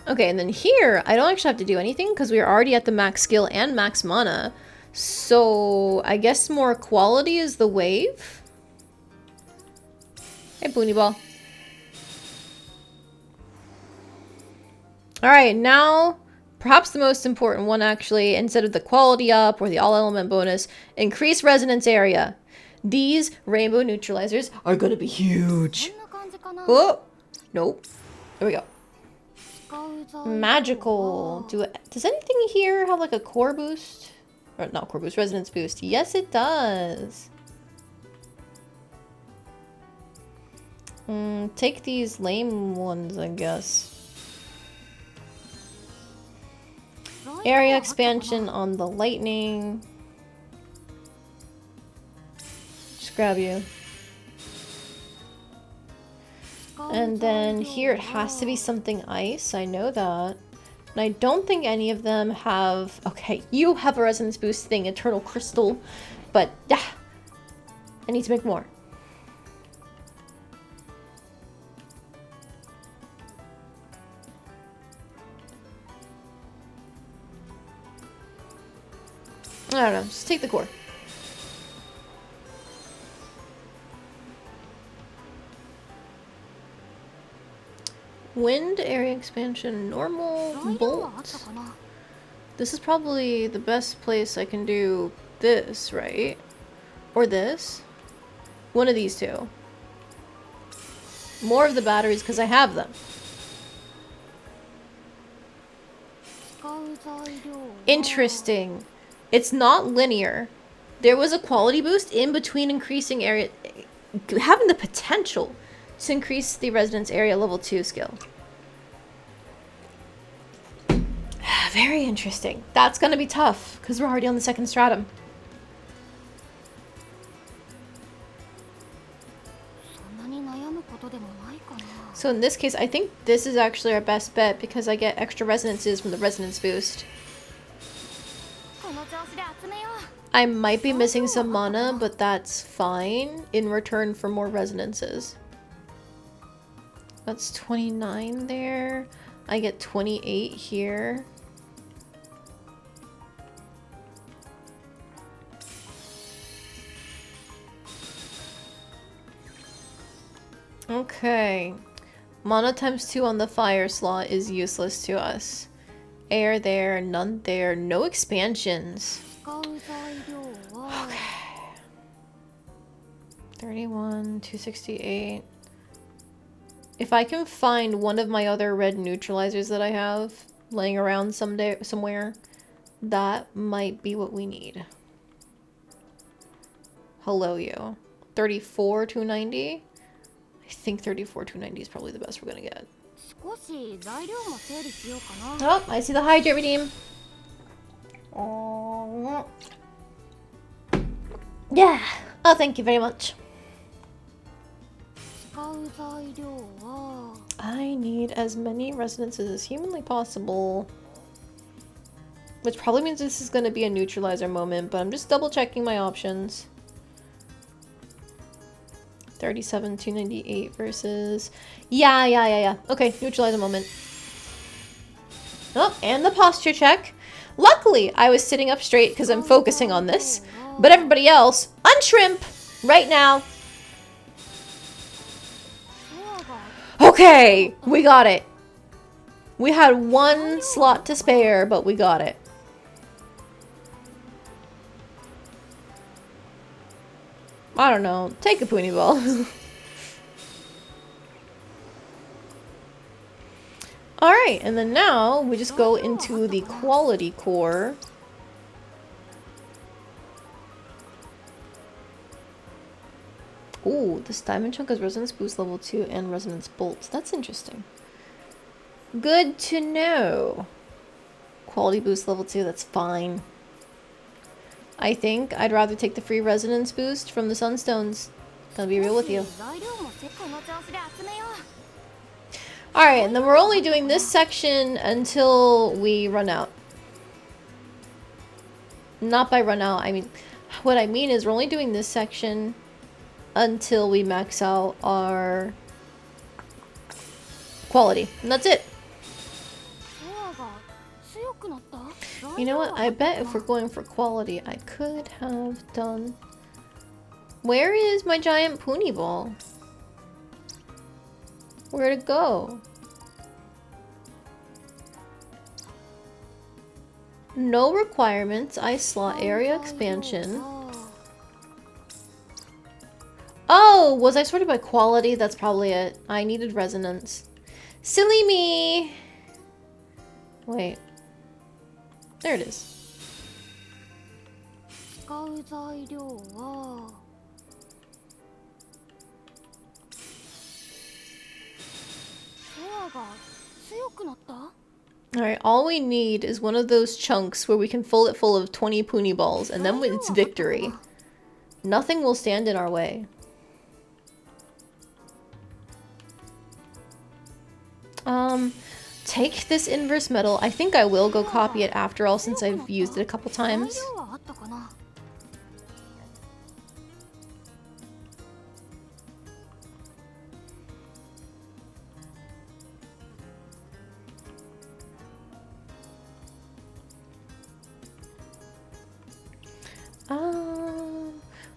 S1: Okay, and then here, I don't actually have to do anything because we are already at the max skill and max mana. So, I guess more quality is the wave. Hey, Boony Ball. Alright, now, perhaps the most important one actually, instead of the quality up or the all element bonus, increase resonance area. These rainbow neutralizers are gonna be huge. Oh, nope. There we go. Magical. Does anything here have like a core boost? Or not core boost, resonance boost. Yes, it does. Take these lame ones, I guess. Area expansion on the lightning. Just grab you. And then here it has to be something ice. I know that. And I don't think any of them have... Okay, you have a resonance boost thing, Eternal Crystal. But, yeah. I need to make more. I don't know. Just take the core. Wind, area expansion, normal, bolt. This is probably the best place I can do this, right? Or this. One of these two. More of the batteries because I have them. Interesting. It's not linear. There was a quality boost in between increasing area, having the potential to increase the residence area level 2 skill. Very interesting. That's gonna be tough because we're already on the second stratum. So in this case, I think this is actually our best bet because I get extra resonances from the resonance boost. I might be missing some mana, but that's fine in return for more resonances. That's 29 there. I get 28 here. Okay. Mana times 2 on the fire slot is useless to us. Air there, none there, no expansions. Okay. 31, 268. If I can find one of my other red neutralizers that I have laying around somewhere, that might be what we need. Hello, you. 34, 290? I think 34, 290 is probably the best we're gonna get. Oh, I see the hydrate redeem. Oh. Yeah. Oh, thank you very much. I need as many resonances as humanly possible. Which probably means this is going to be a neutralizer moment, but I'm just double checking my options. 37, 298 versus... Yeah. Okay, neutralizer moment. Oh, and the posture check. Luckily, I was sitting up straight because I'm focusing on this. But everybody else, unshrimp right now. Okay, we got it. We had one slot to spare, but we got it. I don't know. Take a pony ball. Alright, and then now we just go into the quality core. Ooh, this diamond chunk has resonance boost level 2 and resonance bolts. That's interesting. Good to know. Quality boost level 2, that's fine. I think I'd rather take the free resonance boost from the sunstones. Gonna be real with you. Alright, and then we're only doing this section until we run out. Not by run out, I mean, what I mean is we're only doing this section until we max out our quality. And that's it. You know what? I bet if we're going for quality, I could have done... Where is my giant pony ball? Where'd it go? No requirements. I slot area expansion. Oh, was I sorted by quality? That's probably it. I needed resonance. Silly me! Wait. There it is. Alright, all we need is one of those chunks where we can fill it full of 20 pony balls, and then it's victory. Nothing will stand in our way. Take this inverse metal. I think I will go copy it after all since I've used it a couple times.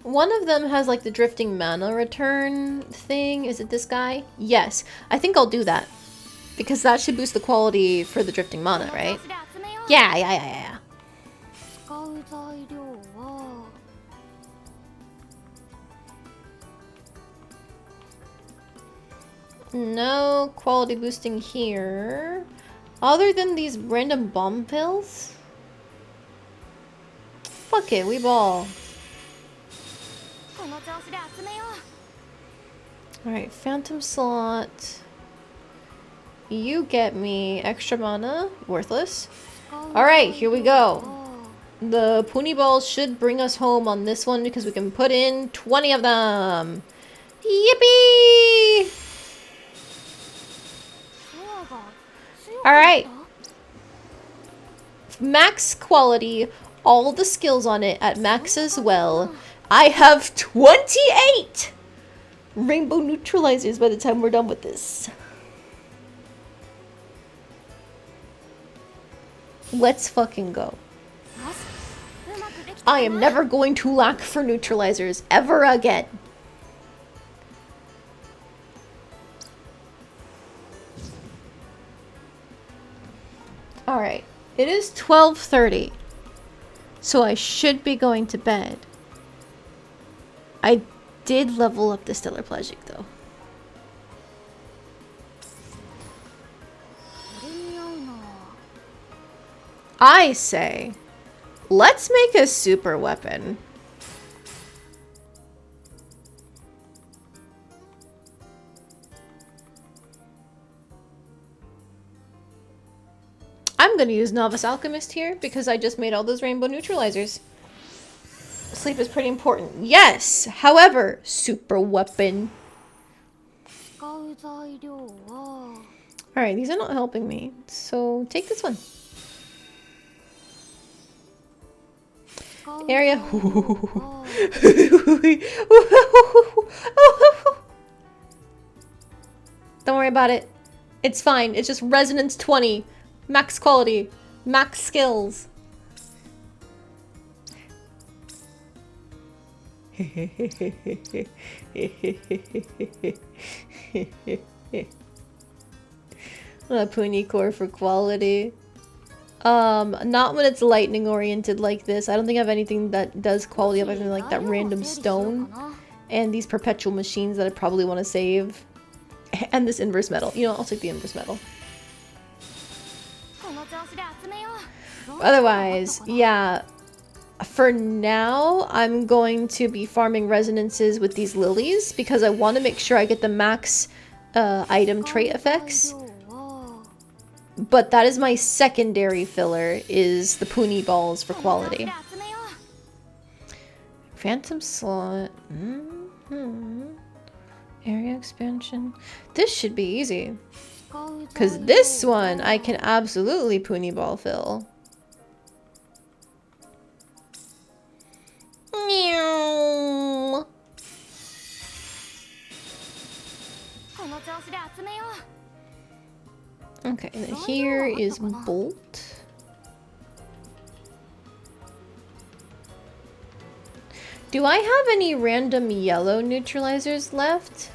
S1: One of them has like the drifting mana return thing. Is it this guy? Yes. I think I'll do that. Because that should boost the quality for the drifting mana, right? Yeah. No quality boosting here. Other than these random bomb pills? Fuck it, we ball. Alright, phantom slot. You get me extra mana. Worthless. Alright, here we go. The Puni balls should bring us home on this one because we can put in 20 of them. Yippee! Alright. Max quality. All the skills on it at max as well. I have 28 rainbow neutralizers by the time we're done with this. Let's fucking go. I am never going to lack for neutralizers ever again. Alright, it is 12:30. So I should be going to bed. I did level up the Stellar Plagic though. I say, let's make a super weapon. I'm gonna use Novice Alchemist here because I just made all those rainbow neutralizers. Sleep is pretty important. Yes! However, super weapon. Alright, these are not helping me. So take this one. Area. Don't worry about it. It's fine. It's just resonance 20. Max quality. Max skills. A Puni core for quality. Not when it's lightning oriented like this. I don't think I have anything that does quality other than like that random stone and these perpetual machines that I probably want to save. And this inverse metal. You know, I'll take the inverse metal. Otherwise, yeah. For now, I'm going to be farming resonances with these lilies because I want to make sure I get the max item trait effects. But that is my secondary filler, is the Puni balls for quality. Phantom slot. Area expansion. This should be easy. Because this one, I can absolutely Puni ball fill. Meow. Okay, and then here is Bolt. Do I have any random yellow neutralizers left?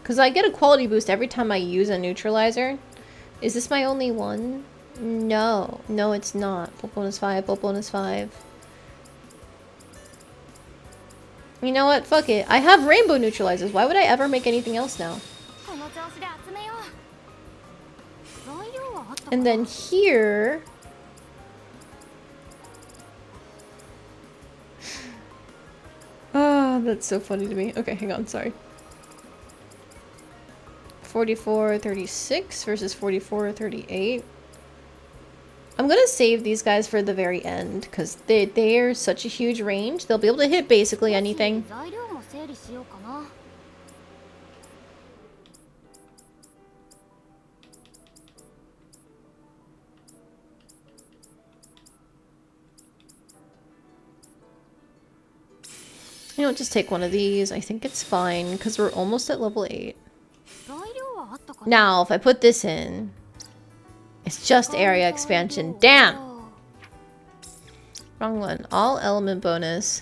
S1: Because I get a quality boost every time I use a neutralizer. Is this my only one? No. No, it's not. Bolt bonus 5, Bolt bonus 5. You know what? Fuck it. I have rainbow neutralizers. Why would I ever make anything else now? And then here... Oh, that's so funny to me. Okay, hang on, sorry. 44-36 versus 44-38. I'm gonna save these guys for the very end, because they're such a huge range. They'll be able to hit basically anything. You know, just take one of these. I think it's fine, because we're almost at level 8. Now, if I put this in, it's just area expansion. Damn! Wrong one. All element bonus.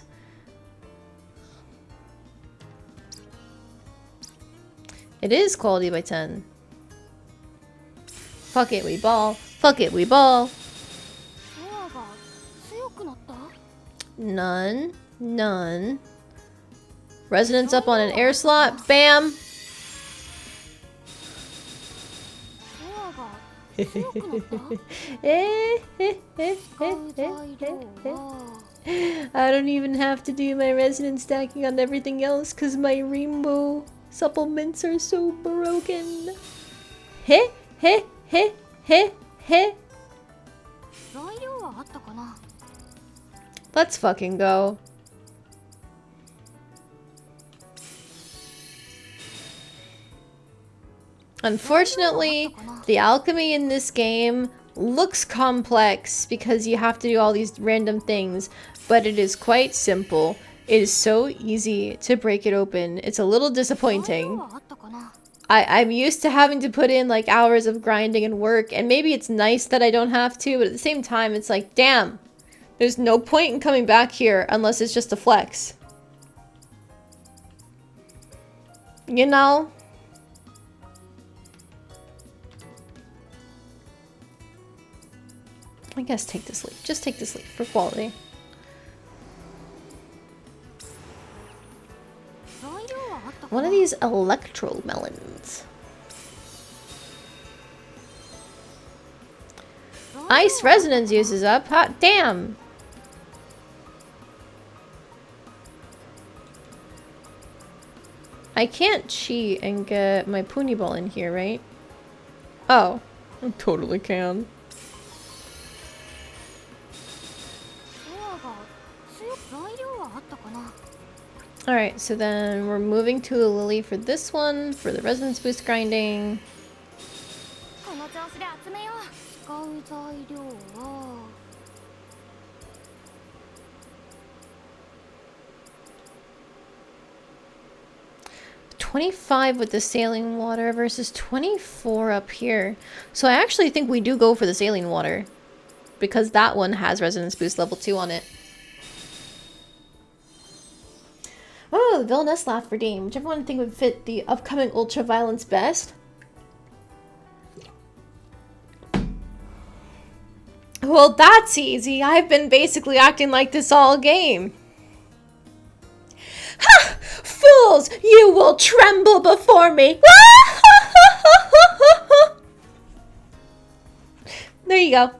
S1: It is quality by 10. Fuck it, we ball. Fuck it, we ball. None. None. Resonance up on an air slot. Bam! I don't even have to do my resonance stacking on everything else because my rainbow supplements are so broken. Heh, heh, heh, heh, heh. Let's fucking go. Unfortunately, the alchemy in this game looks complex because you have to do all these random things, but it is quite simple. It is so easy to break it open. It's a little disappointing. I'm used to having to put in like hours of grinding and work, and maybe it's nice that I don't have to, but at the same time, it's like, damn, there's no point in coming back here unless it's just a flex. You know? I guess take this leaf. Just take this leaf for quality. One of these electro melons. Ice resonance uses up. Hot damn. I can't cheat and get my Pony Ball in here, right? Oh, I totally can. Alright, so then we're moving to a lily for this one, for the resonance boost grinding. $25 with the saline water versus 24 up here. So I actually think we do go for the saline water, because that one has resonance boost level 2 on it. Oh, the villainess laugh redeemed. Whichever one I think would fit the upcoming ultra violence best. Well, that's easy. I've been basically acting like this all game. Ha! Fools! You will tremble before me! There you go.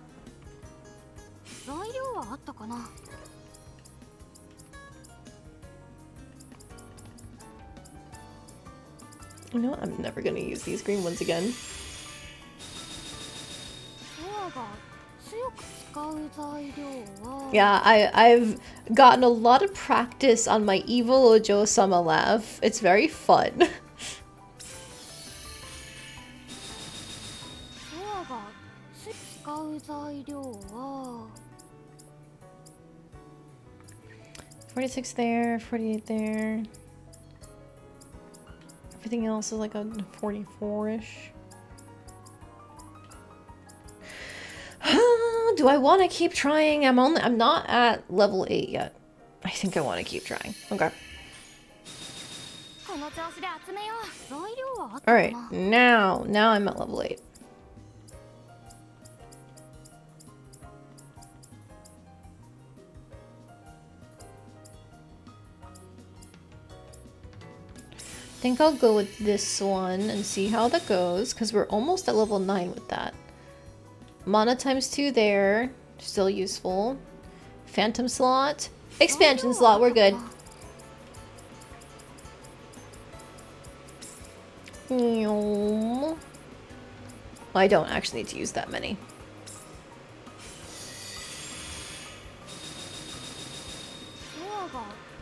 S1: You know what? I'm never gonna use these green ones again. Yeah, I've gotten a lot of practice on my evil Ojo-sama laugh. It's very fun. $46 there, $48 there. Everything else is like a 44-ish. Do I want to keep trying? I'm not at level 8 yet. I think I want to keep trying. Okay. Alright, now I'm at level 8. I think I'll go with this one and see how that goes, because we're almost at level 9 with that. Mana times 2 there, still useful. Phantom slot. Expansion slot, we're good. Well, I don't actually need to use that many.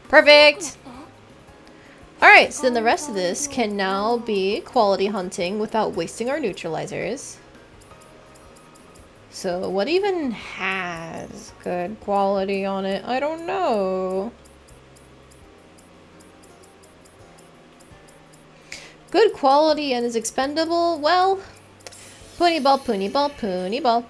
S1: Perfect! Alright, so then the rest of this can now be quality hunting without wasting our neutralizers. So what even has good quality on it? I don't know. Good quality and is expendable? Well, Pony Ball, Pony Ball, Pony Ball.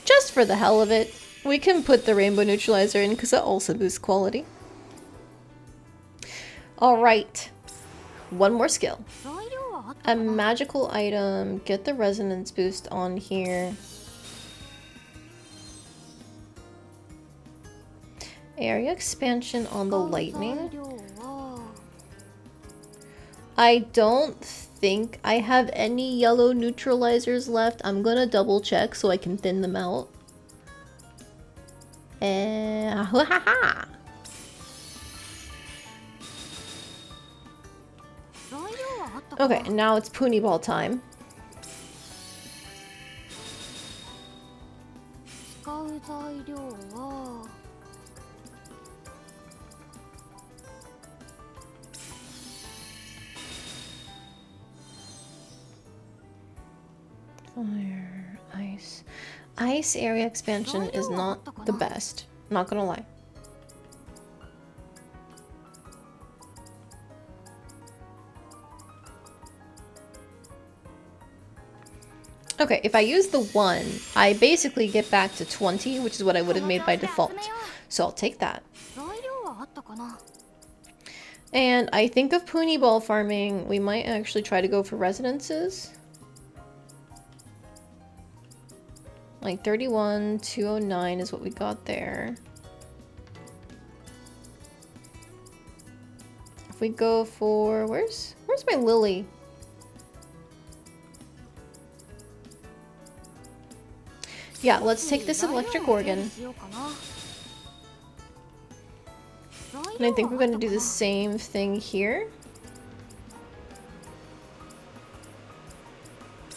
S1: Just for the hell of it, we can put the rainbow neutralizer in because it also boosts quality. Alright, one more skill. A magical item, get the resonance boost on here. Area expansion on the lightning. I don't think I have any yellow neutralizers left. I'm gonna double check so I can thin them out. Okay, and now it's Pony Ball time. Fire, ice. Ice area expansion is not the best. Not gonna lie. Okay, if I use the 1, I basically get back to 20, which is what I would have made by default. So I'll take that. And I think of Pony Ball farming, we might actually try to go for residences. Like 31, 209 is what we got there. If we go for, where's my Lily? Yeah, let's take this electric organ. And I think we're going to do the same thing here.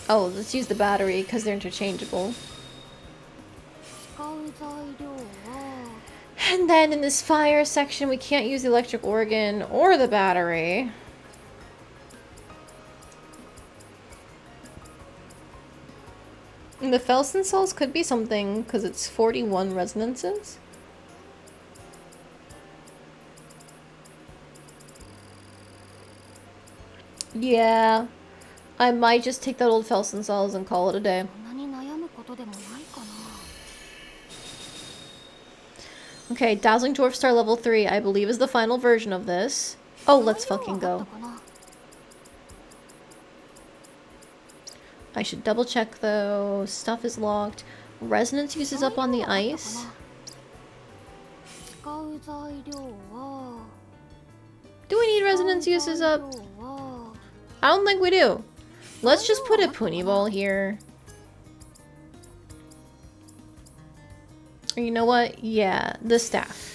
S1: Oh, let's use the battery because they're interchangeable. And then in this fire section, we can't use the electric organ or the battery. And the Felsen cells could be something because it's 41 resonances. Yeah, I might just take that old Felsen cells and call it a day. Okay, Dazzling Dwarf Star level 3, I believe is the final version of this. Oh, let's fucking go. I should double check though. Stuff is locked. Resonance uses up on the ice. Do we need resonance uses up? I don't think we do. Let's just put a Pony Ball here. Or you know what? Yeah, the staff.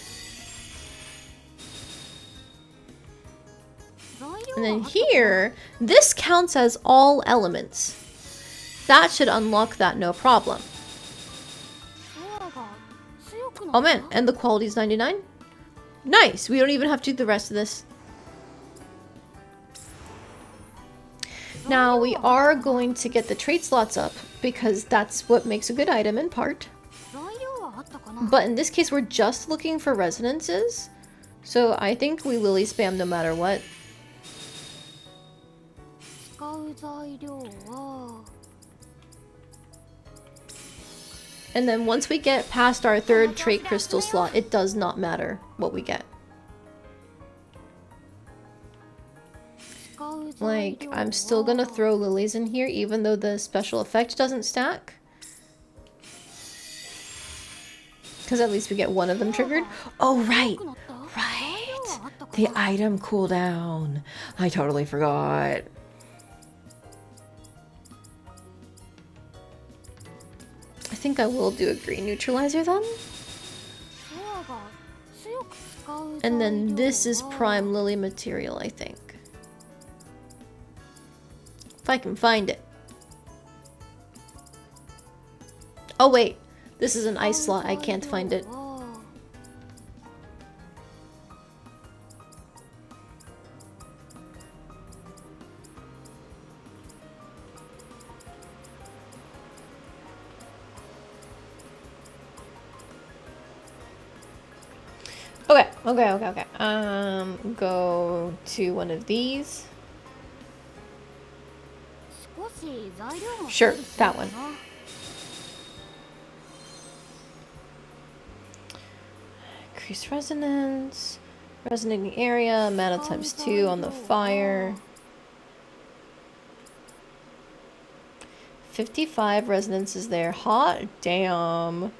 S1: And then here, this counts as all elements. That should unlock that no problem. Oh man, and the quality is 99? Nice! We don't even have to do the rest of this. Now, we are going to get the trait slots up, because that's what makes a good item in part. But in this case, we're just looking for resonances. So I think we Lily spam no matter what. And then once we get past our 3rd trait crystal slot, it does not matter what we get. Like, I'm still gonna throw lilies in here even though the special effect doesn't stack. Because at least we get one of them triggered. Oh, right! Right! The item cooldown. I totally forgot. I think I will do a green neutralizer then. And then this is prime lily material, I think. If I can find it. Oh wait, this is an ice slot, I can't find it. Okay. Go to one of these. Sure, that one. Increase resonance. Resonating area, mana times 2 on the fire. 55 resonance is there. Hot damn.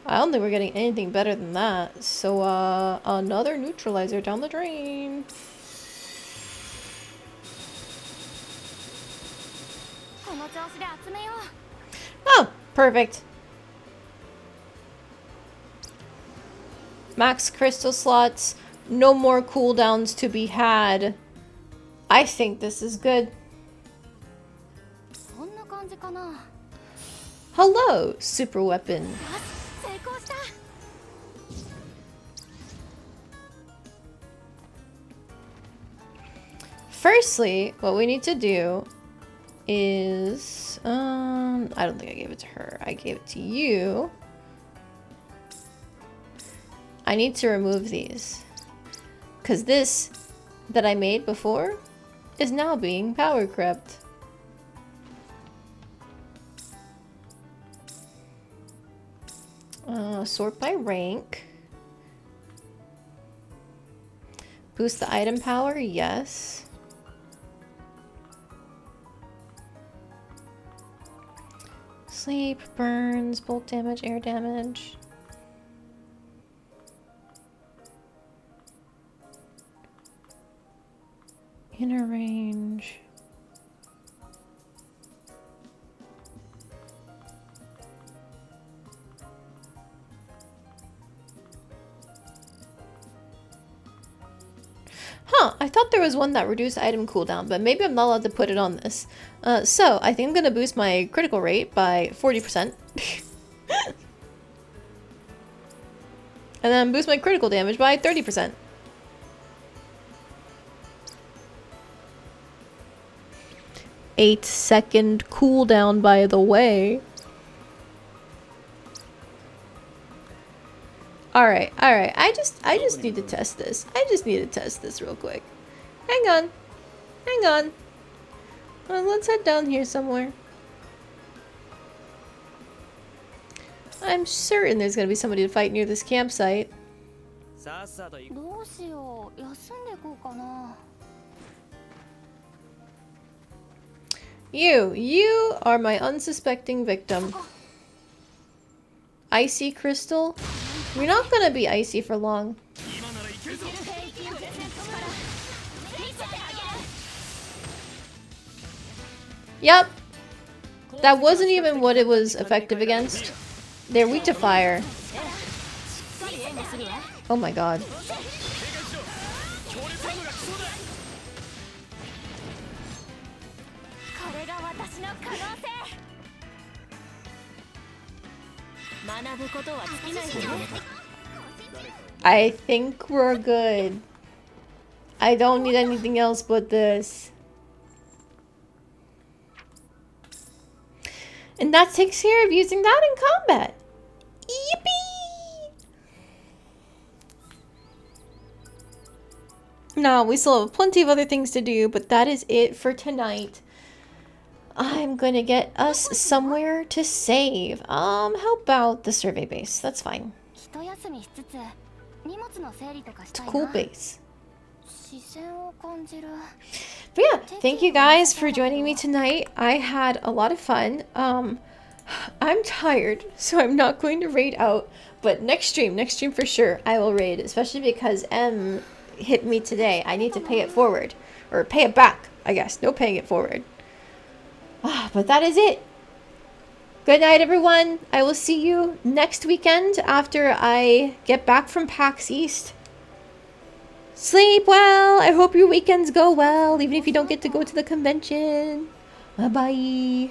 S1: I don't think we're getting anything better than that. So, another neutralizer down the drain. Oh, perfect. Max crystal slots. No more cooldowns to be had. I think this is good. Hello, super weapon. Firstly, what we need to do is, I don't think I gave it to her. I gave it to you. I need to remove these. Because this that I made before is now being power crept. Sort by rank. Boost the item power, yes. Sleep, burns, bolt damage, air damage. Inner range. Huh, I thought there was one that reduced item cooldown, but maybe I'm not allowed to put it on this. So, I think I'm gonna boost my critical rate by 40%. And then boost my critical damage by 30%. Eight-second cooldown, by the way. Alright. I just need to test this. I just need to test this real quick. Hang on. Let's head down here somewhere. I'm certain there's gonna be somebody to fight near this campsite. You are my unsuspecting victim. Icy crystal? You're not gonna be icy for long. Yep. That wasn't even what it was effective against. They're weak to fire. Oh my god. I think we're good. I don't need anything else but this. And that takes care of using that in combat. Yippee! No, we still have plenty of other things to do, but that is it for tonight. I'm gonna get us somewhere to save. How about the survey base? That's fine. It's a cool base. But yeah, thank you guys for joining me tonight. I had a lot of fun. I'm tired, so I'm not going to raid out. But next stream for sure, I will raid, especially because M hit me today. I need to pay it forward. Or pay it back, I guess. No paying it forward. But that is it. Good night, everyone. I will see you next weekend after I get back from PAX East. Sleep well. I hope your weekends go well, even if you don't get to go to the convention. Bye-bye.